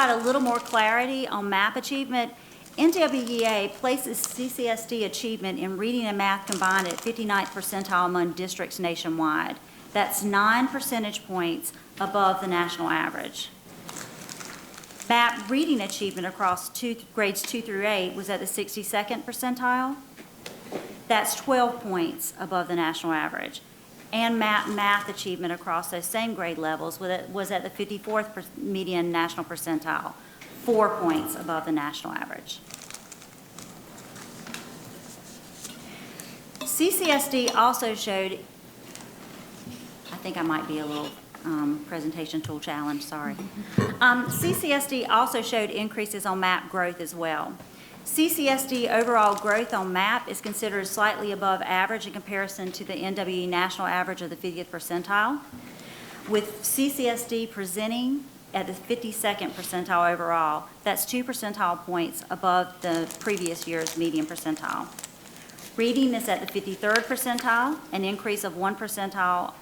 a little more clarity on MAP achievement, NWEA places CCSD achievement in reading and math combined at 59th percentile among districts nationwide. That's 9 percentage points above the national average. MAP reading achievement across grades 2 through 8 was at the 62nd percentile. That's 12 points above the national average. And math achievement across those same grade levels was at the 54th median national percentile, 4 points above the national average. CCSD also showed, I think I might be a little presentation tool challenge, sorry. CCSD also showed increases on MAP growth as well. CCSD overall growth on MAP is considered slightly above average in comparison to the NWE national average of the 50th percentile, with CCSD presenting at the 52nd percentile overall. That's 2 percentile points above the previous year's median percentile. Reading is at the 53rd percentile, an increase of 1 percentile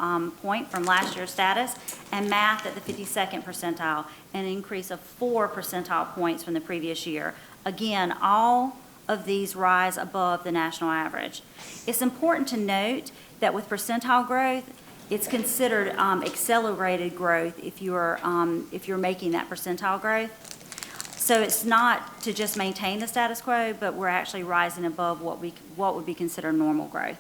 point from last year's status, and math at the 52nd percentile, an increase of 4 percentile points from the previous year. Again, all of these rise above the national average. It's important to note that with percentile growth, it's considered accelerated growth if you're making that percentile growth. So it's not to just maintain the status quo, but we're actually rising above what would be considered normal growth.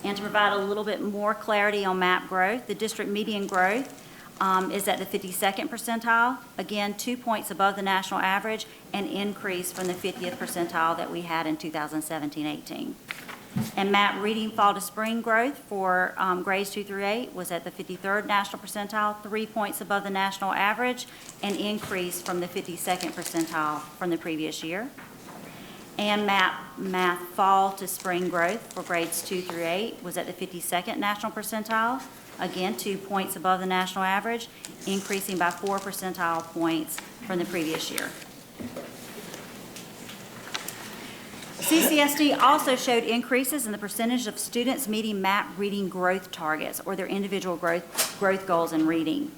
And to provide a little bit more clarity on MAP growth, the district median growth is at the 52nd percentile, again 2 points above the national average, an increase from the 50th percentile that we had in 2017-18. And MAP reading fall to spring growth for grades 2 through 8 was at the 53rd national percentile, 3 points above the national average, an increase from the 52nd percentile from the previous year. And math fall to spring growth for grades 2 through 8 was at the 52nd national percentile, again 2 points above the national average, increasing by 4 percentile points from the previous year. CCSD also showed increases in the percentage of students meeting MAP reading growth targets or their individual growth goals in reading.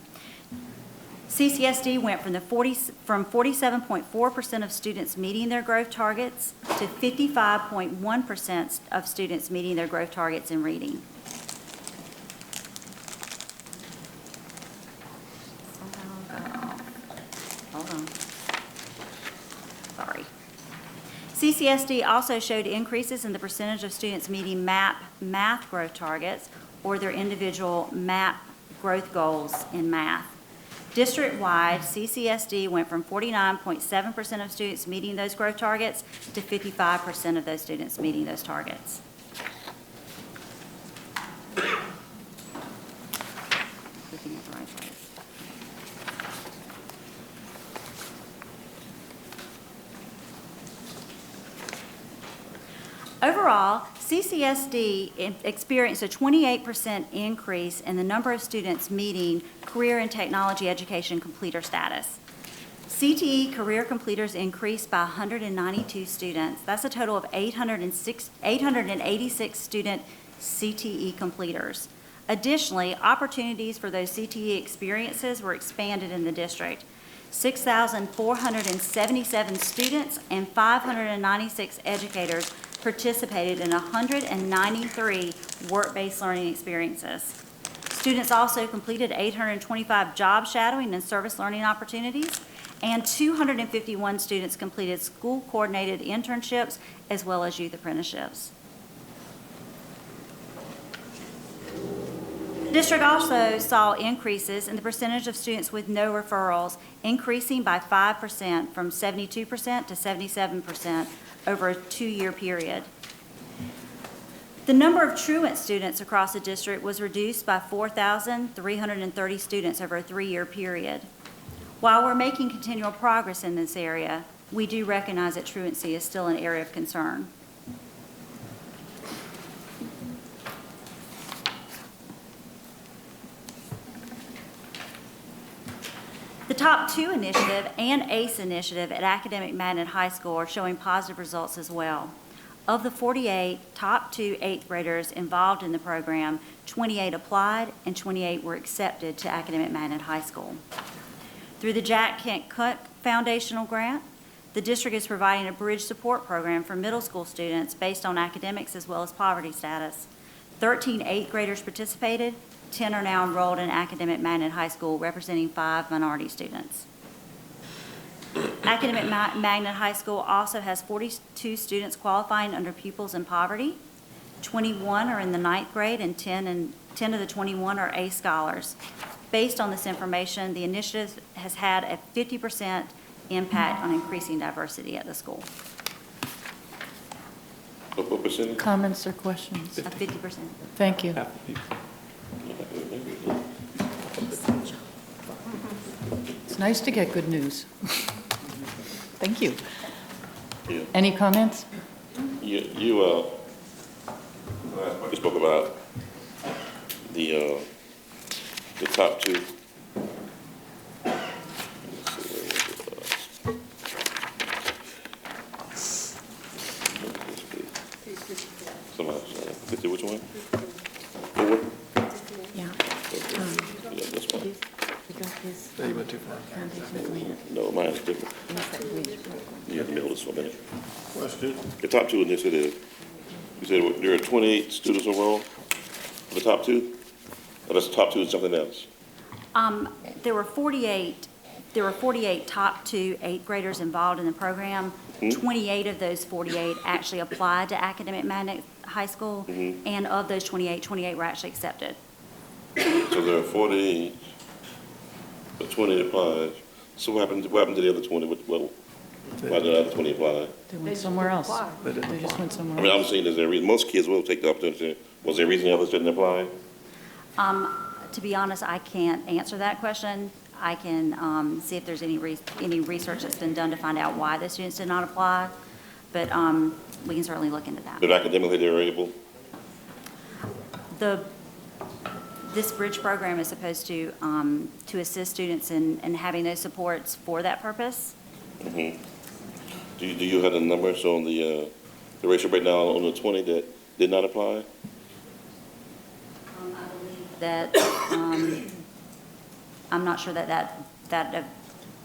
CCSD went from 47.4% of students meeting their growth targets to 55.1% of students meeting their growth targets in reading. Hold on. Sorry. CCSD also showed increases in the percentage of students meeting MAP math growth targets or their individual MAP growth goals in math. District-wide, CCSD went from 49.7% of students meeting those growth targets to 55% of those students meeting those targets. Looking at the right place. Overall, CCSD experienced a 28% increase in the number of students meeting career and technology education completer status. CTE career completers increased by 192 students. That's a total of 886 student CTE completers. Additionally, opportunities for those CTE experiences were expanded in the district. 6,477 students and 596 educators participated in 193 work-based learning experiences. Students also completed 825 job shadowing and service learning opportunities, and 251 students completed school-coordinated internships as well as youth apprenticeships. The district also saw increases in the percentage of students with no referrals, increasing by 5% from 72% to 77% over a 2-year period. The number of truant students across the district was reduced by 4,330 students over a 3-year period. While we're making continual progress in this area, we do recognize that truancy is still an area of concern. The Top 2 initiative and ACE initiative at Academic Magnet High School are showing positive results as well. Of the 48 Top 2 8th graders involved in the program, 28 applied and 28 were accepted to Academic Magnet High School. Through the Jack Kent Cook Foundational Grant, the district is providing a bridge support program for middle school students based on academics as well as poverty status. 13 8th graders participated. 10 are now enrolled in Academic Magnet High School, representing 5 minority students. Academic Magnet High School also has 42 students qualifying under pupils in poverty. 21 are in the 9th grade, and 10 of the 21 are ACE scholars. Based on this information, the initiative has had a 50% impact on increasing diversity at the school. What percentage? Comments or questions? 50%. Thank you. It's nice to get good news. Thank you. Yeah. Any comments? You spoke about the top two. Somebody, 50, which one? Four? Yeah. Yeah, this one. Yeah, you went too far. No, mine's different. You have to hold this for a minute. The top two initiative, you said there are 28 students overall for the top two? Or that's the top two is something else? There were 48 top two eighth graders involved in the program. 28 of those 48 actually applied to Academic Magnet High School, and of those 28 were actually accepted. So there are 48, but 20 applied. So what happened to the other 20? Why did the other 20 apply? They went somewhere else. They just went I somewhere mean, I'm else. saying, is there a reason, most kids will take the opportunity. Was there a reason the others didn't apply? To be honest, I can't answer that question. I can see if there's any research that's been done to find out why the students did not apply, but we can certainly look into that. That academically they were able? This bridge program is supposed to assist students in having those supports for that purpose. Do you have the numbers on the ratio right now on the 20 that did not apply? I believe that, I'm not sure that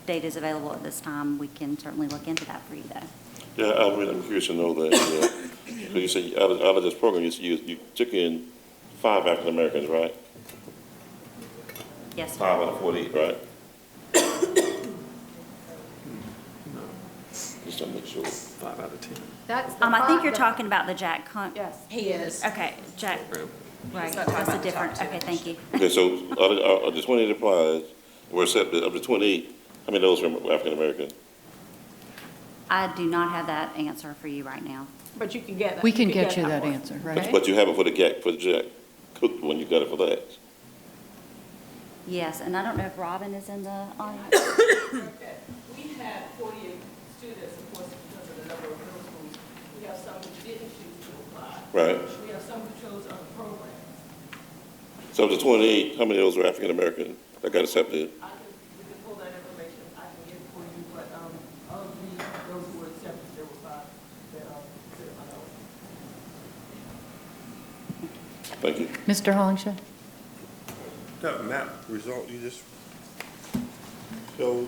data is available at this time. We can certainly look into that for you, though. Yeah, I'm curious to know that. So you said out of this program, you took in 5 African Americans, right? Yes, sir. 5 out of 48, right? Just to make sure. 5 out of 10. That's I think you're talking about the Jack Hunt. Yes. He is. Okay, Jack, right, He's not talking that's a about the top different, two. okay, thank you. Okay, so of the 20 that applied, were accepted, of the 28, how many of those were African American? I do not have that answer for you right now. But you can get that. We can get you that that one. answer, right? But you have it for the Jack Cook one, you got it for that. Yes, and I don't know if Robin is in the audience. We had 48 students, of course, because of the number of middle schools. We have some who didn't choose to apply. Right. We have some who chose other programs. So of the 28, how many of those were African American that got accepted? We can pull that information, I can get it for you, but of those who were accepted, there were 5 that are considered minority. Thank you. Mr. Hollingshed? That map result you just showed,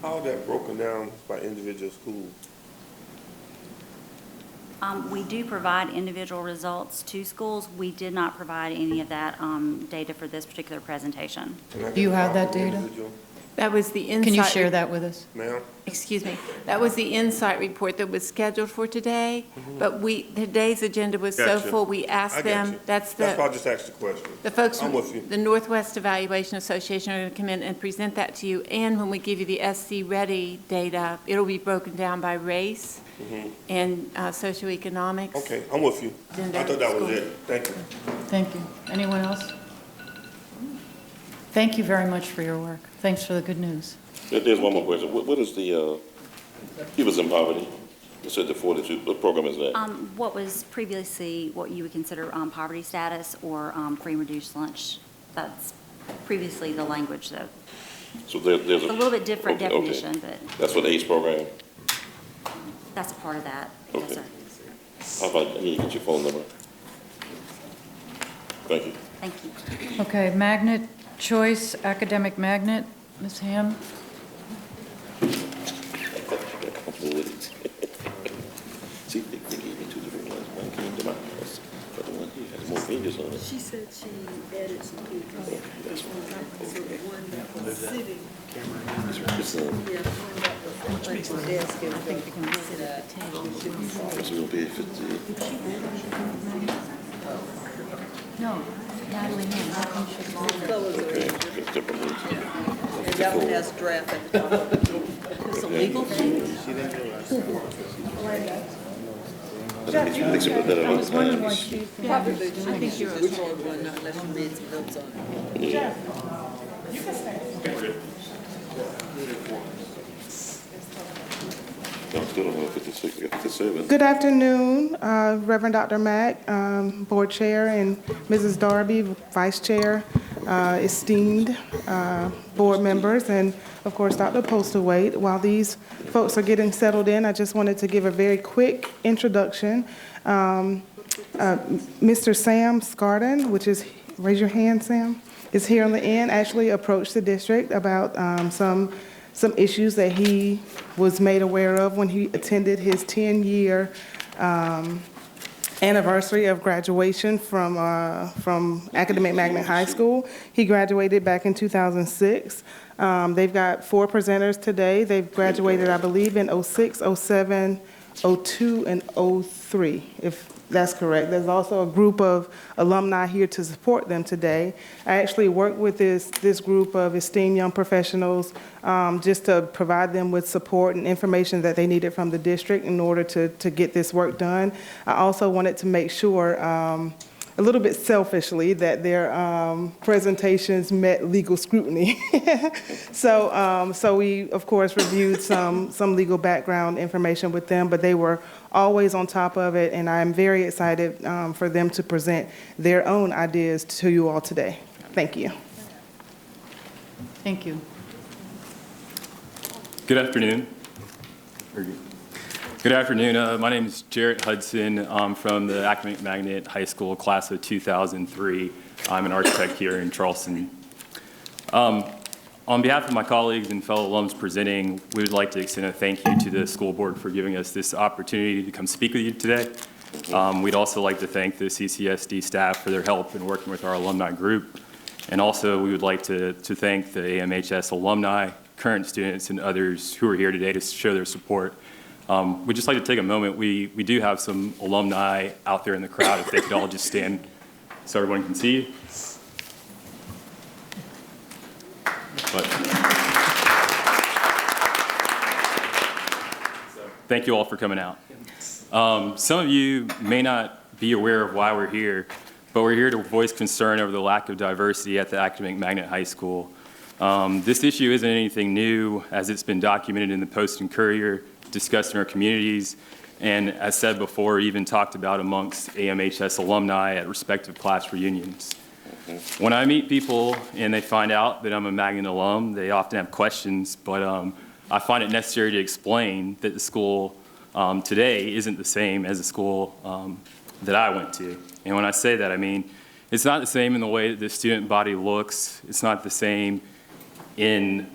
how that broken down by individual schools? We do provide individual results to schools. We did not provide any of that data for this particular presentation. Do you have that data? That was the insight. Can you share that with us? Ma'am? Excuse me. That was the insight report that was scheduled for today, but today's agenda was so Gotcha. full, we asked I got them, you. that's why I the, just asked the question. the folks I'm from with you. the Northwest Evaluation Association are going to come in and present that to you. And when we give you the SC Ready data, it'll be broken down by race and socioeconomics. Okay, I'm with you. I thought that was it. Thank you. Thank you. Anyone else? Thank you very much for your work. Thanks for the good news. There's one more question. What is the Cubans in Poverty? You said the 42, what program is that? What was previously what you would consider poverty status or free and reduced lunch. That's previously the language, though. So there's A little bit different okay. definition, but That's for the ACE program? that's a part of that. Yes, Okay. sir. How about, I need to get your phone number. Thank you. Thank you. Okay, magnet choice, academic magnet, Ms. Ham? See, they gave me 2 different ones. One came to my house, the other one here has more pages on it. She said she added some things. That's So the one that was sitting, It's, yeah, the one that was like the desk, and I think they're gonna sit at the table. so it'll be 50. No, Natalie Ham, how come she Colors are Okay, it's different ones. And that one has draft at the top. It's a legal thing? I think she put that in her plans. Probably, I think you're a short one, not unless you made some notes on it. I'm still on 56, I got 57. Good afternoon, Reverend Dr. Mack, Board Chair, and Mrs. Darby, Vice Chair, esteemed board members, and of course, Dr. Postlewaite. While these folks are getting settled in, I just wanted to give a very quick introduction. Mr. Sam Scarden, which is, raise your hand, Sam, is here on the end, actually approached the district about some issues that he was made aware of when he attended his 10-year anniversary of graduation from Academic Magnet High School. He graduated back in 2006. They've got 4 presenters today. They've graduated, I believe, in 06, 07, 02, and 03, if that's correct. There's also a group of alumni here to support them today. I actually worked with this group of esteemed young professionals just to provide them with support and information that they needed from the district in order to get this work done. I also wanted to make sure, a little bit selfishly, that their presentations met legal scrutiny. So we, of course, reviewed some legal background information with them, but they were always on top of it, and I'm very excited for them to present their own ideas to you all today. Thank you. Thank you. Good afternoon. Good afternoon. My name is Jarrett Hudson. I'm from the Academic Magnet High School class of 2003. I'm an architect here in Charleston. On behalf of my colleagues and fellow alums presenting, we would like to extend a thank you to the school board for giving us this opportunity to come speak with you today. We'd also like to thank the CCSD staff for their help in working with our alumni group. And also, we would like to thank the AMHS alumni, current students, and others who are here today to show their support. We'd just like to take a moment. We do have some alumni out there in the crowd, if they could all just stand so everyone can see you. Thank you all for coming out. Some of you may not be aware of why we're here, but we're here to voice concern over the lack of diversity at the Academic Magnet High School. This issue isn't anything new, as it's been documented in the Post and Courier, discussed in our communities, and as said before, even talked about amongst AMHS alumni at respective class reunions. When I meet people and they find out that I'm a Magnet alum, they often have questions, but I find it necessary to explain that the school today isn't the same as the school that I went to. And when I say that, I mean, it's not the same in the way that the student body looks. It's not the same in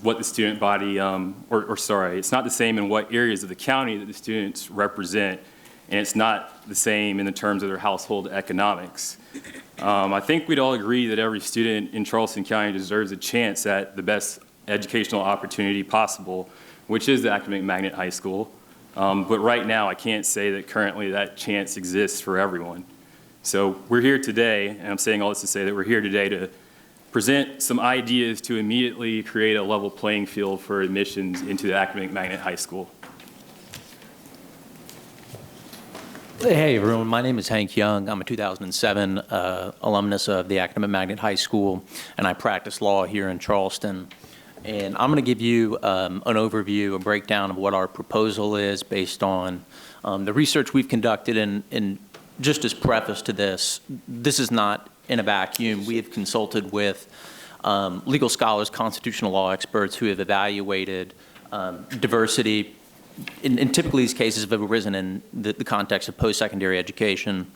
what the student body, it's not the same in what areas of the county that the students represent, and it's not the same in the terms of their household economics. I think we'd all agree that every student in Charleston County deserves a chance at the best educational opportunity possible, which is the Academic Magnet High School. But right now, I can't say that currently that chance exists for everyone. So we're here today, and I'm saying all this to say that we're here today to present some ideas to immediately create a level playing field for admissions into the Academic Magnet High School. Hey everyone, my name is Hank Young. I'm a 2007 alumnus of the Academic Magnet High School, and I practice law here in Charleston. And I'm going to give you an overview, a breakdown of what our proposal is based on the research we've conducted. And just as preface to this, this is not in a vacuum. We have consulted with legal scholars, constitutional law experts who have evaluated diversity. And typically these cases have arisen in the context of post-secondary education.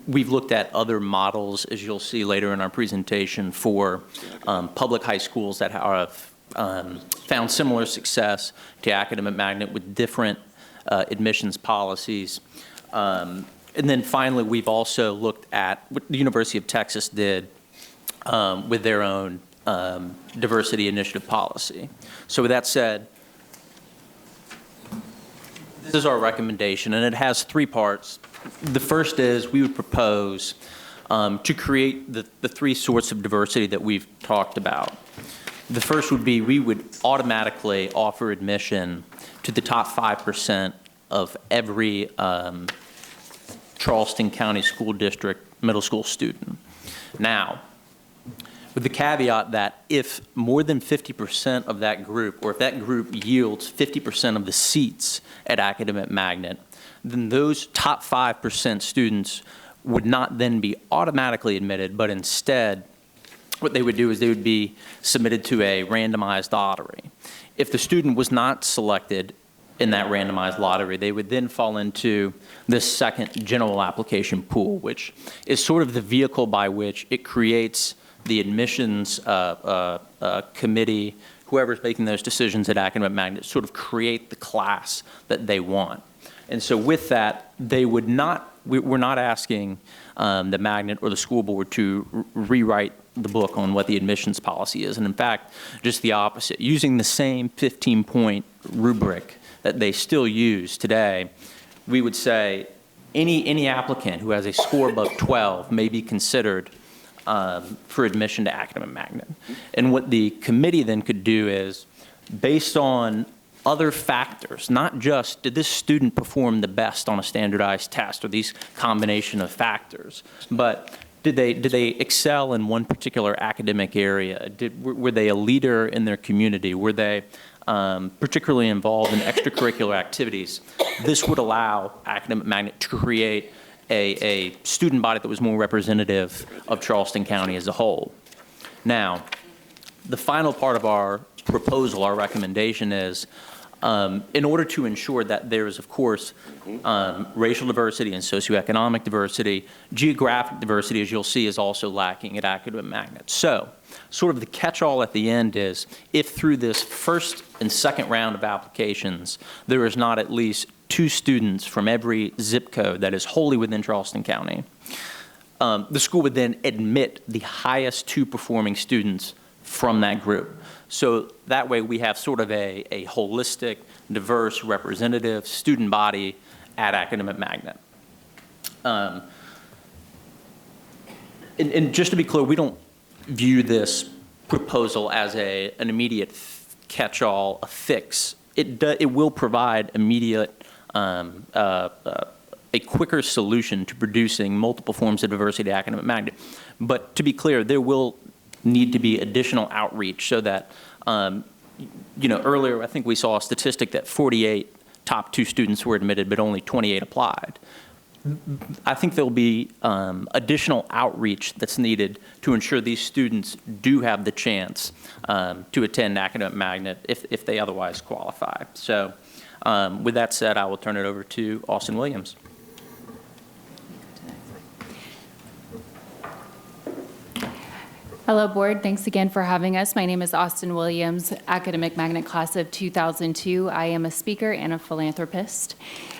We've looked at other models, as you'll see later in our presentation, for public high schools that have found similar success to Academic Magnet with different admissions policies. And then finally, we've also looked at what the University of Texas did with their own diversity initiative policy. So with that said, this is our recommendation, and it has 3 parts. The first is we would propose to create the 3 sorts of diversity that we've talked about. The first would be we would automatically offer admission to the top 5% of every Charleston County School District middle school student. Now, with the caveat that if more than 50% of that group, or if that group yields 50% of the seats at Academic Magnet, then those top 5% students would not then be automatically admitted, but instead, what they would do is they would be submitted to a randomized lottery. If the student was not selected in that randomized lottery, they would then fall into this second general application pool, which is sort of the vehicle by which it creates the admissions committee, whoever's making those decisions at Academic Magnet, sort of create the class that they want. And so with that, they would not, we're not asking the Magnet or the school board to rewrite the book on what the admissions policy is. And in fact, just the opposite. Using the same 15-point rubric that they still use today, we would say any applicant who has a score above 12 may be considered for admission to Academic Magnet. And what the committee then could do is, based on other factors, not just did this student perform the best on a standardized test or these combination of factors, but did they excel in one particular academic area? Were they a leader in their community? Were they particularly involved in extracurricular activities? This would allow Academic Magnet to create a student body that was more representative of Charleston County as a whole. Now, the final part of our proposal, our recommendation is, in order to ensure that there is, of course, racial diversity and socioeconomic diversity, geographic diversity, as you'll see, is also lacking at Academic Magnet. So, sort of the catch-all at the end is, if through this first and second round of applications, there is not at least 2 students from every zip code that is wholly within Charleston County, the school would then admit the highest 2 performing students from that group. So that way we have sort of a holistic, diverse, representative student body at Academic Magnet. And just to be clear, we don't view this proposal as an immediate catch-all, a fix. It will provide immediate, a quicker solution to producing multiple forms of diversity at Academic Magnet. But to be clear, there will need to be additional outreach so that, earlier I think we saw a statistic that 48 top 2 students were admitted, but only 28 applied. I think there'll be additional outreach that's needed to ensure these students do have the chance to attend Academic Magnet if they otherwise qualify. So with that said, I will turn it over to Austin Williams. Hello, Board. Thanks again for having us. My name is Austin Williams, Academic Magnet Class of 2002. I am a speaker and a philanthropist.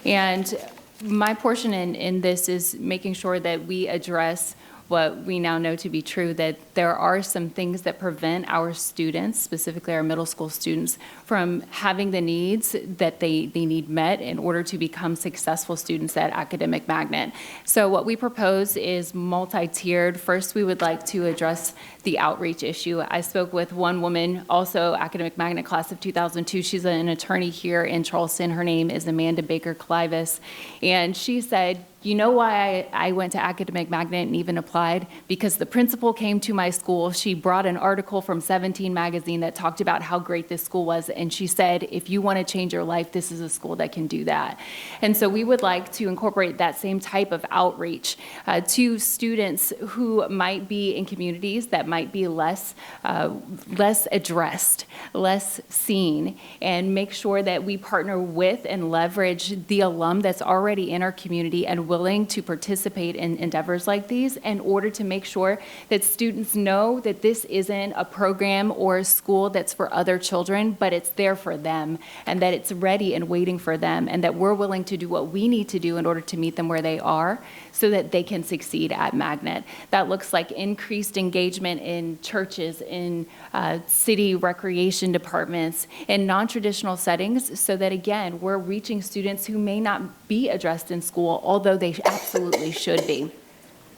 And my portion in this is making sure that we address what we now know to be true, that there are some things that prevent our students, specifically our middle school students, from having the needs that they need met in order to become successful students at Academic Magnet. So what we propose is multi-tiered. First, we would like to address the outreach issue. I spoke with one woman, also Academic Magnet Class of 2002. She's an attorney here in Charleston. Her name is Amanda Baker-Clivis. And she said, you know why I went to Academic Magnet and even applied? Because the principal came to my school. She brought an article from 17 magazine that talked about how great this school was. And she said, if you want to change your life, this is a school that can do that. And so we would like to incorporate that same type of outreach to students who might be in communities that might be less addressed, less seen, and make sure that we partner with and leverage the alum that's already in our community and willing to participate in endeavors like these in order to make sure that students know that this isn't a program or a school that's for other children, but it's there for them, and that it's ready and waiting for them, and that we're willing to do what we need to do in order to meet them where they are so that they can succeed at Magnet. That looks like increased engagement in churches, in city recreation departments, in non-traditional settings, so that, again, we're reaching students who may not be addressed in school, although they absolutely should be.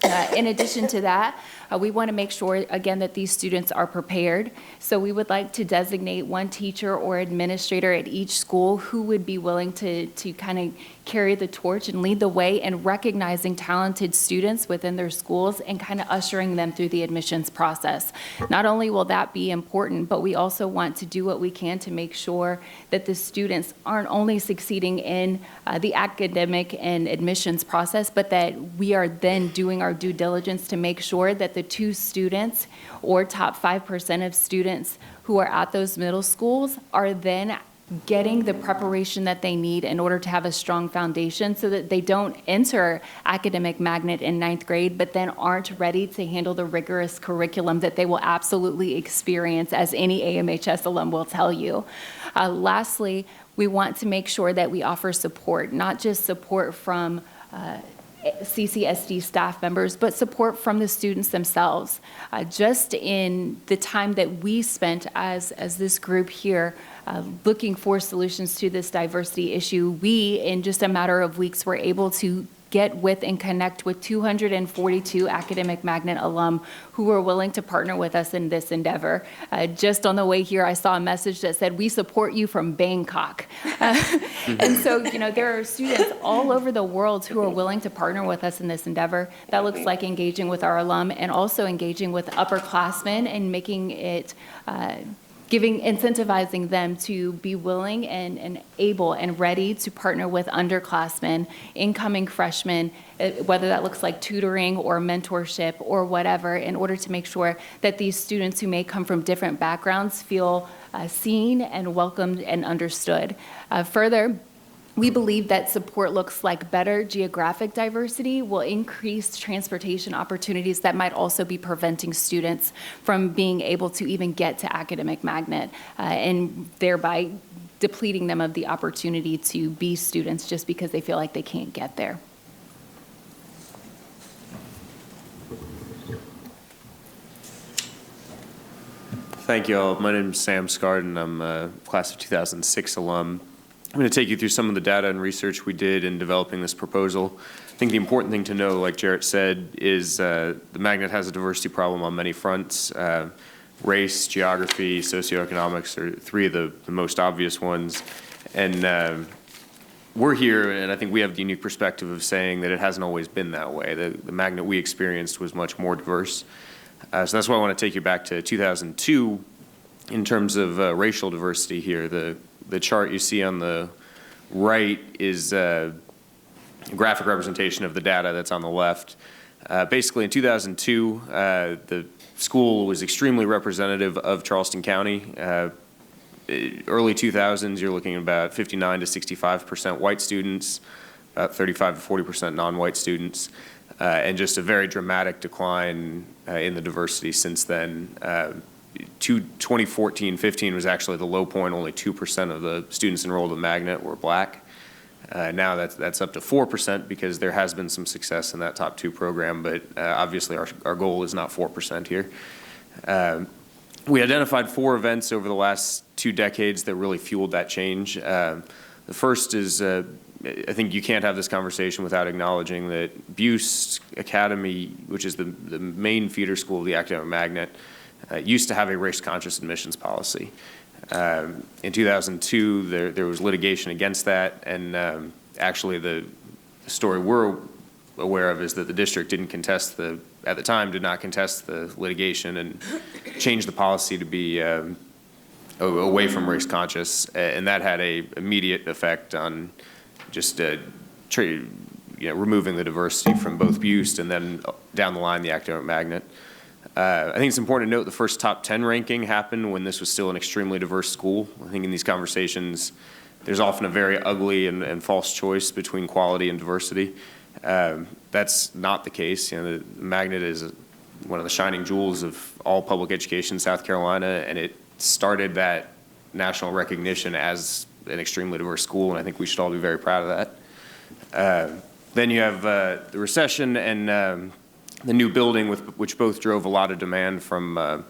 In addition to that, we want to make sure, again, that these students are prepared. So we would like to designate one teacher or administrator at each school who would be willing to kind of carry the torch and lead the way in recognizing talented students within their schools and kind of ushering them through the admissions process. Not only will that be important, but we also want to do what we can to make sure that the students aren't only succeeding in the academic and admissions process, but that we are then doing our due diligence to make sure that the 2 students or top 5% of students who are at those middle schools are then getting the preparation that they need in order to have a strong foundation so that they don't enter Academic Magnet in 9th grade, but then aren't ready to handle the rigorous curriculum that they will absolutely experience, as any AMHS alum will tell you. Lastly, we want to make sure that we offer support, not just support from CCSD staff members, but support from the students themselves. Just in the time that we spent as this group here looking for solutions to this diversity issue, we, in just a matter of weeks, were able to get with and connect with 242 Academic Magnet alum who were willing to partner with us in this endeavor. Just on the way here, I saw a message that said, "We support you from Bangkok." And so, there are students all over the world who are willing to partner with us in this endeavor. That looks like engaging with our alum and also engaging with upperclassmen and making it incentivizing them to be willing and able and ready to partner with underclassmen, incoming freshmen, whether that looks like tutoring or mentorship or whatever, in order to make sure that these students who may come from different backgrounds feel seen and welcomed and understood. Further, we believe that support looks like better geographic diversity will increase transportation opportunities that might also be preventing students from being able to even get to Academic Magnet and thereby depleting them of the opportunity to be students just because they feel like they can't get there. Thank you all. My name is Sam Scardon. I'm a class of 2006 alum. I'm going to take you through some of the data and research we did in developing this proposal. I think the important thing to know, like Jarrett said, is the magnet has a diversity problem on many fronts. Race, geography, socioeconomics are 3 of the most obvious ones. And we're here, and I think we have the unique perspective of saying that it hasn't always been that way. The magnet we experienced was much more diverse. So that's why I want to take you back to 2002 in terms of racial diversity here. The chart you see on the right is a graphic representation of the data that's on the left. Basically, in 2002, the school was extremely representative of Charleston County. Early 2000s, you're looking at about 59 to 65% white students, about 35 to 40% non-white students, and just a very dramatic decline in the diversity since then. 2014-15 was actually the low point. Only 2% of the students enrolled in Magnet were black. Now that's up to 4% because there has been some success in that top 2 program, but obviously our goal is not 4% here. We identified 4 events over the last 2 decades that really fueled that change. The first is, I think you can't have this conversation without acknowledging that Buse Academy, which is the main feeder school of the Academic Magnet, used to have a race-conscious admissions policy. In 2002, there was litigation against that, and actually the story we're aware of is that the district didn't contest at the time, did not contest the litigation and changed the policy to be away from race-conscious, and that had a immediate effect on just removing the diversity from both Buse and then down the line the Academic Magnet. I think it's important to note the first top 10 ranking happened when this was still an extremely diverse school. I think in these conversations, there's often a very ugly and false choice between quality and diversity. That's not the case. The Magnet is one of the shining jewels of all public education in South Carolina, and it started that national recognition as an extremely diverse school, and I think we should all be very proud of that. Then you have the recession and the new building, which both drove a lot of demand from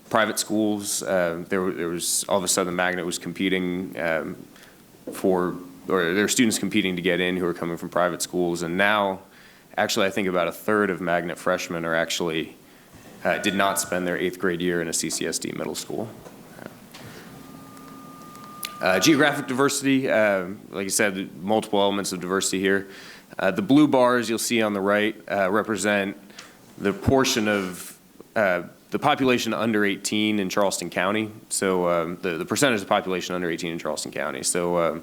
private schools. There was all of a sudden the Magnet was competing or there were students competing to get in who were coming from private schools, and now Actually, I think about a third of Magnet freshmen are actually, did not spend their 8th grade year in a CCSD middle school. Geographic diversity, like I said, multiple elements of diversity here. The blue bars you'll see on the right represent the portion of the population under 18 in Charleston County. So the percentage of the population under 18 in Charleston County. So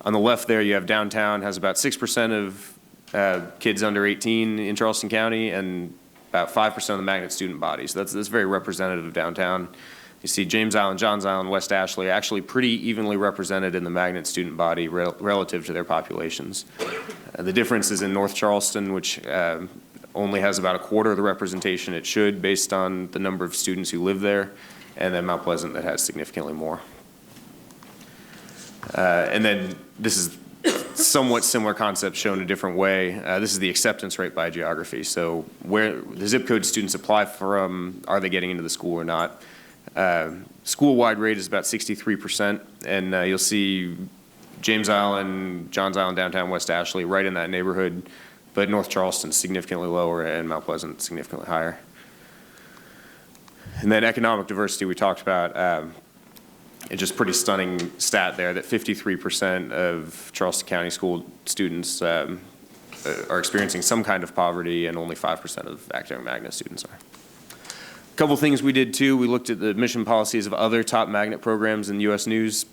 on the left there, you have downtown has about 6% of kids under 18 in Charleston County and about 5% of the Magnet student body. So that's very representative of downtown. You see James Island, Johns Island, West Ashley actually pretty evenly represented in the Magnet student body relative to their populations. The difference is in North Charleston, which only has about a quarter of the representation it should based on the number of students who live there, and then Mount Pleasant that has significantly more. And then this is somewhat similar concept shown a different way. This is the acceptance rate by geography. So where the zip code students apply from, are they getting into the school or not? School-wide rate is about 63%, and you'll see James Island, Johns Island, downtown West Ashley right in that neighborhood, but North Charleston significantly lower and Mount Pleasant significantly higher. And then economic diversity we talked about. It's just pretty stunning stat there that 53% of Charleston County school students are experiencing some kind of poverty, and only 5% of academic Magnet students are. A couple things we did too, we looked at the admission policies of other top Magnet programs in U.S. News.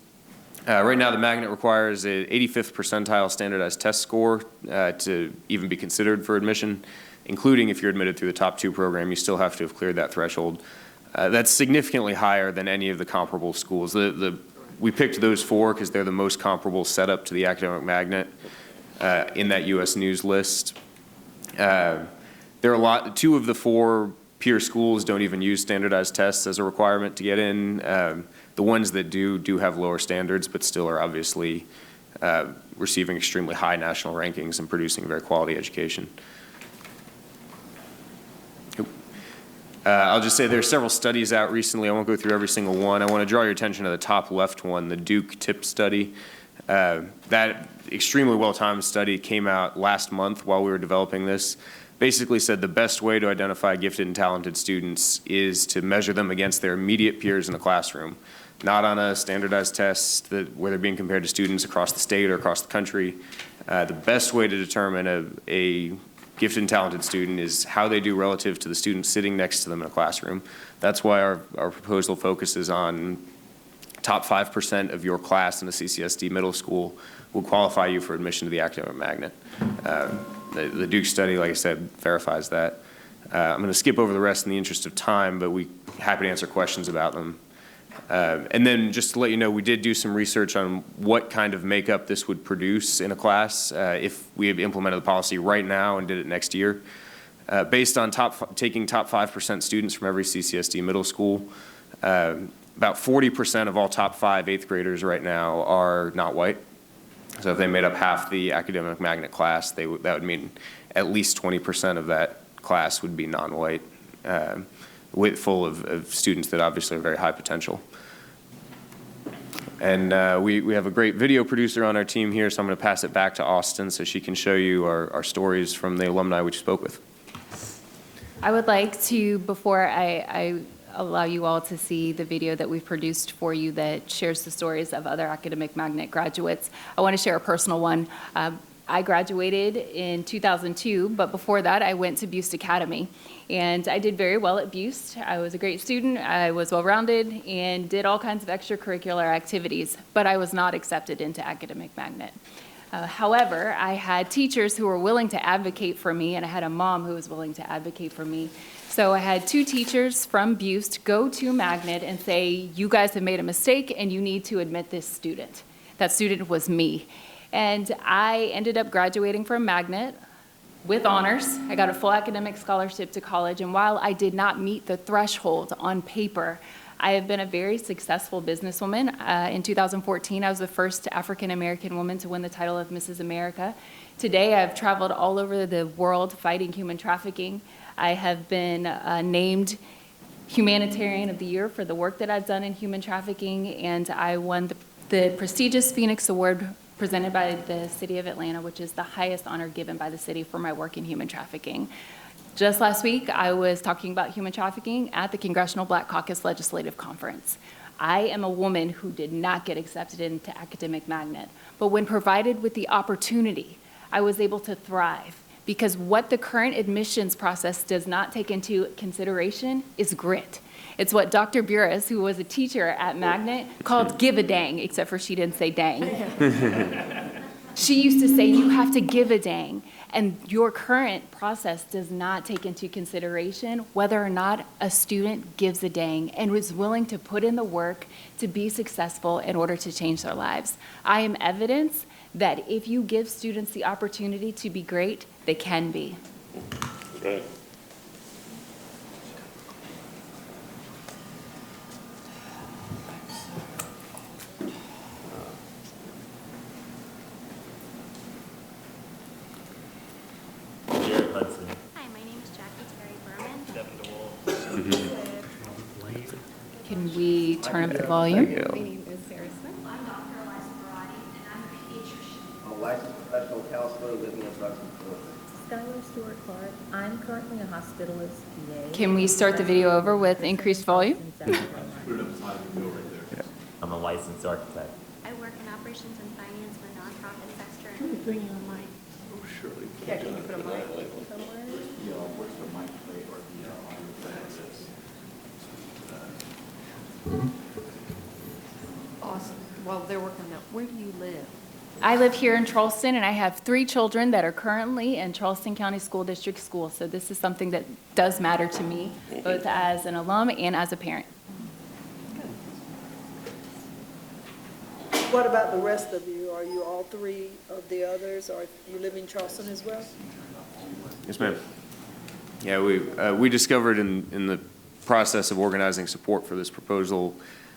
Right now the Magnet requires an 85th percentile standardized test score to even be considered for admission, including if you're admitted through the top 2 program, you still have to have cleared that threshold. That's significantly higher than any of the comparable schools. We picked those 4 because they're the most comparable setup to the academic Magnet in that U.S. News list. There are 2 of the 4 peer schools don't even use standardized tests as a requirement to get in. The ones that do have lower standards, but still are obviously receiving extremely high national rankings and producing very quality education. I'll just say there are several studies out recently. I won't go through every single one. I want to draw your attention to the top left one, the Duke TIP study. That extremely well-timed study came out last month while we were developing this. Basically said the best way to identify gifted and talented students is to measure them against their immediate peers in the classroom, not on a standardized test where they're being compared to students across the state or across the country. The best way to determine a gifted and talented student is how they do relative to the student sitting next to them in a classroom. That's why our proposal focuses on top 5% of your class in a CCSD middle school will qualify you for admission to the academic Magnet. The Duke study, like I said, verifies that. I'm going to skip over the rest in the interest of time, but we're happy to answer questions about them. And then just to let you know, we did do some research on what kind of makeup this would produce in a class if we had implemented the policy right now and did it next year. Based on taking top 5% students from every CCSD middle school, about 40% of all top 5 8th graders right now are not white. So if they made up half the academic Magnet class, that would mean at least 20% of that class would be non-white, full of students that obviously are very high potential. And we have a great video producer on our team here, so I'm going to pass it back to Austin so she can show you our stories from the alumni we spoke with. I would like to, before I allow you all to see the video that we've produced for you that shares the stories of other academic Magnet graduates, I want to share a personal one. I graduated in 2002, but before that I went to Buist Academy, and I did very well at Buist. I was a great student, I was well-rounded, and did all kinds of extracurricular activities, but I was not accepted into academic Magnet. However, I had teachers who were willing to advocate for me, and I had a mom who was willing to advocate for me. So I had 2 teachers from Buist go to Magnet and say, you guys have made a mistake and you need to admit this student. That student was me. And I ended up graduating from Magnet with honors. I got a full academic scholarship to college, and while I did not meet the threshold on paper, I have been a very successful businesswoman. In 2014, I was the first African-American woman to win the title of Mrs. America. Today, I've traveled all over the world fighting human trafficking. I have been named Humanitarian of the Year for the work that I've done in human trafficking, and I won the prestigious Phoenix Award presented by the City of Atlanta, which is the highest honor given by the city for my work in human trafficking. Just last week, I was talking about human trafficking at the Congressional Black Caucus Legislative Conference. I am a woman who did not get accepted into Academic Magnet, but when provided with the opportunity, I was able to thrive, because what the current admissions process does not take into consideration is grit. It's what Dr. Burris, who was a teacher at Magnet, called give a dang, except for she didn't say dang. She used to say, you have to give a dang. And your current process does not take into consideration whether or not a student gives a dang and is willing to put in the work to be successful in order to change their lives. I am evidence that if you give students the opportunity to be great, they can be. Right. Jared Hudson. Hi, my name is Jackie Terry Berman. Can we turn up the volume? My name is Sarah Smith. I'm Dr. Eliza Barati, and I'm a pediatrician. I'm a licensed professional counselor living in Brunswick, Georgia. Skylar Stewart Clark. I'm currently a hospitalist PA. Can we start the video over with increased volume? I'm a licensed architect. I work in operations and finance for a nonprofit sector. Let me bring you a mic. Oh, surely. Yeah, can you put a mic somewhere? You know, where's the mic plate or the audio access? Awesome. Well, they're working on that. Where do you live? I live here in Charleston, and I have 3 children that are currently in Charleston County School District schools. So this is something that does matter to me, both as an alum and as a parent. What about the rest of you? Are you all 3 of the others, or you live in Charleston as well? Yes, ma'am. Yeah, we discovered in the process of organizing support for this proposal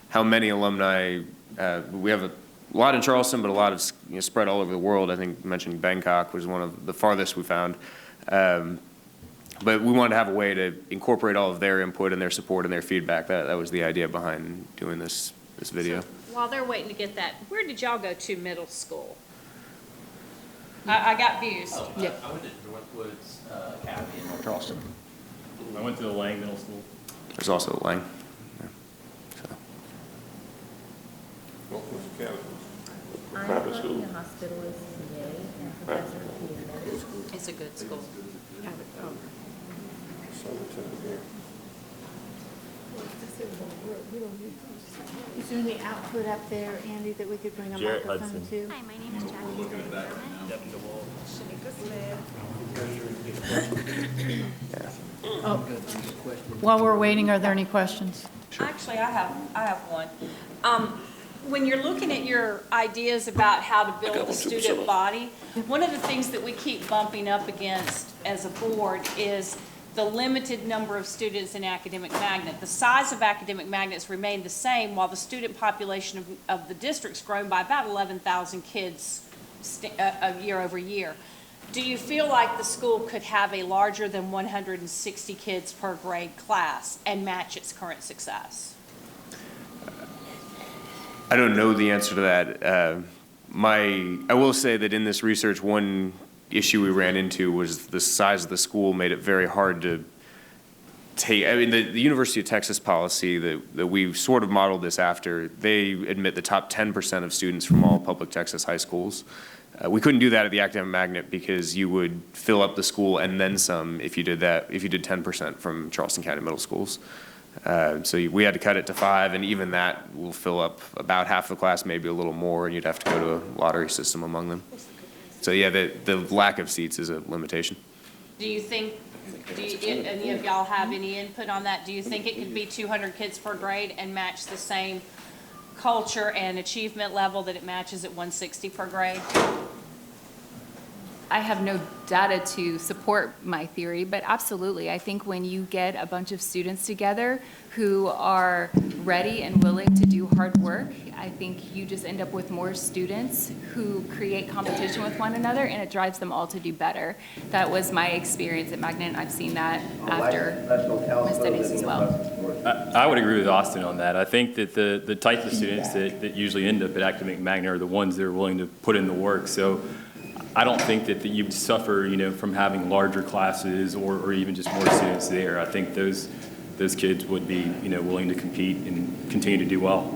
how many alumni, we have a lot in Charleston, but a lot of spread all over the world. I think you mentioned Bangkok was one of the farthest we found. But we wanted to have a way to incorporate all of their input and their support and their feedback. That was the idea behind doing this video. While they're waiting to get that, where did y'all go to middle school? I got views. I went to Northwoods Academy in North Charleston. I went to the Lang Middle School. There's also Lang. I'm Private school. currently a hospitalist PA and professor of pediatrics. It's a good school. Is there any output up there, Andy, that we could bring a Jared microphone Hudson. to? Hi, my name is Jackie Terry Berman. While we're waiting, are there any questions? Actually, I have one. When you're looking at your ideas about how to build the student body, one of the things that we keep bumping up against as a board is the limited number of students in Academic Magnet. The size of Academic Magnets remained the same while the student population of the district's grown by about 11,000 kids year over year. Do you feel like the school could have a larger than 160 kids per grade class and match its current success? I don't know the answer to that. I will say that in this research, one issue we ran into was the size of the school made it very hard to take. I mean, the University of Texas policy that we sort of modeled this after, they admit the top 10% of students from all public Texas high schools. We couldn't do that at the Academic Magnet because you would fill up the school and then some if you did that, if you did 10% from Charleston County middle schools. So we had to cut it to 5, and even that will fill up about half the class, maybe a little more, and you'd have to go to a lottery system among them. So yeah, the lack of seats is a limitation. Do you think, any of y'all have any input on that? Do you think it could be 200 kids per grade and match the same culture and achievement level that it matches at 160 per grade? I have no data to support my theory, but absolutely, I think when you get a bunch of students together who are ready and willing to do hard work, I think you just end up with more students who create competition with one another, and it drives them all to do better. That was my experience at Magnet, and I've seen that after Ms. Dennis as well. I would agree with Austin on that. I think that the type of students that usually end up at Academic Magnet are the ones that are willing to put in the work. So I don't think that you would suffer, from having larger classes or even just more students there. I think those kids would be, willing to compete and continue to do well.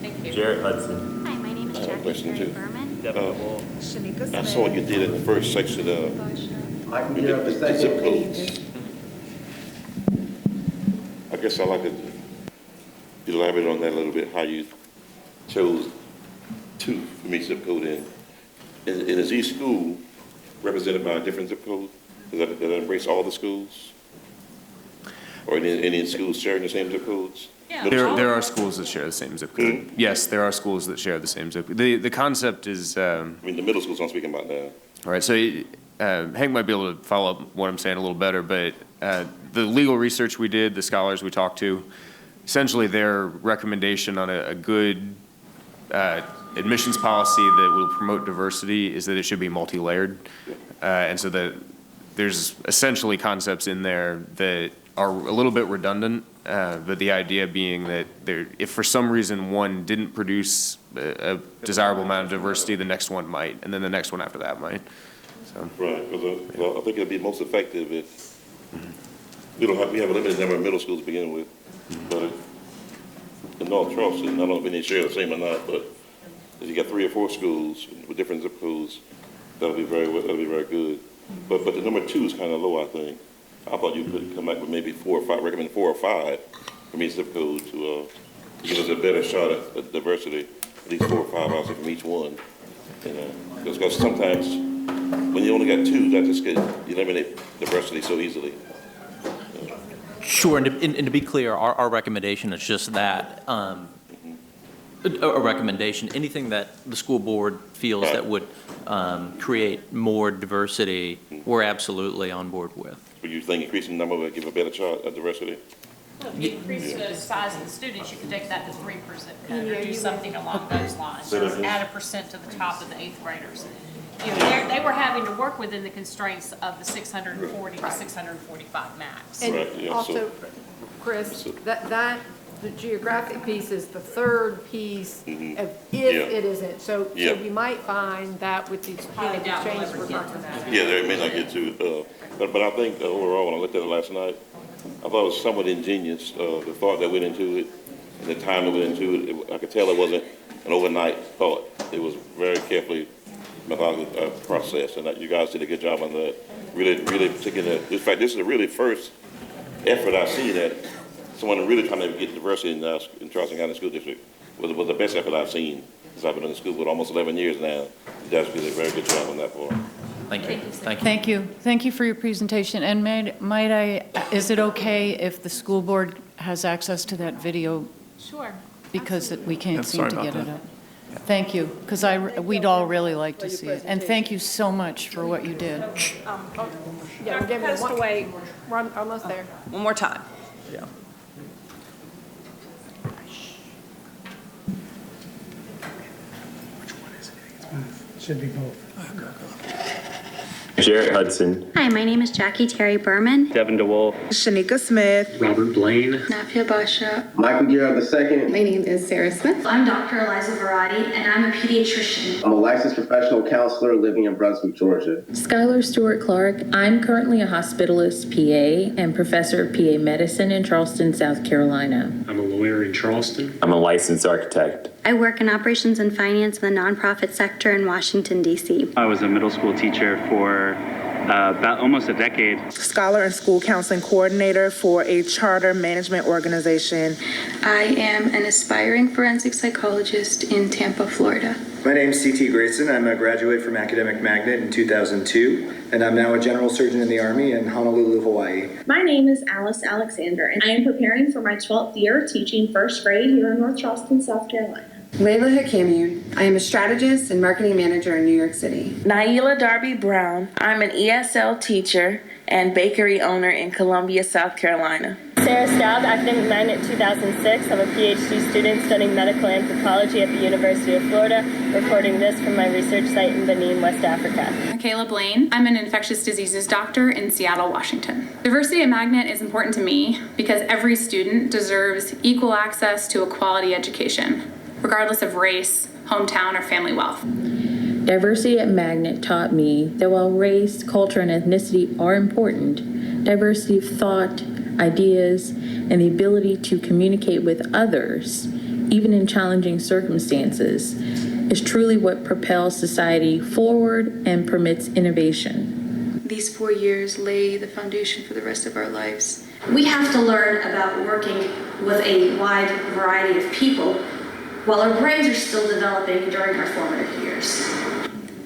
Thank you. Jared Hudson. Hi, my name is Jackie Question Terry two. Berman. I saw what you did in the first section of the zip codes. I guess I'd like to elaborate on that a little bit, how you chose 2 from each zip code in. And is each school represented by a different zip code? Does that embrace all the schools? Or any schools sharing the same zip codes? There are schools that share the same zip code. Yes, there are schools that share the same zip code. The concept is. I mean, the middle schools I'm speaking about now. All right, so Hank might be able to follow up what I'm saying a little better, but the legal research we did, the scholars we talked to, essentially their recommendation on a good admissions policy that will promote diversity is that it should be multi-layered. And so there's essentially concepts in there that are a little bit redundant, but the idea being that if for some reason one didn't produce a desirable amount of diversity, the next one might, and then the next one after that might. So. Right, because I think it'd be most effective if we have a limited number of middle schools to begin with, but in North Charleston, I don't know if they share the same or not, but if you got 3 or 4 schools with different zip codes, that'll be very good. But the number 2 is kind of low, I think. I thought you could come back with maybe 4 or 5, recommend 4 or 5 from each zip code to give us a better shot at diversity, at least 4 or 5, obviously, from each one. Because sometimes when you only got 2, that just could eliminate diversity so easily. Sure, and to be clear, our recommendation is just that, a recommendation. Anything that the school board feels that would create more diversity, we're absolutely on board with. But you think increasing the number would give a better shot at diversity? Well, if you increase the size of the students, you could take that to 3% or do something along those lines. Or add 1% to the top of the 8th graders. They were having to work within the constraints of the 640 to 645 max. And also, Chris, the geographic piece is the third piece of if it isn't. So we might find that with these changes we're talking about. Yeah, they may not get to, but I think overall, when I looked at it last night, I thought it was somewhat ingenious, the thought that went into it, and the time that went into it. I could tell it wasn't an overnight thought. It was very carefully methodical process, and you guys did a good job on that. Really taking that. In fact, this is the really first effort I've seen that someone really trying to get diversity in Charleston County School District was the best effort I've seen since I've been in the school for almost 11 years now. You guys did a very good job on that part. Thank you. Thank you. Thank you for your presentation. And might I, is it okay if the school board has access to that video? Sure. Because we can't seem sorry to about get it that. up. Thank you, because we'd all really like to see it. And thank you so much for what you did. Yeah, give me Postaway, we're almost there. one more time. Yeah. Should be both. Jared Hudson. Hi, my name is Jackie Terry Berman. Devin DeWolf. Shanika Smith. Robert Blaine. Nafia Basha. Michael Garrett II. My name is Sarah Smith. I'm Dr. Eliza Verratti, and I'm a pediatrician. I'm a licensed professional counselor living in Brunswick, Georgia. Skylar Stewart Clark. I'm currently a hospitalist PA and professor of PA medicine in Charleston, South Carolina. I'm a lawyer in Charleston. I'm a licensed architect. I work in operations and finance in the nonprofit sector in Washington, D.C. I was a middle school teacher for about almost a decade. Scholar and school counseling coordinator for a charter management organization. I am an aspiring forensic psychologist in Tampa, Florida. My name is C.T. Grayson. I'm a graduate from Academic Magnet in 2002, and I'm now a general surgeon in the Army in Honolulu, Hawaii. My name is Alice Alexander, and I am preparing for my 12th year teaching first grade here in North Charleston, South Carolina. Layla Hakamian. I am a strategist and marketing manager in New York City. Naila Darby Brown. I'm an ESL teacher and bakery owner in Columbia, South Carolina. Sarah Staub, Academic Magnet 2006. I'm a PhD student studying medical anthropology at the University of Florida, reporting this from my research site in Benin, West Africa. Michaela Blaine. I'm an infectious diseases doctor in Seattle, Washington. Diversity at Magnet is important to me because every student deserves equal access to a quality education, regardless of race, hometown, or family wealth. Diversity at Magnet taught me that while race, culture, and ethnicity are important, diversity of thought, ideas, and the ability to communicate with others, even in challenging circumstances, is truly what propels society forward and permits innovation. These 4 years lay the foundation for the rest of our lives. We have to learn about working with a wide variety of people while our brains are still developing during our formative years.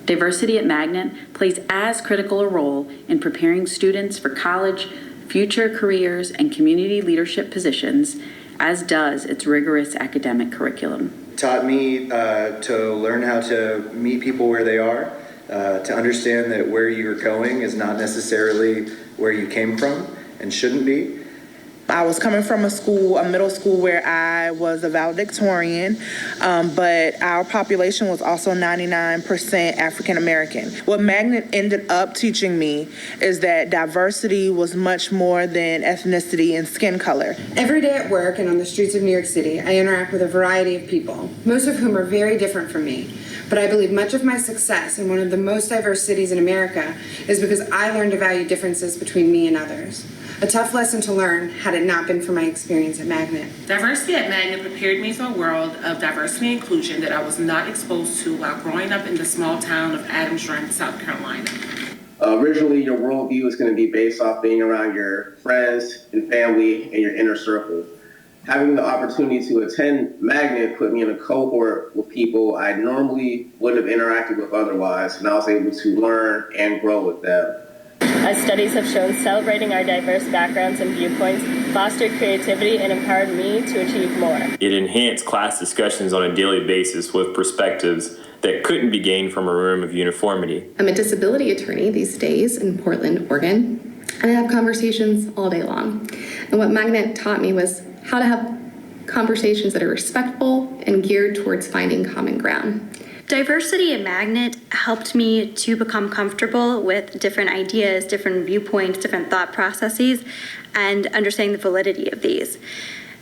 Diversity at Magnet plays as critical a role in preparing students for college, future careers, and community leadership positions, as does its rigorous academic curriculum. Taught me to learn how to meet people where they are, to understand that where you're going is not necessarily where you came from and shouldn't be. I was coming from a middle school where I was a valedictorian, but our population was also 99% African American. What Magnet ended up teaching me is that diversity was much more than ethnicity and skin color. Every day at work and on the streets of New York City, I interact with a variety of people, most of whom are very different from me. But I believe much of my success in one of the most diverse cities in America is because I learned to value differences between me and others. A tough lesson to learn had it not been for my experience at Magnet. Diversity at Magnet prepared me for a world of diversity and inclusion that I was not exposed to while growing up in the small town of Adams Run, South Carolina. Originally, your worldview is going to be based off being around your friends and family and your inner circle. Having the opportunity to attend Magnet put me in a cohort with people I normally wouldn't have interacted with otherwise, and I was able to learn and grow with them. As studies have shown, celebrating our diverse backgrounds and viewpoints fostered creativity and empowered me to achieve more. It enhanced class discussions on a daily basis with perspectives that couldn't be gained from a room of uniformity. I'm a disability attorney these days in Portland, Oregon, and I have conversations all day long. And what Magnet taught me was how to have conversations that are respectful and geared towards finding common ground. Diversity at Magnet helped me to become comfortable with different ideas, different viewpoints, different thought processes, and understanding the validity of these.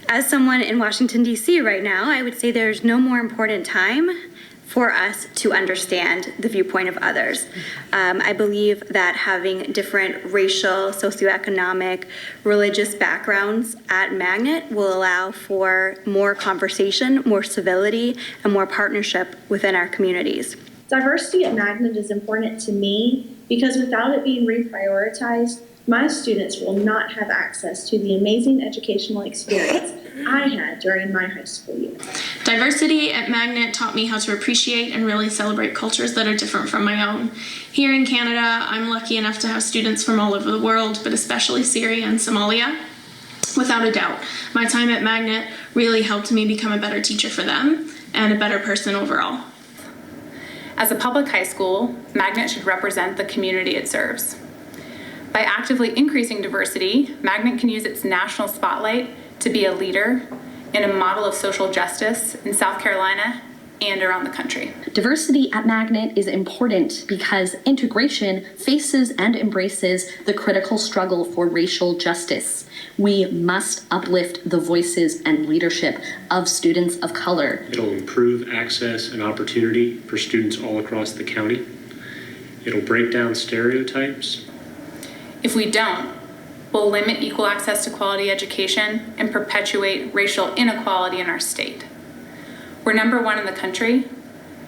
As someone in Washington, D.C. right now, I would say there's no more important time for us to understand the viewpoint of others. I believe that having different racial, socioeconomic, religious backgrounds at Magnet will allow for more conversation, more civility, and more partnership within our communities. Diversity at Magnet is important to me because without it being reprioritized, my students will not have access to the amazing educational experience I had during my high school years. Diversity at Magnet taught me how to appreciate and really celebrate cultures that are different from my own. Here in Canada, I'm lucky enough to have students from all over the world, but especially Syria and Somalia. Without a doubt, my time at Magnet really helped me become a better teacher for them and a better person overall. As a public high school, Magnet should represent the community it serves. By actively increasing diversity, Magnet can use its national spotlight to be a leader in a model of social justice in South Carolina and around the country. Diversity at Magnet is important because integration faces and embraces the critical struggle for racial justice. We must uplift the voices and leadership of students of color. It'll improve access and opportunity for students all across the county. It'll break down stereotypes. If we don't, we'll limit equal access to quality education and perpetuate racial inequality in our state. We're number one in the country,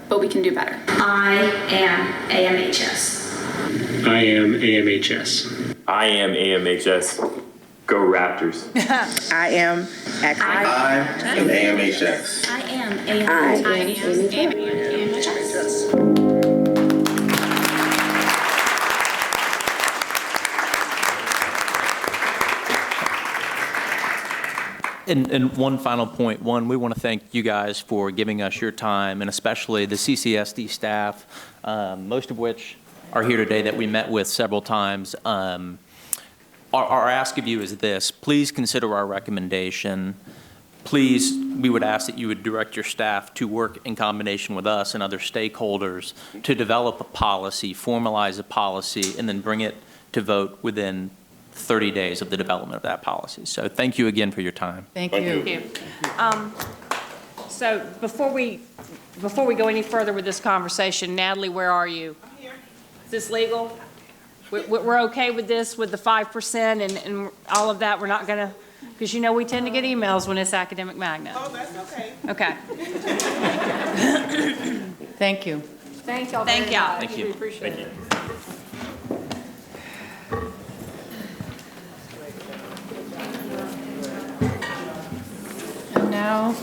but we can do better. I am AMHS. I am AMHS. I am AMHS. Go Raptors. I am AMHS. I am AMHS. I am AMHS. And one final point. One, we want to thank you guys for giving us your time, and especially the CCSD staff, most of which are here today that we met with several times. Our ask of you is this: please consider our recommendation. Please, we would ask that you would direct your staff to work in combination with us and other stakeholders to develop a policy, formalize a policy, and then bring it to vote within 30 days of the development of that policy. So thank you again for your time. Thank you. Thank you. So before we go any further with this conversation, Natalie, where are you? I'm here. Is this legal? We're okay with this, with the 5% and all of that? We're not going to, because you know we tend to get emails when it's Academic Magnet. Oh, that's okay. Okay. Thank you. Thank y'all. Thank y'all. Thank you. We appreciate it. And now,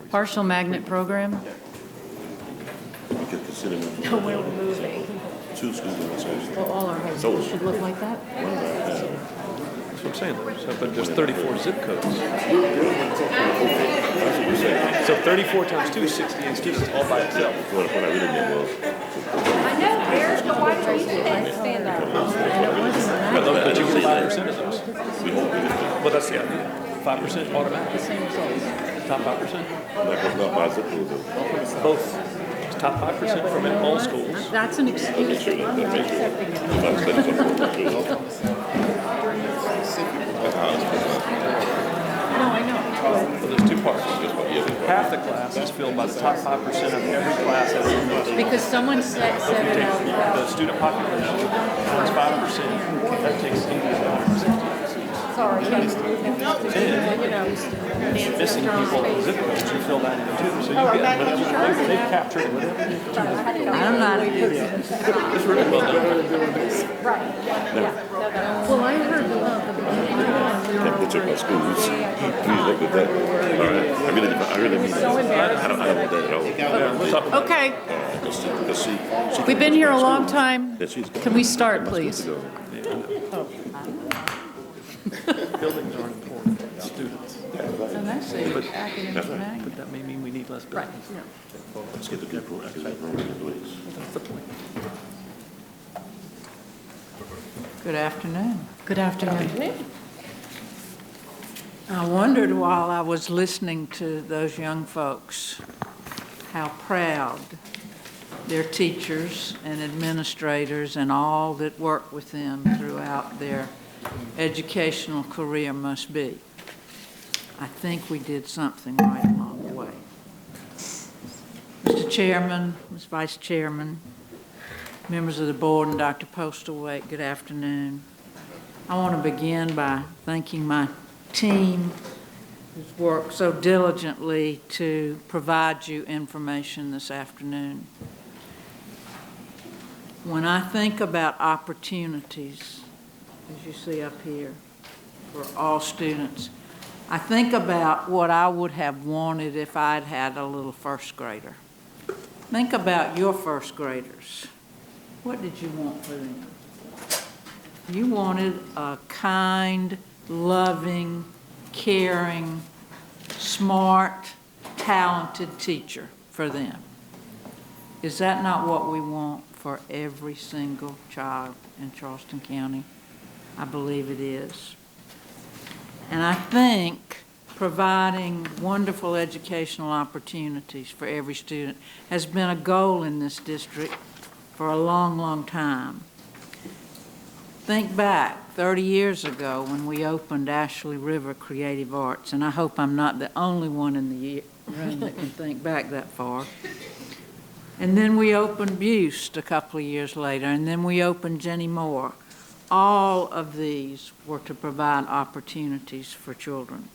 partial magnet program. Get the cinema. No, we're moving. 2 schools. Well, all our high schools should look like that. That's what I'm saying. But there's 34 zip codes. So 34 times 2 is 68 students all by itself. What I really meant was. I know, where's the white people stand up? But you get 5% of those. Well, that's the idea. 5% automatic. Top 5%? Both. Top 5% from all schools. That's an excuse. I'm not accepting it. No, I know. Well, there's 2 parts. Half the class is filled by the top 5% of every class at the university. Because someone said it out loud. The student population is 5%. That takes 80%. Sorry. And missing people in zip codes, you fill that in too. So you get, but they've captured it. I'm not. It's really well done. Right. Yeah. Well, I heard the Can't put you in schools. Please look at that. All right. I really mean that. I don't want that at all. Okay. Because she We've been here a long time. Can we start, please? Buildings aren't important. Students. And that's academic magnet. But that may mean we need less buildings. Right. Let's get the people academic program, please. That's the point. Good afternoon. Good afternoon. I wondered while I was listening to those young folks how proud their teachers and administrators and all that work with them throughout their educational career must be. I think we did something right along the way. Mr. Chairman, Ms. Vice Chairman, members of the board, and Dr. Postlethwaite, good afternoon. I want to begin by thanking my team who's worked so diligently to provide you information this afternoon. When I think about opportunities, as you see up here, for all students, I think about what I would have wanted if I'd had a little first grader. Think about your first graders. What did you want for them? You wanted a kind, loving, caring, smart, talented teacher for them. Is that not what we want for every single child in Charleston County? I believe it is. And I think providing wonderful educational opportunities for every student has been a goal in this district for a long, long time. Think back 30 years ago when we opened Ashley River Creative Arts, and I hope I'm not the only one in the room that can think back that far. And then we opened Buste a couple of years later, and then we opened Jenny Moore. All of these were to provide opportunities for children.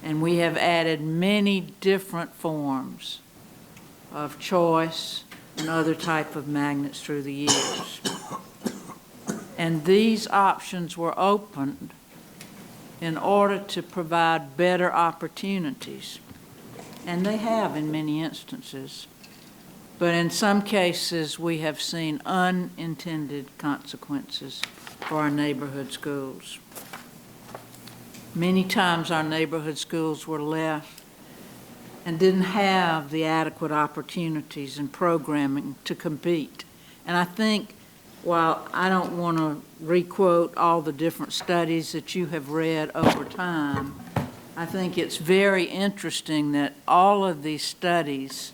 And we have added many different forms of choice and other type of magnets through the years. And these options were opened in order to provide better opportunities. And they have in many instances. But in some cases, we have seen unintended consequences for our neighborhood schools. Many times our neighborhood schools were left and didn't have the adequate opportunities and programming to compete. And I think, while I don't want to requote all the different studies that you have read over time, I think it's very interesting that all of these studies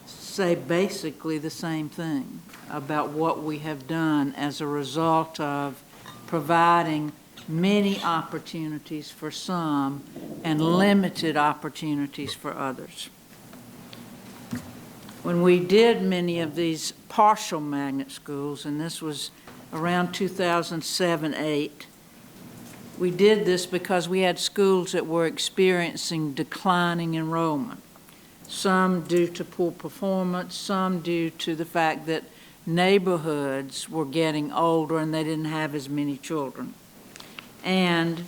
say basically the same thing about what we have done as a result of providing many opportunities for some and limited opportunities for others. When we did many of these partial magnet schools, and this was around 2007-8, we did this because we had schools that were experiencing declining enrollment, some due to poor performance, some due to the fact that neighborhoods were getting older and they didn't have as many children. And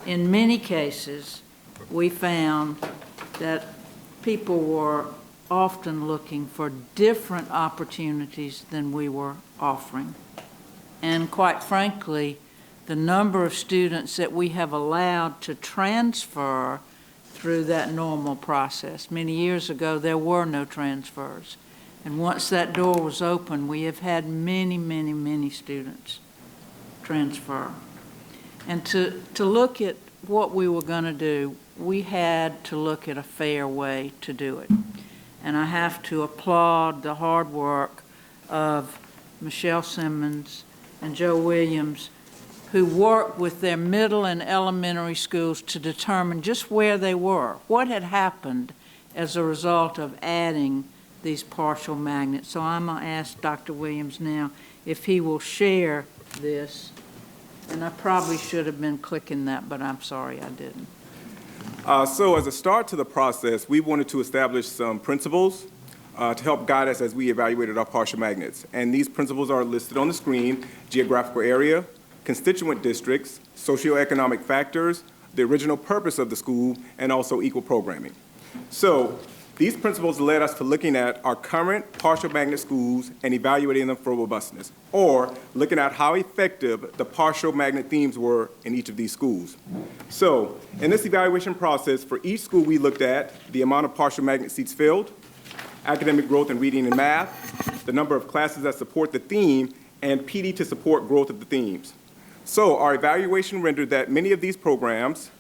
in many cases, we found that people were often looking for different opportunities than we were offering. And quite frankly, the number of students that we have allowed to transfer through that normal process. Many years ago, there were no transfers. And once that door was open, we have had many, many, many students transfer. And to look at what we were going to do, we had to look at a fair way to do it. And I have to applaud the hard work of Michelle Simmons and Joe Williams, who worked with their middle and elementary schools to determine just where they were, what had happened as a result of adding these partial magnets. So I'm going to ask Dr. Williams now if he will share this. And I probably should have been clicking that, but I'm sorry I didn't. So as a start to the process, we wanted to establish some principles to help guide us as we evaluated our partial magnets. And these principles are listed on the screen: geographical area, constituent districts, socioeconomic factors, the original purpose of the school, and also equal programming. So these principles led us to looking at our current partial magnet schools and evaluating them for robustness, or looking at how effective the partial magnet themes were in each of these schools. So in this evaluation process, for each school we looked at the amount of partial magnet seats filled, academic growth in reading and math, the number of classes that support the theme, and PD to support growth of the themes. So our evaluation rendered that many of these programs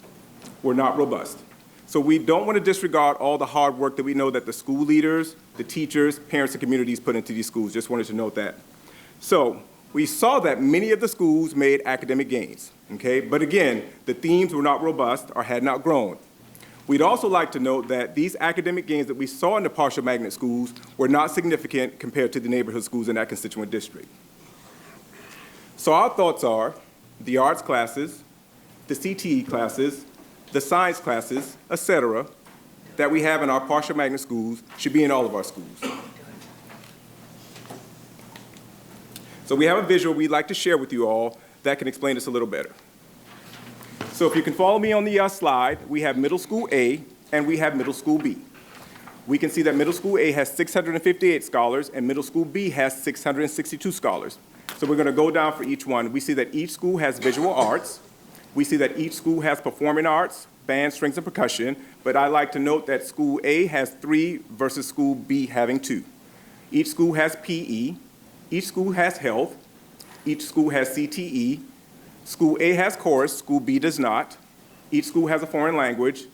were not robust. So we don't want to disregard all the hard work that we know that the school leaders, the teachers, parents, and communities put into these schools. Just wanted to note that. So we saw that many of the schools made academic gains, okay? But again, the themes were not robust or had not grown. We'd also like to note that these academic gains that we saw in the partial magnet schools were not significant compared to the neighborhood schools in that constituent district. So our thoughts are the arts classes, the CTE classes, the science classes, etc., that we have in our partial magnet schools should be in all of our schools. So we have a visual we'd like to share with you all that can explain this a little better. So if you can follow me on the slide, we have middle school A and we have middle school B. We can see that middle school A has 658 scholars and middle school B has 662 scholars. So we're going to go down for each one. We see that each school has visual arts. We see that each school has performing arts, band, strings, and percussion, but I like to note that school A has 3 versus school B having 2. Each school has PE, each school has health, each school has CTE, school A has chorus, school B does not, each school has a foreign language,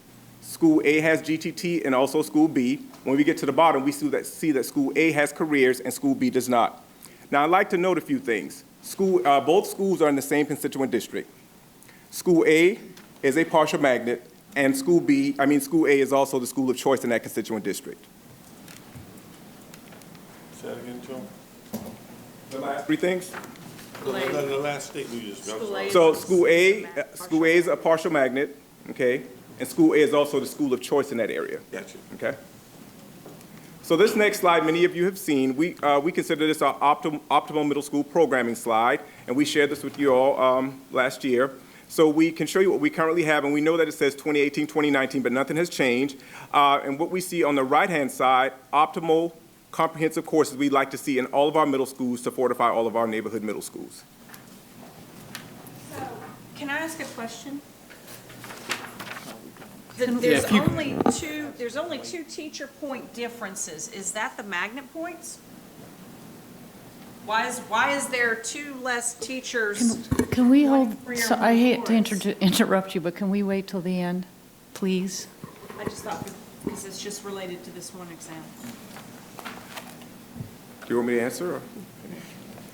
school A has GTT and also school B. When we get to the bottom, we see that school A has careers and school B does not. Now I'd like to note a few things. Both schools are in the same constituent district. School A is a partial magnet, and school A is also the school of choice in that constituent district. Say that again, Joe. The last 3 things? The last statement you just got. So school A is a partial magnet, okay? And school A is also the school of choice in that area. Gotcha. Okay? So this next slide, many of you have seen. We consider this our optimal middle school programming slide, and we shared this with you all last year. So we can show you what we currently have, and we know that it says 2018, 2019, but nothing has changed. And what we see on the right-hand side, optimal comprehensive courses we'd like to see in all of our middle schools to fortify all of our neighborhood middle schools. Can I ask a question? There's There's only two teacher point differences. Is that the magnet points? Why is there two less teachers? Can we hold, for your so I hate to points? interrupt you, but can we wait till the end, please? I just thought, because it's just related to this one exam. Do you want me to answer? Or?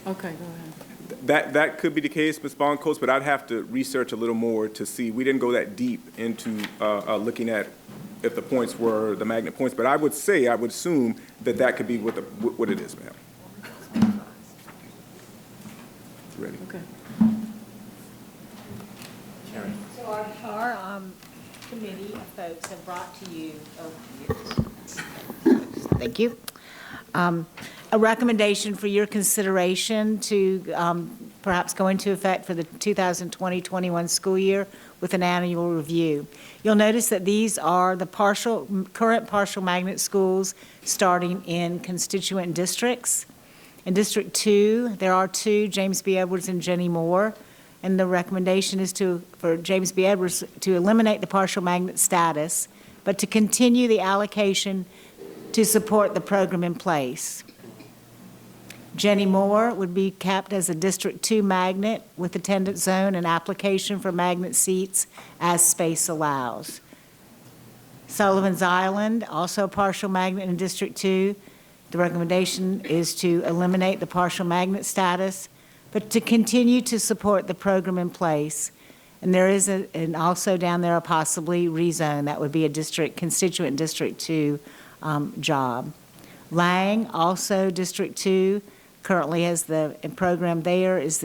Okay, go ahead. That could be the case, Ms. Boncoast, but I'd have to research a little more to see. We didn't go that deep into looking at if the points were the magnet points, but I would assume that could be what it is, ma'am. Ready? Okay. So our committee of folks have brought to you thank you. A recommendation for your consideration to perhaps go into effect for the 2020-21 school year with an annual review. You'll notice that these are the current partial magnet schools starting in constituent districts. In District 2, there are two, James B. Edwards and Jenny Moore, and the recommendation is for James B. Edwards to eliminate the partial magnet status, but to continue the allocation to support the program in place. Jenny Moore would be capped as a District 2 magnet with attendance zone and application for magnet seats as space allows. Sullivan's Island, also a partial magnet in District 2. The recommendation is to eliminate the partial magnet status, but to continue to support the program in place. And there is and also down there, possibly rezone. That would be a constituent District 2 job. Lang, also District 2, currently has the program there is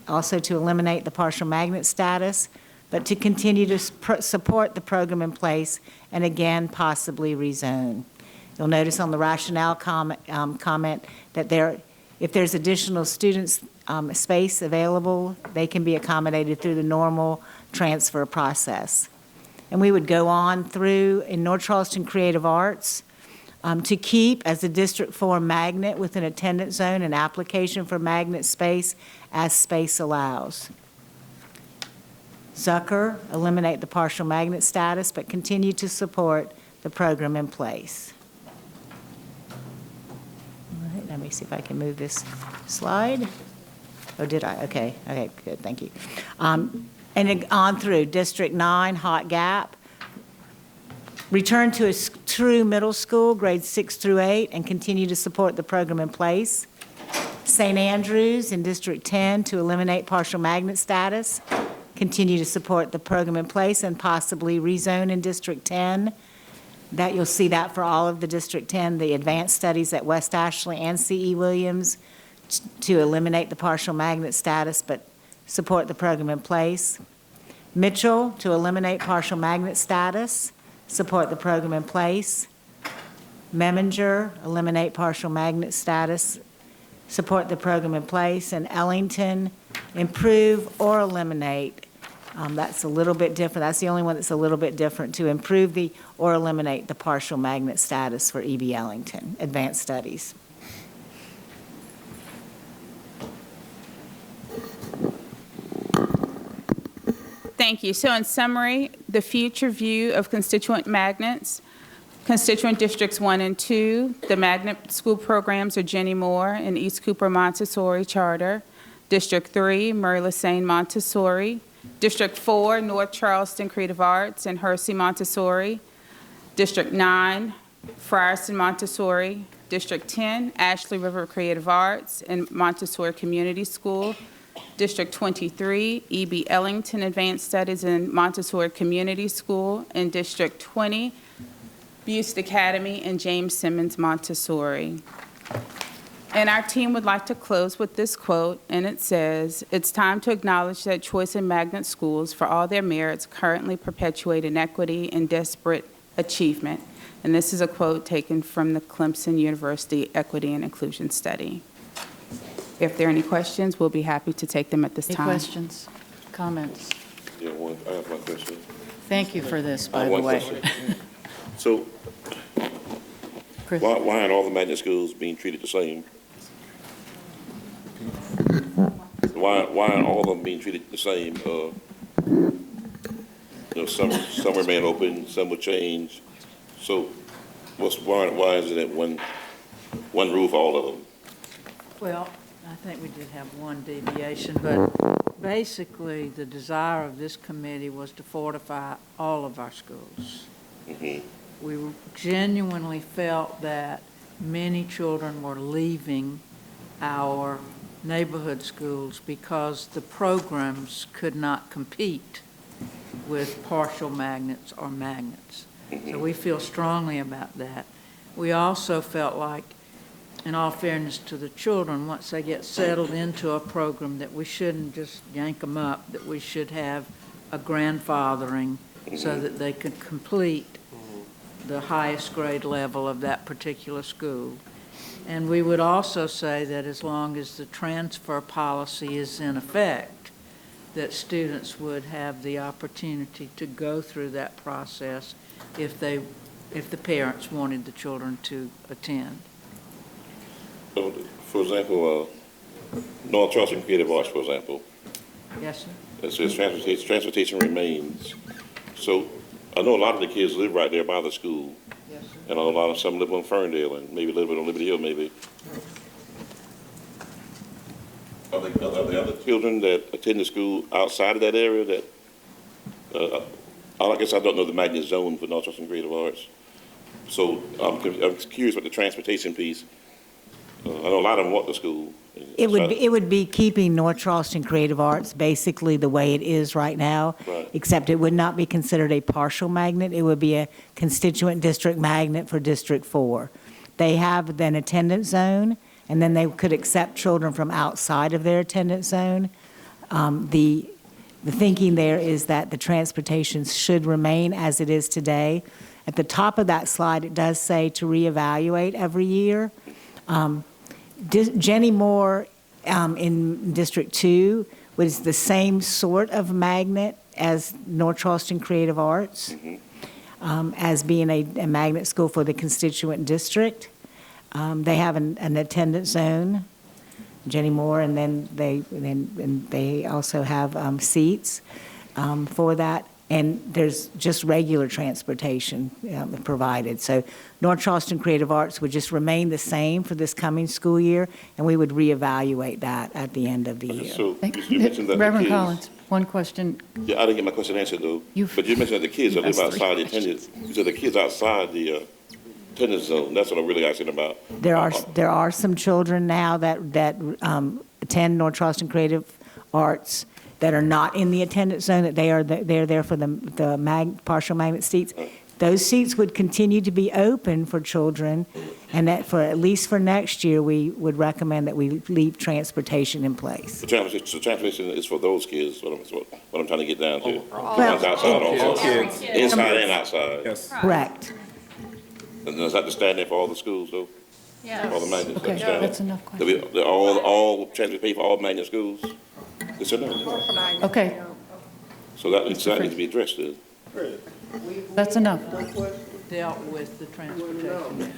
also to eliminate the partial magnet status, but to continue to support the program in place and again, possibly rezone. You'll notice on the rationale comment that if there's additional students space available, they can be accommodated through the normal transfer process. And we would go on through in North Charleston Creative Arts to keep as a District 4 magnet with an attendance zone and application for magnet space as space allows. Zucker, eliminate the partial magnet status, but continue to support the program in place. All right, let me see if I can move this slide. Oh, did I? Okay, good, thank you. And then on through District 9, Hot Gap. Return to a true middle school, grades 6 through 8, and continue to support the program in place. St. Andrews in District 10 to eliminate partial magnet status, continue to support the program in place, and possibly rezone in District 10. That you'll see that for all of the District 10, the advanced studies at West Ashley and C.E. Williams to eliminate the partial magnet status, but support the program in place. Mitchell to eliminate partial magnet status, support the program in place. Memminger, eliminate partial magnet status, support the program in place. And Ellington, improve or eliminate. That's a little bit different. That's the only one that's a little bit different, to improve or eliminate the partial magnet status for E.B. Ellington, advanced studies. Thank you. So in summary, the future view of constituent magnets, constituent districts 1 and 2, the magnet school programs are Jenny Moore and East Cooper Montessori Charter. District 3, Murray Lassane Montessori. District 4, North Charleston Creative Arts and Hersey Montessori. District 9, Frierson Montessori. District 10, Ashley River Creative Arts and Montessori Community School. District 23, E.B. Ellington Advanced Studies in Montessori Community School. And District 20, Buste Academy and James Simmons Montessori. And our team would like to close with this quote, and it says, "It's time to acknowledge that choice in magnet schools, for all their merits, currently perpetuate inequity and desperate achievement." And this is a quote taken from the Clemson University Equity and Inclusion Study. If there are any questions, we'll be happy to take them at this time. Any questions, comments? Yeah, I have one question. Thank you for this, I by have the one way. question. So, Chris? why aren't all the magnet schools being treated the same? Why aren't all of them being treated the same? Some remain open, some will change. So, why is it at one roof, all of them? Well, I think we did have one deviation, but basically, the desire of this committee was to fortify all of our schools. We genuinely felt that many children were leaving our neighborhood schools because the programs could not compete with partial magnets or magnets. So we feel strongly about that. We also felt like, in all fairness to the children, once they get settled into a program, that we shouldn't just yank them up, that we should have a grandfathering so that they could complete the highest grade level of that particular school. And we would also say that as long as the transfer policy is in effect, that students would have the opportunity to go through that process if the parents wanted the children to attend. So, for example, North Charleston Creative Arts, for example, Yes, sir? it says transportation remains. So, I know a lot of the kids live right there by the school. Yes, sir. And a lot of some live on Ferndale and maybe a little bit on Liberty Hill, maybe. Are there other children that attend the school outside of that area that, I guess I don't know the magnet zone for North Charleston Creative Arts. So I'm curious about the transportation piece. I know a lot of them walk to school. It would be keeping North Charleston Creative Arts basically the way it is right now, Right. except it would not be considered a partial magnet. It would be a constituent district magnet for District 4. They have an attendance zone, and then they could accept children from outside of their attendance zone. The thinking there is that the transportation should remain as it is today. At the top of that slide, it does say to reevaluate every year. Jenny Moore in District 2 was the same sort of magnet as North Charleston Creative Arts, as being a magnet school for the constituent district. They have an attendance zone, Jenny Moore, and then they also have seats for that. And there's just regular transportation provided. So North Charleston Creative Arts would just remain the same for this coming school year, and we would reevaluate that at the end of the year. So you mentioned that Reverend the kids, Collins, one question. Yeah, I didn't get my question answered though. But you mentioned that the kids that live That's three outside the attendance. You said the kids outside the attendance zone. That's what I'm really asking about. There are some children now that attend North Charleston Creative Arts that are not in the attendance zone, that they're there for the partial magnet seats. Those seats would continue to be open for children, and that for at least for next year, we would recommend that we leave transportation in place. So transportation is for those kids. What I'm trying to get down to. Well, Ones outside also. Inside and outside. Yes. Correct. And does that stand there for all the schools though? Yes. All the magnets. Okay, stand? that's enough questions. All transport paid for all magnet schools? Yes or no? Okay, So that needs to be addressed then. that's enough. Dealt with the transportation.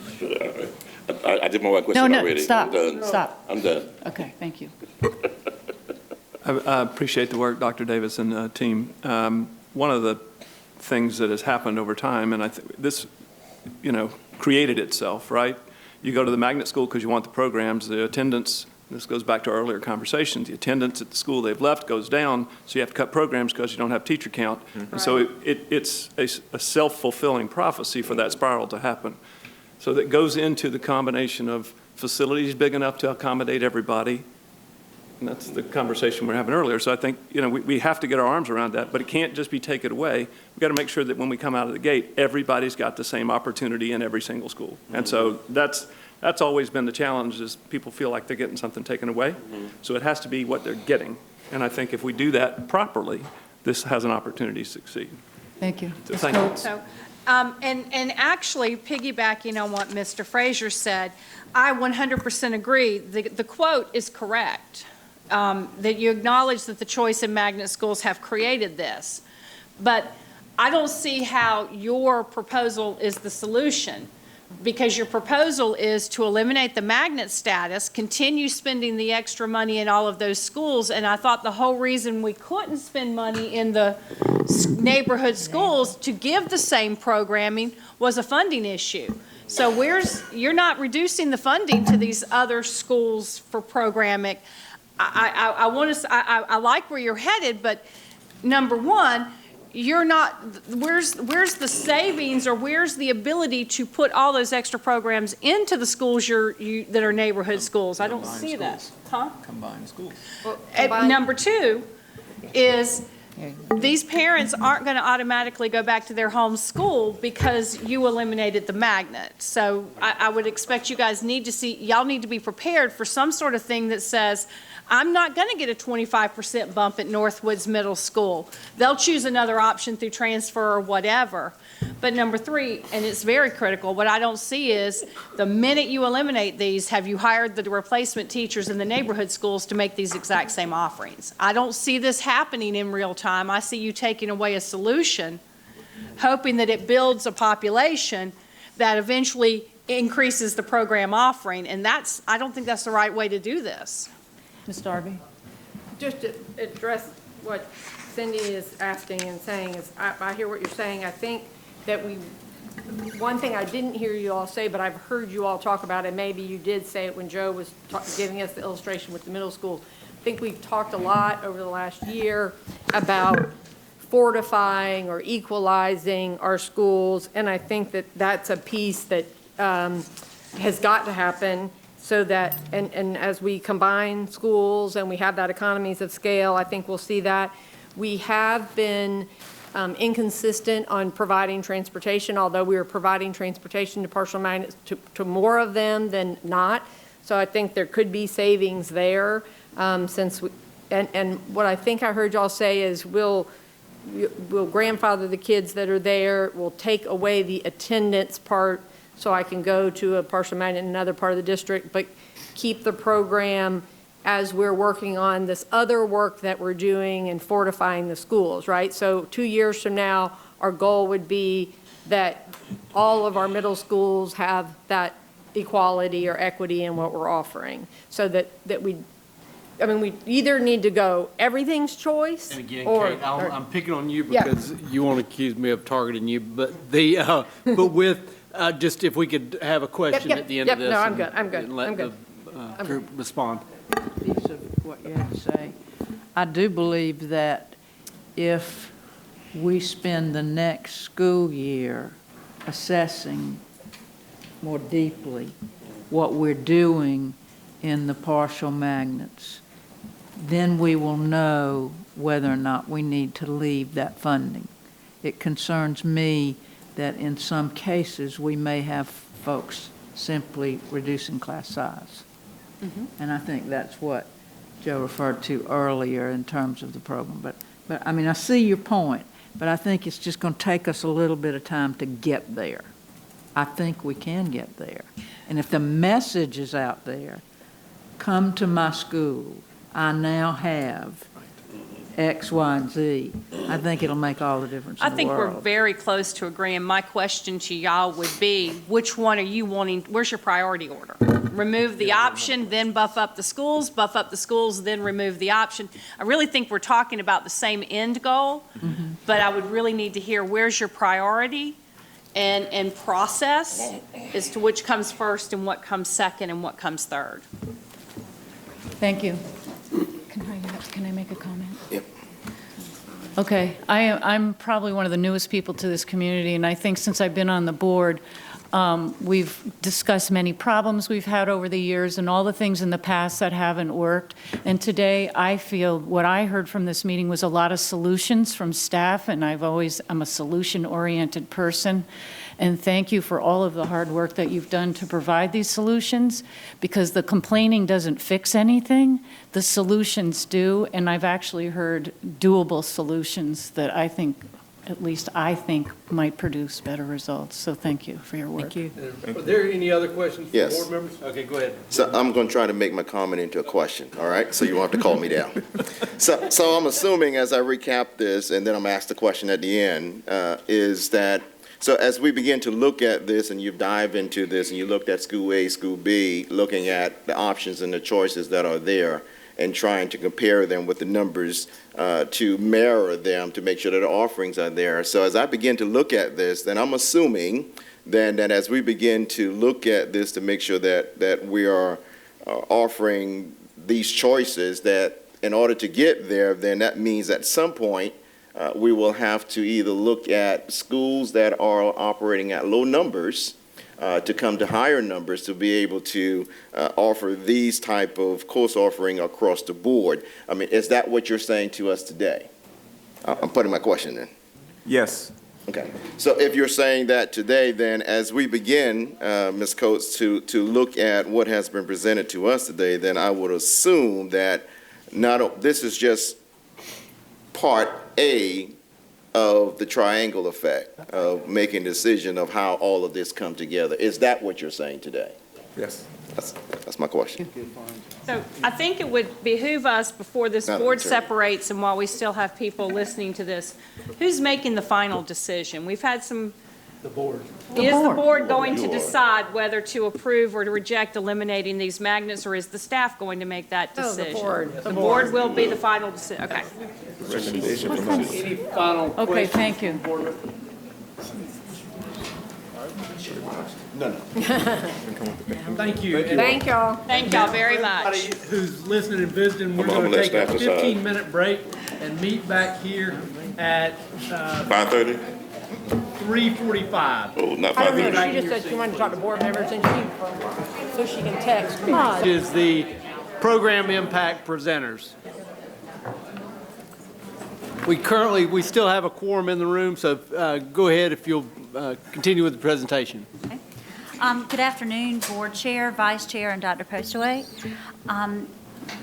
I did my one question No, already. stop, I'm done. stop. I'm done. Okay, thank you. I appreciate the work, Dr. Davis and team. One of the things that has happened over time, and I think this, created itself, right? You go to the magnet school because you want the programs, the attendance. This goes back to our earlier conversations. The attendance at the school they've left goes down, so you have to cut programs because you don't have teacher count. And so it's a self-fulfilling prophecy for that spiral to happen. So that goes into the combination of facilities big enough to accommodate everybody. And that's the conversation we were having earlier. So I think, we have to get our arms around that, but it can't just be taken away. We've got to make sure that when we come out of the gate, everybody's got the same opportunity in every single school. And so that's always been the challenge, is people feel like they're getting something taken away. So it has to be what they're getting. And I think if we do that properly, this has an opportunity to succeed. Thank you. So thank you. So, and actually, piggybacking on what Mr. Frazier said, I 100% agree. The quote is correct. that you acknowledge that the choice in magnet schools have created this. But I don't see how your proposal is the solution, because your proposal is to eliminate the magnet status, continue spending the extra money in all of those schools, and I thought the whole reason we couldn't spend money in the neighborhood schools to give the same programming was a funding issue. So you're not reducing the funding to these other schools for programming. I like where you're headed, but number one, you're not, where's the savings, or where's the ability to put all those extra programs into the schools that are neighborhood schools? I don't see that. Huh? Combined schools. Number two is these parents aren't going to automatically go back to their home school because you eliminated the magnet. So I would expect you guys y'all need to be prepared for some sort of thing that says, I'm not going to get a 25% bump at Northwoods Middle School. They'll choose another option through transfer or whatever. But number three, and it's very critical, what I don't see is the minute you eliminate these, have you hired the replacement teachers in the neighborhood schools to make these exact same offerings? I don't see this happening in real time. I see you taking away a solution, hoping that it builds a population that eventually increases the program offering. And I don't think that's the right way to do this. Ms. Darby? Just to address what Cindy is asking and saying is, I hear what you're saying. I think that one thing I didn't hear you all say, but I've heard you all talk about it, maybe you did say it when Joe was giving us the illustration with the middle school. I think we've talked a lot over the last year about fortifying or equalizing our schools, and I think that that's a piece that has got to happen. So that, and as we combine schools and we have that economies of scale, I think we'll see that. We have been inconsistent on providing transportation, although we are providing transportation to partial magnets to more of them than not. So I think there could be savings there and what I think I heard y'all say is we'll grandfather the kids that are there, we'll take away the attendance part so I can go to a partial magnet in another part of the district, but keep the program as we're working on this other work that we're doing and fortifying the schools, right? So 2 years from now, our goal would be that all of our middle schools have that equality or equity in what we're offering. So that we either need to go everything's choice. And again, or, Kate, I'm picking on you Yeah. because you want to accuse me of targeting you, but with just if we could have a question at the end of this. No, I'm good. And let the group respond. Piece of what you had to say. I do believe that if we spend the next school year assessing more deeply what we're doing in the partial magnets, then we will know whether or not we need to leave that funding. It concerns me that in some cases we may have folks simply reducing class size. Mm-hmm. And I think that's what Joe referred to earlier in terms of the program. But I mean, I see your point, but I think it's just going to take us a little bit of time to get there. I think we can get there. And if the message is out there, come to my school, I now have X, Y, and Z, I think it'll make all the difference in the world. I think we're very close to agreeing. My question to y'all would be, which one are you wanting, where's your priority order? Remove the option, then buff up the schools, then remove the option. I really think we're talking about the same end goal, but I would really need to hear where's your priority and process as to which comes first and what comes second and what comes third. Thank you. Can I make a comment? Yep. Okay, I'm probably one of the newest people to this community, and I think since I've been on the board, we've discussed many problems we've had over the years and all the things in the past that haven't worked. And today, I feel what I heard from this meeting was a lot of solutions from staff, and I'm a solution-oriented person. And thank you for all of the hard work that you've done to provide these solutions, because the complaining doesn't fix anything. The solutions do, and I've actually heard doable solutions that I think at least I think, might produce better results. So thank you for your work. Thank you. Are there any other questions from Yes. board members? Okay, go ahead. So I'm going to try to make my comment into a question, all right? So you won't have to call me down. So I'm assuming as I recap this, and then I'm asked the question at the end, is that, so as we begin to look at this and you dive into this and you looked at School A, School B, looking at the options and the choices that are there and trying to compare them with the numbers to mirror them to make sure that the offerings are there. So as I begin to look at this, then I'm assuming then that as we begin to look at this to make sure that we are offering these choices, that in order to get there, then that means at some point we will have to either look at schools that are operating at low numbers to come to higher numbers to be able to offer these type of course offering across the board. I mean, is that what you're saying to us today? I'm putting my question in. Yes. Okay. So if you're saying that today, then as we begin, Ms. Coates, to look at what has been presented to us today, then I would assume that this is just part A of the triangle effect of making a decision of how all of this come together. Is that what you're saying today? Yes. That's my question. So I think it would behoove us, before this Madam board Chair. separates and while we still have people listening to this, who's making the final decision? We've had some. The board. Is the board going to decide whether to approve or to reject eliminating these magnets, or is the staff going to make that Oh, the decision? board. The board will be the final decision, okay. Recommendation from us. Any final questions? Okay, thank you. from board members? Thank you. Thank y'all. Thank y'all very much. Everybody who's listening and visiting, we're I'm going gonna to let take a staff decide. 15-minute break and meet back here at 5:30? 3:45. Oh, not I don't know, 5:30. she just said she wanted to talk to board members and so she can text me. Is the program impact presenters. We still have a quorum in the room, so go ahead if you'll continue with the presentation. Good afternoon, Board Chair, Vice Chair, and Dr. Postaway.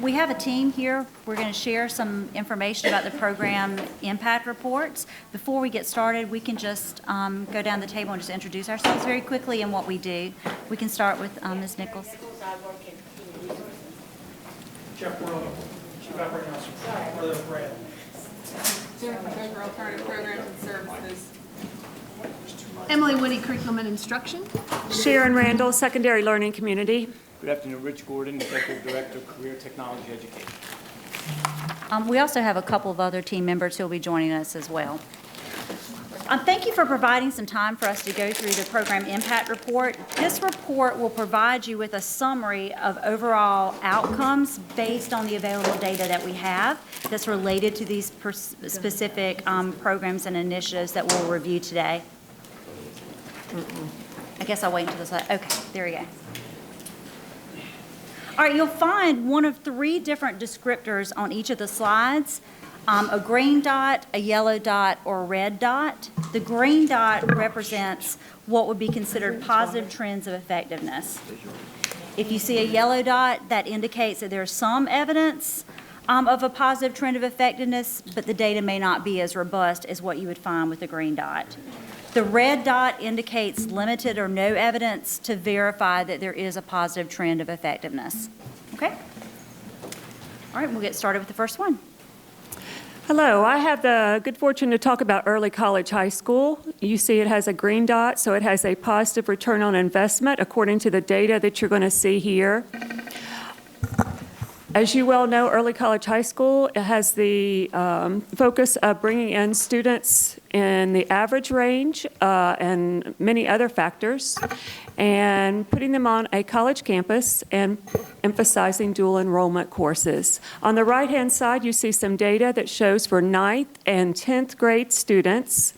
We have a team here. We're going to share some information about the program impact reports. Before we get started, we can just go down the table and just introduce ourselves very quickly and what we do. We can start with Ms. Nichols. Jeff Rowe, Chief Operating Officer, Northern Rail. Jennifer Coker, Alternative Programs and Services. Emily Woody, Curriculum and Instruction. Sharon Randall, Secondary Learning Community. Good afternoon, Rich Gordon, Executive Director of Career Technology Education. We also have a couple of other team members who will be joining us as well. Thank you for providing some time for us to go through the program impact report. This report will provide you with a summary of overall outcomes based on the available data that we have that's related to these specific programs and initiatives that we'll review today. I guess I'll wait until the slide. Okay, there we go. All right, you'll find one of three different descriptors on each of the slides. A green dot, a yellow dot, or a red dot. The green dot represents what would be considered positive trends of effectiveness. If you see a yellow dot, that indicates that there's some evidence of a positive trend of effectiveness, but the data may not be as robust as what you would find with the green dot. The red dot indicates limited or no evidence to verify that there is a positive trend of effectiveness. Okay? All right, we'll get started with the first one. Hello, I have the good fortune to talk about Early College High School. You see it has a green dot, so it has a positive return on investment according to the data that you're going to see here. As you well know, Early College High School, it has the focus of bringing in students in the average range and many other factors, and putting them on a college campus and emphasizing dual enrollment courses. On the right-hand side, you see some data that shows for 9th and 10th grade students,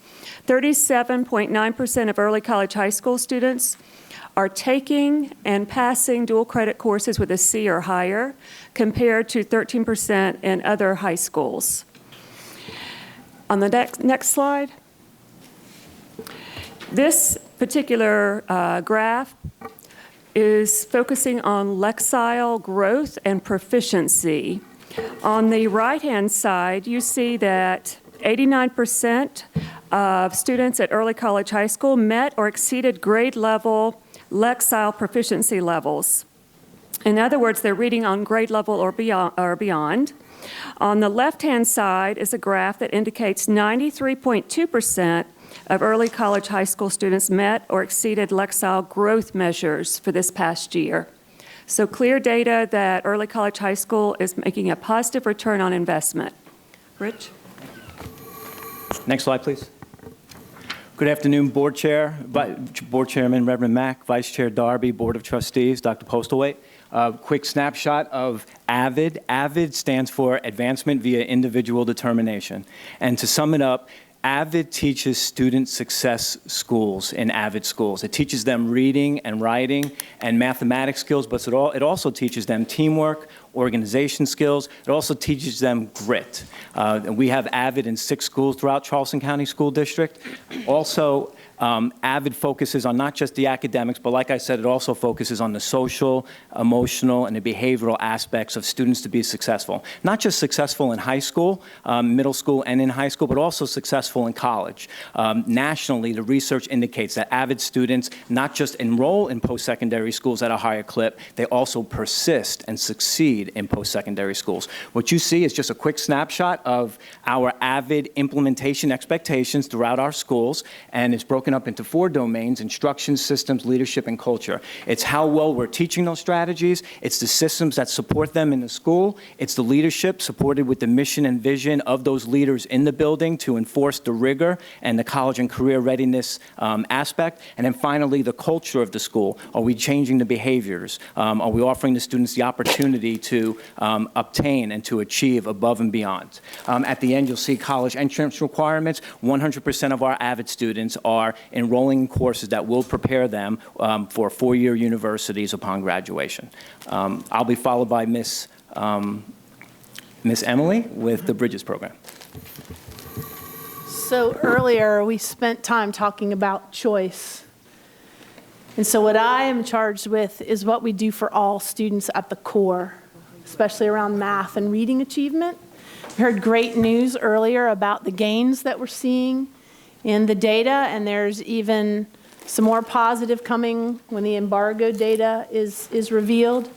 37.9% of Early College High School students are taking and passing dual credit courses with a C or higher, compared to 13% in other high schools. On the next slide, this particular graph is focusing on Lexile growth and proficiency. On the right-hand side, you see that 89% of students at Early College High School met or exceeded grade level Lexile proficiency levels. In other words, they're reading on grade level or beyond. On the left-hand side is a graph that indicates 93.2% of Early College High School students met or exceeded Lexile growth measures for this past year. So clear data that Early College High School is making a positive return on investment. Rich? Next slide, please. Good afternoon, Board Chair, Board Chairman Reverend Mack, Vice Chair Darby, Board of Trustees, Dr. Postlethwaite. Quick snapshot of AVID. AVID stands for Advancement via Individual Determination. And to sum it up, AVID teaches student success schools in AVID schools. It teaches them reading and writing and mathematics skills, but it also teaches them teamwork, organization skills. It also teaches them grit. And we have AVID in 6 schools throughout Charleston County School District. Also, AVID focuses on not just the academics, but like I said, it also focuses on the social, emotional, and the behavioral aspects of students to be successful. Not just successful in high school, middle school, and in high school, but also successful in college. Nationally, the research indicates that AVID students not just enroll in post-secondary schools at a higher clip, they also persist and succeed in post-secondary schools. What you see is just a quick snapshot of our AVID implementation expectations throughout our schools, and it's broken up into 4 domains: instruction, systems, leadership, and culture. It's how well we're teaching those strategies. It's the systems that support them in the school. It's the leadership supported with the mission and vision of those leaders in the building to enforce the rigor and the college and career readiness aspect. And then finally, the culture of the school. Are we changing the behaviors? Are we offering the students the opportunity to obtain and to achieve above and beyond? At the end, you'll see college entrance requirements. 100% of our AVID students are enrolling in courses that will prepare them for 4-year universities upon graduation. I'll be followed by Miss Emily with the Bridges program. So earlier, we spent time talking about choice. And so what I am charged with is what we do for all students at the core, especially around math and reading achievement. We heard great news earlier about the gains that we're seeing in the data, and there's even some more positive coming when the embargo data is revealed.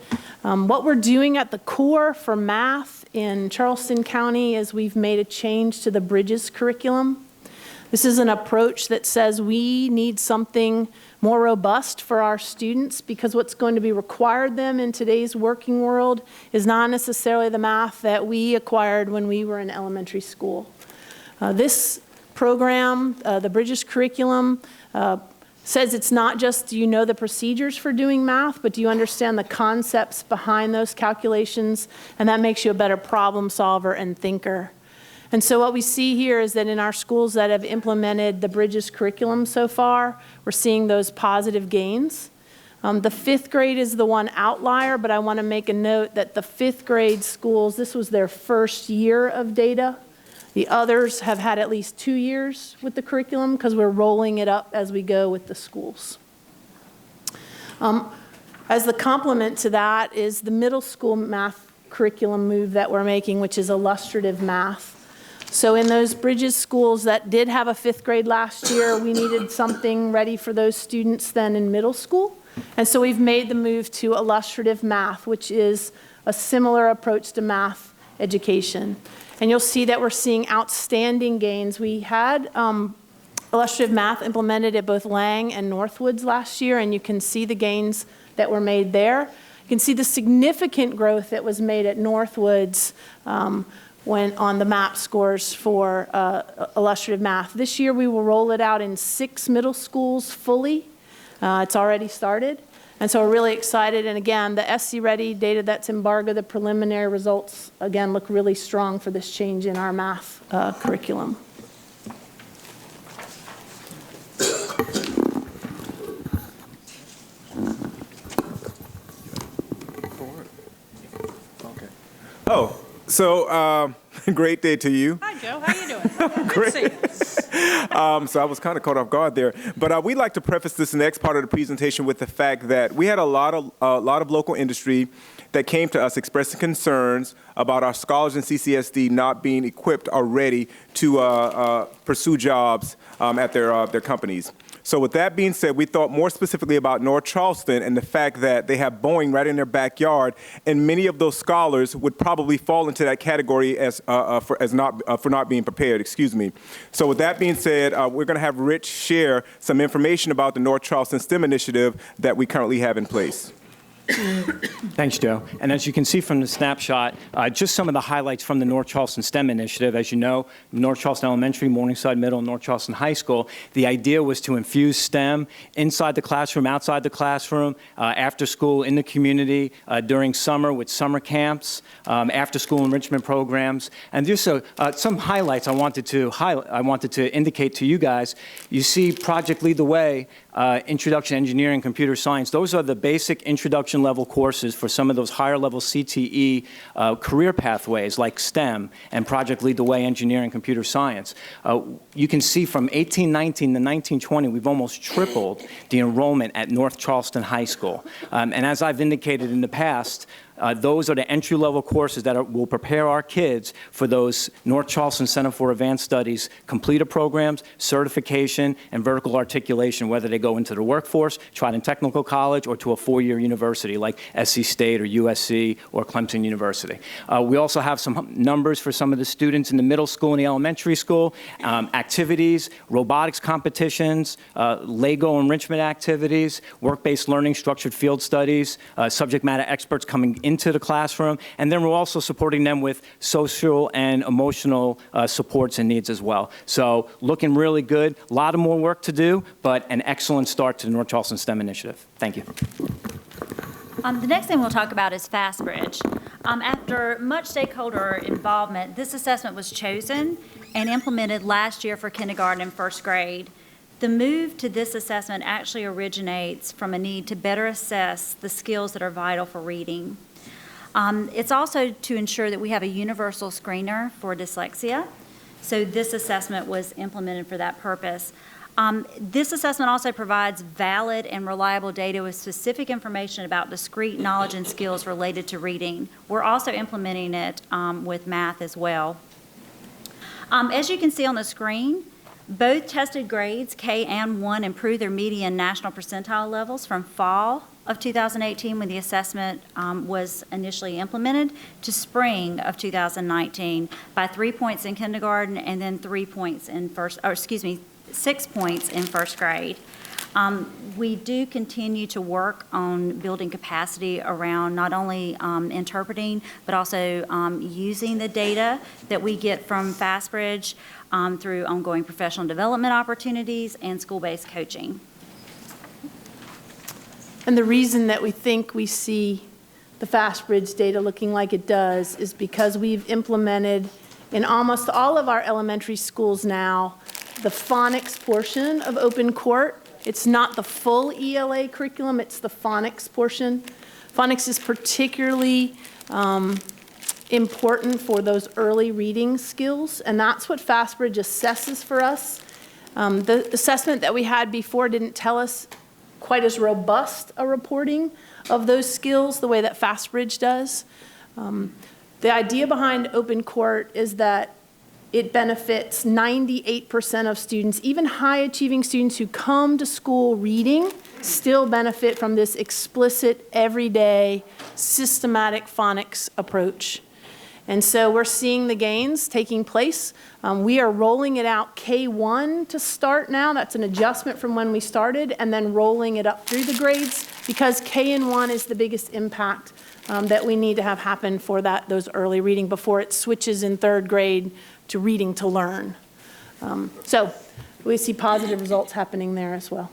What we're doing at the core for math in Charleston County is we've made a change to the Bridges curriculum. This is an approach that says we need something more robust for our students, because what's going to be required them in today's working world is not necessarily the math that we acquired when we were in elementary school. This program, the Bridges curriculum, says it's not just do you know the procedures for doing math, but do you understand the concepts behind those calculations, and that makes you a better problem solver and thinker. And so what we see here is that in our schools that have implemented the Bridges curriculum so far, we're seeing those positive gains. The 5th grade is the one outlier, but I want to make a note that the 5th grade schools, this was their first year of data. The others have had at least 2 years with the curriculum because we're rolling it up as we go with the schools. As the complement to that is the middle school math curriculum move that we're making, which is illustrative math. So in those Bridges schools that did have a 5th grade last year, we needed something ready for those students then in middle school. And so we've made the move to illustrative math, which is a similar approach to math education. And you'll see that we're seeing outstanding gains. We had illustrative math implemented at both Lang and Northwoods last year, and you can see the gains that were made there. You can see the significant growth that was made at Northwoods when on the MAP scores for illustrative math. This year we will roll it out in 6 middle schools fully. It's already started. And so we're really excited. And again, the SC Ready data that's embargoed, the preliminary results, again, look really strong for this change in our math curriculum. Oh, so great day to you. Hi, Joe. How you doing? Good to see you. So I was kind of caught off guard there. But we'd like to preface this next part of the presentation with the fact that we had a lot of local industry that came to us expressing concerns about our scholars in CCSD not being equipped or ready to pursue jobs at their companies. So with that being said, we thought more specifically about North Charleston and the fact that they have Boeing right in their backyard, and many of those scholars would probably fall into that category for not being prepared. Excuse me. So with that being said, we're going to have Rich share some information about the North Charleston STEM initiative that we currently have in place. Thanks, Joe. And as you can see from the snapshot, just some of the highlights from the North Charleston STEM initiative. As you know, North Charleston Elementary, Morningside Middle, and North Charleston High School, the idea was to infuse STEM inside the classroom, outside the classroom, after school, in the community, during summer with summer camps, after school enrichment programs. And just some highlights I wanted to indicate to you guys. You see Project Lead the Way, Introduction to Engineering, Computer Science. Those are the basic introduction level courses for some of those higher level CTE career pathways like STEM and Project Lead the Way, Engineering, Computer Science. You can see from 1819 to 1920, we've almost tripled the enrollment at North Charleston High School. And as I've indicated in the past, those are the entry-level courses that will prepare our kids for those North Charleston Center for Advanced Studies completer programs, certification, and vertical articulation, whether they go into the workforce, Trident Technical College, or to a four-year university like SC State or USC or Clemson University. We also have some numbers for some of the students in the middle school and the elementary school, activities, robotics competitions, Lego enrichment activities, work-based learning, structured field studies, subject matter experts coming into the classroom, and then we're also supporting them with social and emotional supports and needs as well. So looking really good. A lot of more work to do, but an excellent start to the North Charleston STEM initiative. Thank you. The next thing we'll talk about is FastBridge. After much stakeholder involvement, this assessment was chosen and implemented last year for kindergarten and first grade. The move to this assessment actually originates from a need to better assess the skills that are vital for reading. It's also to ensure that we have a universal screener for dyslexia. So this assessment was implemented for that purpose. This assessment also provides valid and reliable data with specific information about discrete knowledge and skills related to reading. We're also implementing it with math as well. As you can see on the screen, both tested grades, K and 1, improved their median national percentile levels from fall of 2018 when the assessment was initially implemented to spring of 2019 by 3 points in kindergarten and then 6 points in first grade. We do continue to work on building capacity around not only interpreting, but also using the data that we get from FastBridge through ongoing professional development opportunities and school-based coaching. And the reason that we think we see the FastBridge data looking like it does is because we've implemented in almost all of our elementary schools now the phonics portion of Open Court. It's not the full ELA curriculum, it's the phonics portion. Phonics is particularly important for those early reading skills, and that's what FastBridge assesses for us. The assessment that we had before didn't tell us quite as robust a reporting of those skills the way that FastBridge does. The idea behind Open Court is that it benefits 98% of students, even high-achieving students who come to school reading, still benefit from this explicit, everyday, systematic phonics approach. And so we're seeing the gains taking place. We are rolling it out K1 to start now. That's an adjustment from when we started, and then rolling it up through the grades because K and 1 is the biggest impact that we need to have happen for those early reading before it switches in third grade to reading to learn. So we see positive results happening there as well.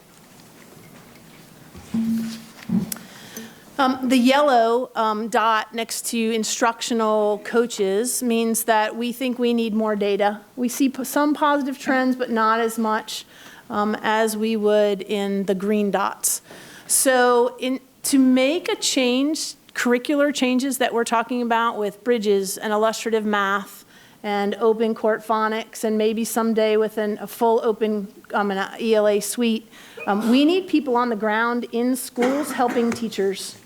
The yellow dot next to instructional coaches means that we think we need more data. We see some positive trends, but not as much as we would in the green dots. So to make a change, curricular changes that we're talking about with Bridges and illustrative math and Open Court phonics, and maybe someday with a full open an ELA suite, we need people on the ground in schools helping teachers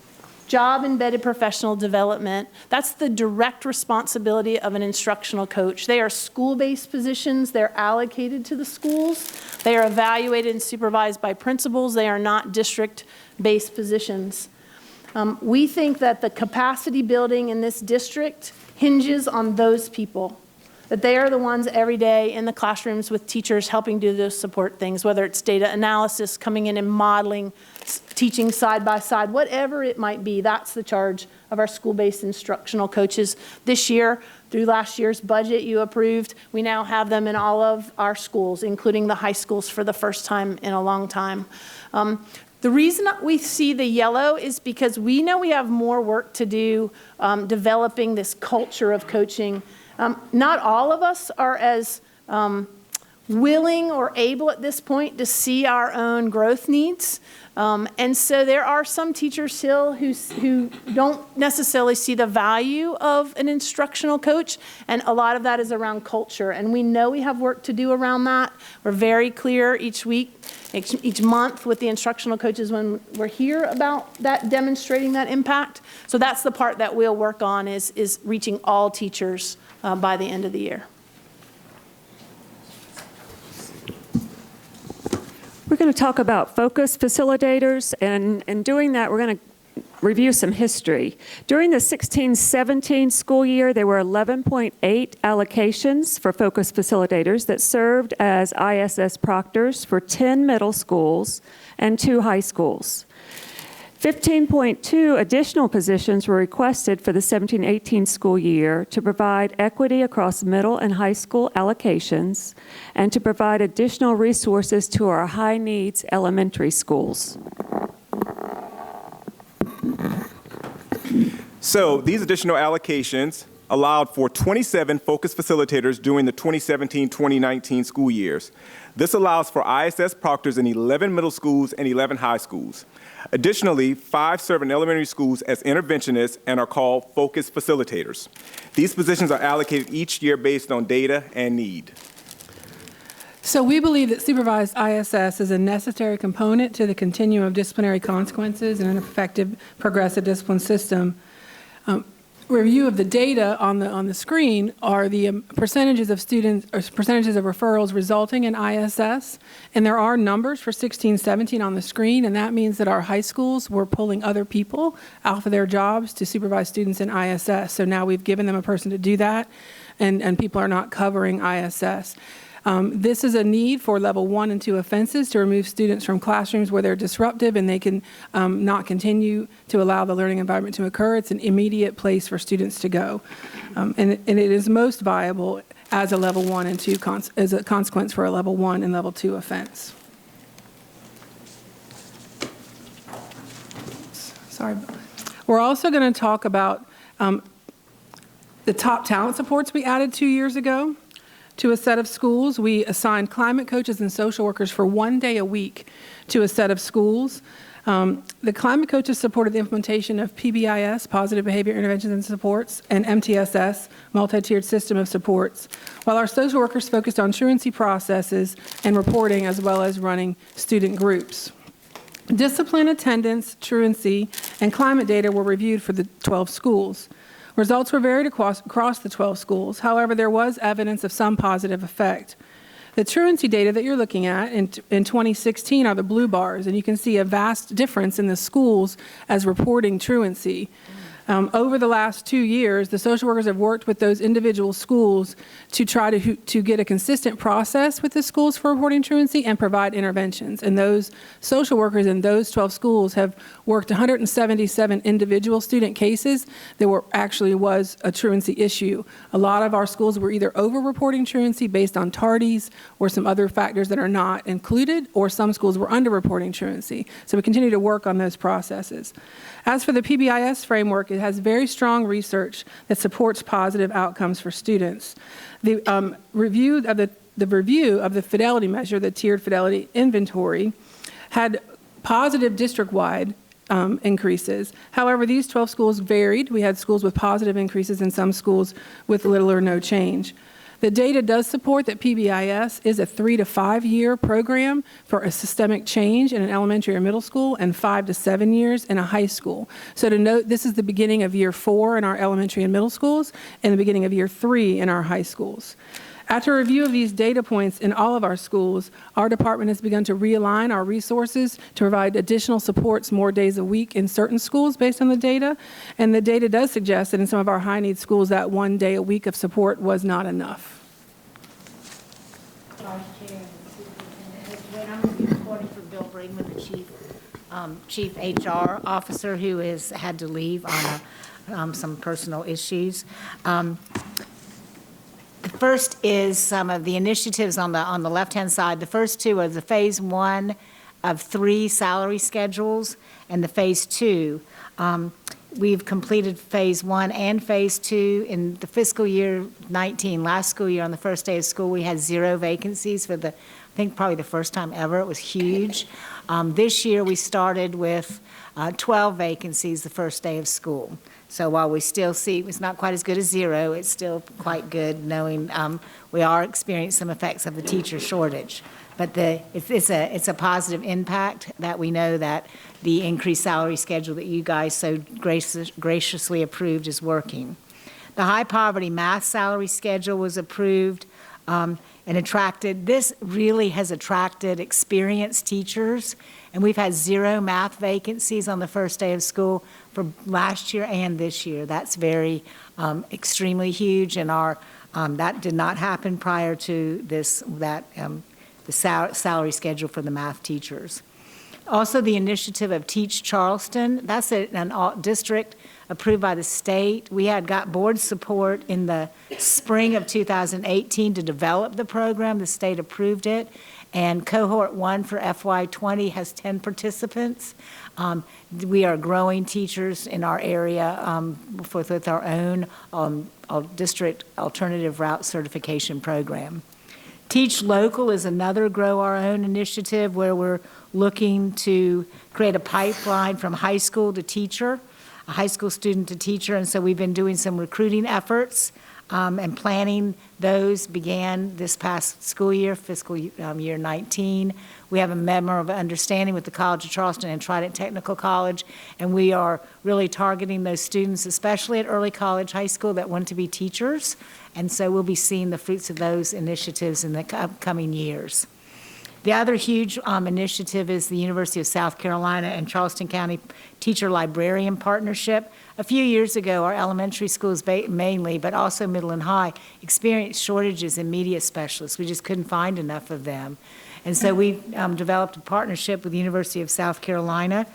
job-embedded professional development. That's the direct responsibility of an instructional coach. They are school-based positions. They're allocated to the schools. They are evaluated and supervised by principals. They are not district-based positions. We think that the capacity building in this district hinges on those people, that they are the ones every day in the classrooms with teachers helping do those support things, whether it's data analysis, coming in and modeling, teaching side by side, whatever it might be. That's the charge of our school-based instructional coaches. This year, through last year's budget you approved, we now have them in all of our schools, including the high schools for the first time in a long time. The reason we see the yellow is because we know we have more work to do developing this culture of coaching. Not all of us are as willing or able at this point to see our own growth needs. And so there are some teachers still who don't necessarily see the value of an instructional coach, and a lot of that is around culture. And we know we have work to do around that. We're very clear each week, each month with the instructional coaches when we're here about that, demonstrating that impact. So that's the part that we'll work on is reaching all teachers by the end of the year. We're going to talk about focus facilitators, and in doing that, we're going to review some history. During the 16-17 school year, there were 11.8 allocations for focus facilitators that served as ISS proctors for 10 middle schools and 2 high schools. 15.2 additional positions were requested for the 17-18 school year to provide equity across middle and high school allocations and to provide additional resources to our high-needs elementary schools. So these additional allocations allowed for 27 focus facilitators during the 2017-2019 school years. This allows for ISS proctors in 11 middle schools and 11 high schools. Additionally, 5 serve in elementary schools as interventionists and are called focus facilitators. These positions are allocated each year based on data and need. So we believe that supervised ISS is a necessary component to the continuum of disciplinary consequences and an effective progressive discipline system. Review of the data on the screen are the percentages of students or percentages of referrals resulting in ISS, and there are numbers for 16-17 on the screen, and that means that our high schools were pulling other people out of their jobs to supervise students in ISS. So now we've given them a person to do that, and people are not covering ISS. This is a need for level 1 and 2 offenses to remove students from classrooms where they're disruptive and they can not continue to allow the learning environment to occur. It's an immediate place for students to go. And it is most viable as a level 1 and 2, as a consequence for a level 1 and level 2 offense. Sorry. We're also going to talk about the top talent supports we added 2 years ago. To a set of schools, we assigned climate coaches and social workers for 1 day a week to a set of schools. The climate coaches supported the implementation of PBIS, Positive Behavior Interventions and Supports, and MTSS, Multi-Tiered System of Supports, while our social workers focused on truancy processes and reporting as well as running student groups. Discipline, attendance, truancy, and climate data were reviewed for the 12 schools. Results were varied across the 12 schools. However, there was evidence of some positive effect. The truancy data that you're looking at in 2016 are the blue bars, and you can see a vast difference in the schools as reporting truancy. Over the last 2 years, the social workers have worked with those individual schools to try to get a consistent process with the schools for reporting truancy and provide interventions. And those social workers in those 12 schools have worked 177 individual student cases that actually was a truancy issue. A lot of our schools were either over-reporting truancy based on tardies or some other factors that are not included, or some schools were under-reporting truancy. So we continue to work on those processes. As for the PBIS framework, it has very strong research that supports positive outcomes for students. The review of the fidelity measure, the tiered fidelity inventory, had positive district-wide increases. However, these 12 schools varied. We had schools with positive increases and some schools with little or no change. The data does support that PBIS is a 3 to 5 year program for a systemic change in an elementary or middle school and 5 to 7 years in a high school. So to note, this is the beginning of year 4 in our elementary and middle schools and the beginning of year 3 in our high schools. After a review of these data points in all of our schools, our department has begun to realign our resources to provide additional supports more days a week in certain schools based on the data. And the data does suggest that in some of our high-need schools, that 1 day a week of support was not enough. Vice Chair and Superintendent, I'm going to be reporting for Bill Brigman, the Chief HR Officer, who had to leave on some personal issues. The first is some of the initiatives on the left-hand side. The first two are the Phase 1 of 3 salary schedules and the Phase 2. We've completed Phase 1 and Phase 2 in the fiscal year 19. Last school year, on the first day of school, we had 0 vacancies for I think probably the first time ever. It was huge. This year, we started with 12 vacancies the first day of school. So while we still see it's not quite as good as 0, it's still quite good, knowing we are experiencing some effects of the teacher shortage. But it's a positive impact that we know that the increased salary schedule that you guys so graciously approved is working. The high poverty math salary schedule was approved and this really has attracted experienced teachers. And we've had 0 math vacancies on the first day of school for last year and this year. That's very extremely huge, and that did not happen prior to the salary schedule for the math teachers. Also, the initiative of Teach Charleston, that's a district approved by the state. We had got board support in the spring of 2018 to develop the program. The state approved it. And cohort 1 for FY20 has 10 participants. We are growing teachers in our area with our own district alternative route certification program. Teach Local is another Grow Our Own initiative where we're looking to create a pipeline from high school to teacher, a high school student to teacher, and so we've been doing some recruiting efforts and planning. Those began this past school year, fiscal year 19. We have a memorandum of understanding with the College of Charleston and Trident Technical College, and we are really targeting those students, especially at early college, high school, that want to be teachers. And so we'll be seeing the fruits of those initiatives in the upcoming years. The other huge initiative is the University of South Carolina and Charleston County Teacher Librarian Partnership. A few years ago, our elementary schools mainly, but also middle and high, experienced shortages in media specialists. We just couldn't find enough of them. And so we developed a partnership with the University of South Carolina,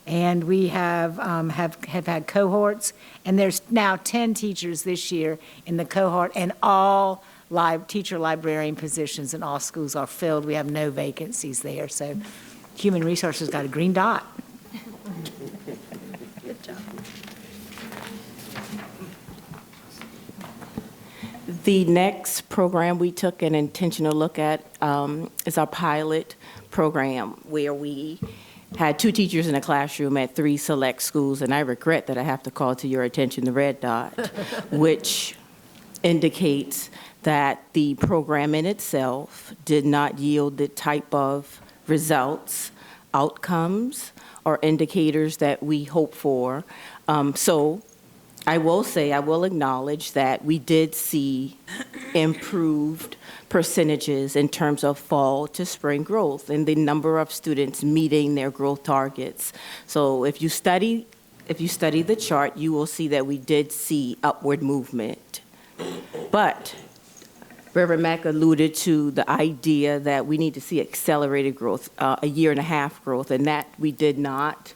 and we have had cohorts, and there's now 10 teachers this year in the cohort, and all teacher librarian positions in all schools are filled. We have no vacancies there, so Human Resources got a green dot. Good job. The next program we took an intentional look at is our pilot program, where we had 2 teachers in a classroom at 3 select schools, and I regret that I have to call to your attention the red dot, which indicates that the program in itself did not yield the type of results, outcomes, or indicators that we hope for. So I will acknowledge that we did see improved percentages in terms of fall to spring growth and the number of students meeting their growth targets. So if you study the chart, you will see that we did see upward movement. But Reverend Mack alluded to the idea that we need to see accelerated growth, a year and a half growth, and that we did not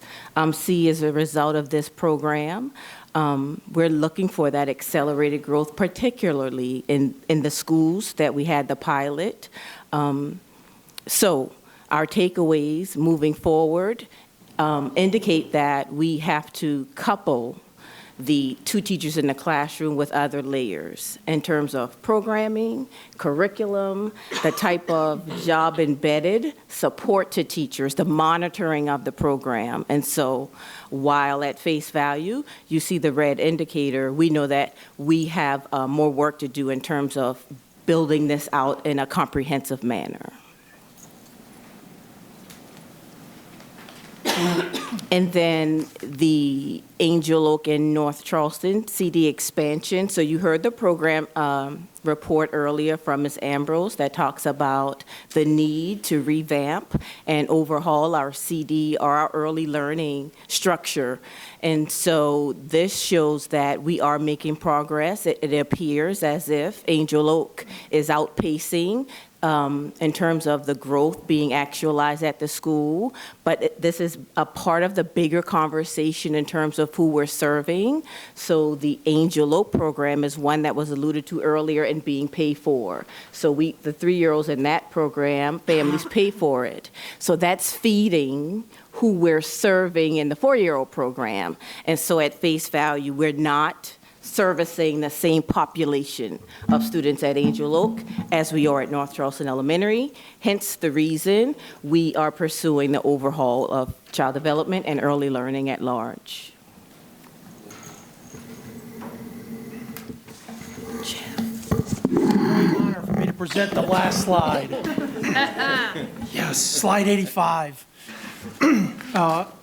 see as a result of this program. We're looking for that accelerated growth, particularly in the schools that we had the pilot. So our takeaways moving forward indicate that we have to couple the 2 teachers in the classroom with other layers in terms of programming, curriculum, the type of job-embedded support to teachers, the monitoring of the program. And so while at face value, you see the red indicator, we know that we have more work to do in terms of building this out in a comprehensive manner. And then the Angel Oak and North Charleston CD expansion. So you heard the program report earlier from Ms. Ambrose that talks about the need to revamp and overhaul our CD or our early learning structure. And so this shows that we are making progress. It appears as if Angel Oak is outpacing in terms of the growth being actualized at the school, but this is a part of the bigger conversation in terms of who we're serving. So the Angel Oak program is one that was alluded to earlier and being paid for. So the 3-year-olds in that program, families pay for it. So that's feeding who we're serving in the 4-year-old program. And so at face value, we're not servicing the same population of students at Angel Oak as we are at North Charleston Elementary, hence the reason we are pursuing the overhaul of child development and early learning at large. Great honor for me to present the last slide. Yes, slide 85.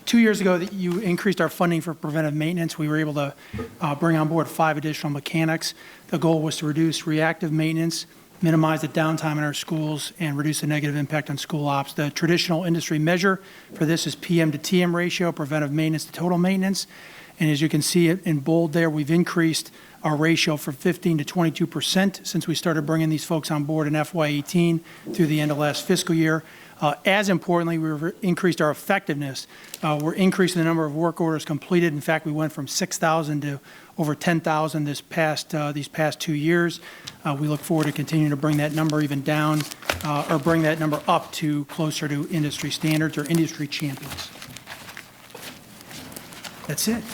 2 years ago, that you increased our funding for preventive maintenance. We were able to bring on board 5 additional mechanics. The goal was to reduce reactive maintenance, minimize the downtime in our schools, and reduce the negative impact on school ops. The traditional industry measure for this is PM to TM ratio, preventive maintenance to total maintenance. And as you can see it in bold there, we've increased our ratio from 15 to 22% since we started bringing these folks on board in FY18 through the end of last fiscal year. As importantly, we've increased our effectiveness. We're increasing the number of work orders completed. In fact, we went from 6,000 to over 10,000 these past 2 years. We look forward to continuing to bring that number even down or bring that number up to closer to industry standards or industry champions. That's it.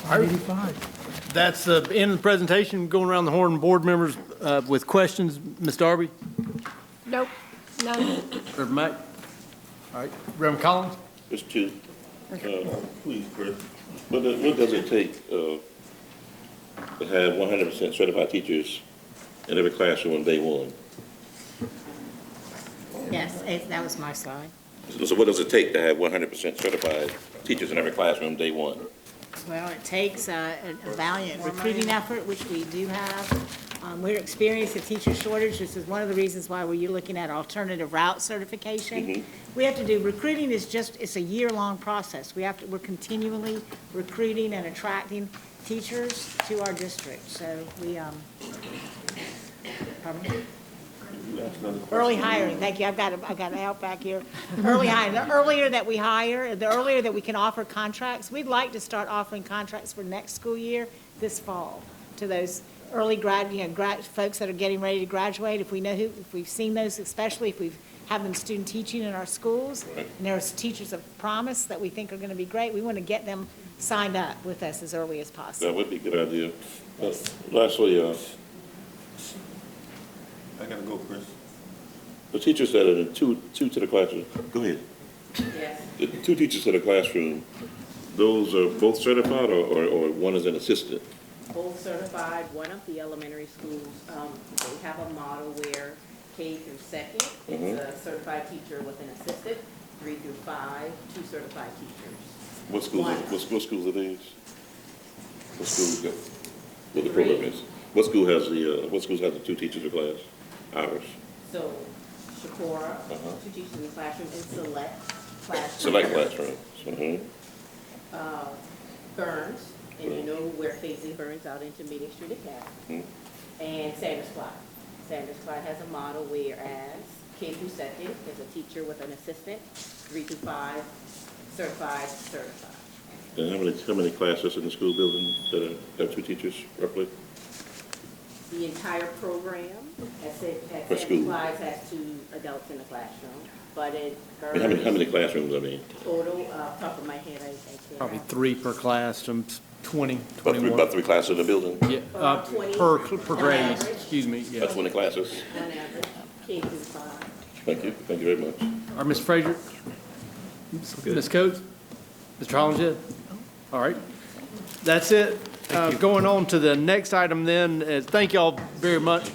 85. That's the end of the presentation. Going around the horn, board members with questions. Ms. Darby? Nope, none. Reverend Mack? All right. Reverend Collins? Just two. Please, Chris. What does it take to have 100% certified teachers in every classroom on day one? Yes, that was my slide. So what does it take to have 100% certified teachers in every classroom day one? Well, it takes a valiant recruiting effort, which we do have. We're experiencing a teacher shortage. This is one of the reasons why we're looking at alternative route certification. We have to do, recruiting is it's a year-long process. We're continually recruiting and attracting teachers to our district. So we, pardon me? Early hiring, thank you. I've got an out back here. Early hiring. The earlier that we hire, the earlier that we can offer contracts. We'd like to start offering contracts for next school year this fall to those early folks that are getting ready to graduate. If we've seen those, especially if we've have them student teaching in our schools, and there's teachers of promise that we think are going to be great. We want to get them signed up with us as early as possible. That would be a good idea. Lastly, I gotta go, Chris. The teachers that are in two to the classroom, go ahead. Yes. The 2 teachers to the classroom, those are both certified or one is an assistant? Both certified. One of the elementary schools, they have a model where K through second is a certified teacher with an assistant, 3 through 5, 2 certified teachers. What schools are these? What schools got, what the program is? What school has the 2 teachers per class? Ours. So Shakora, 2 teachers in the classroom, and select classrooms. Select classrooms. Burns, and you know we're phasing Burns out into Meeting Street Academy. And Sanders Clyde. Sanders Clyde has a model whereas K through second is a teacher with an assistant, 3 through 5, certified. And how many classes in the school building that have 2 teachers roughly? The entire program at Per Sanders school. Clyde has 2 adults in the classroom, but it I mean, how many classrooms, I mean? total, top of my head, I can't. Probably 3 per class, some 20, 21. About 3 classes in the building? Yeah, per grade, excuse me, yeah. About 20 classes? On average, K through 5. Thank you very much. All right, Ms. Frazier? Ms. Coates? Mr. Hollingshead? All right. That's it. Going on to the next item then, thank you all very much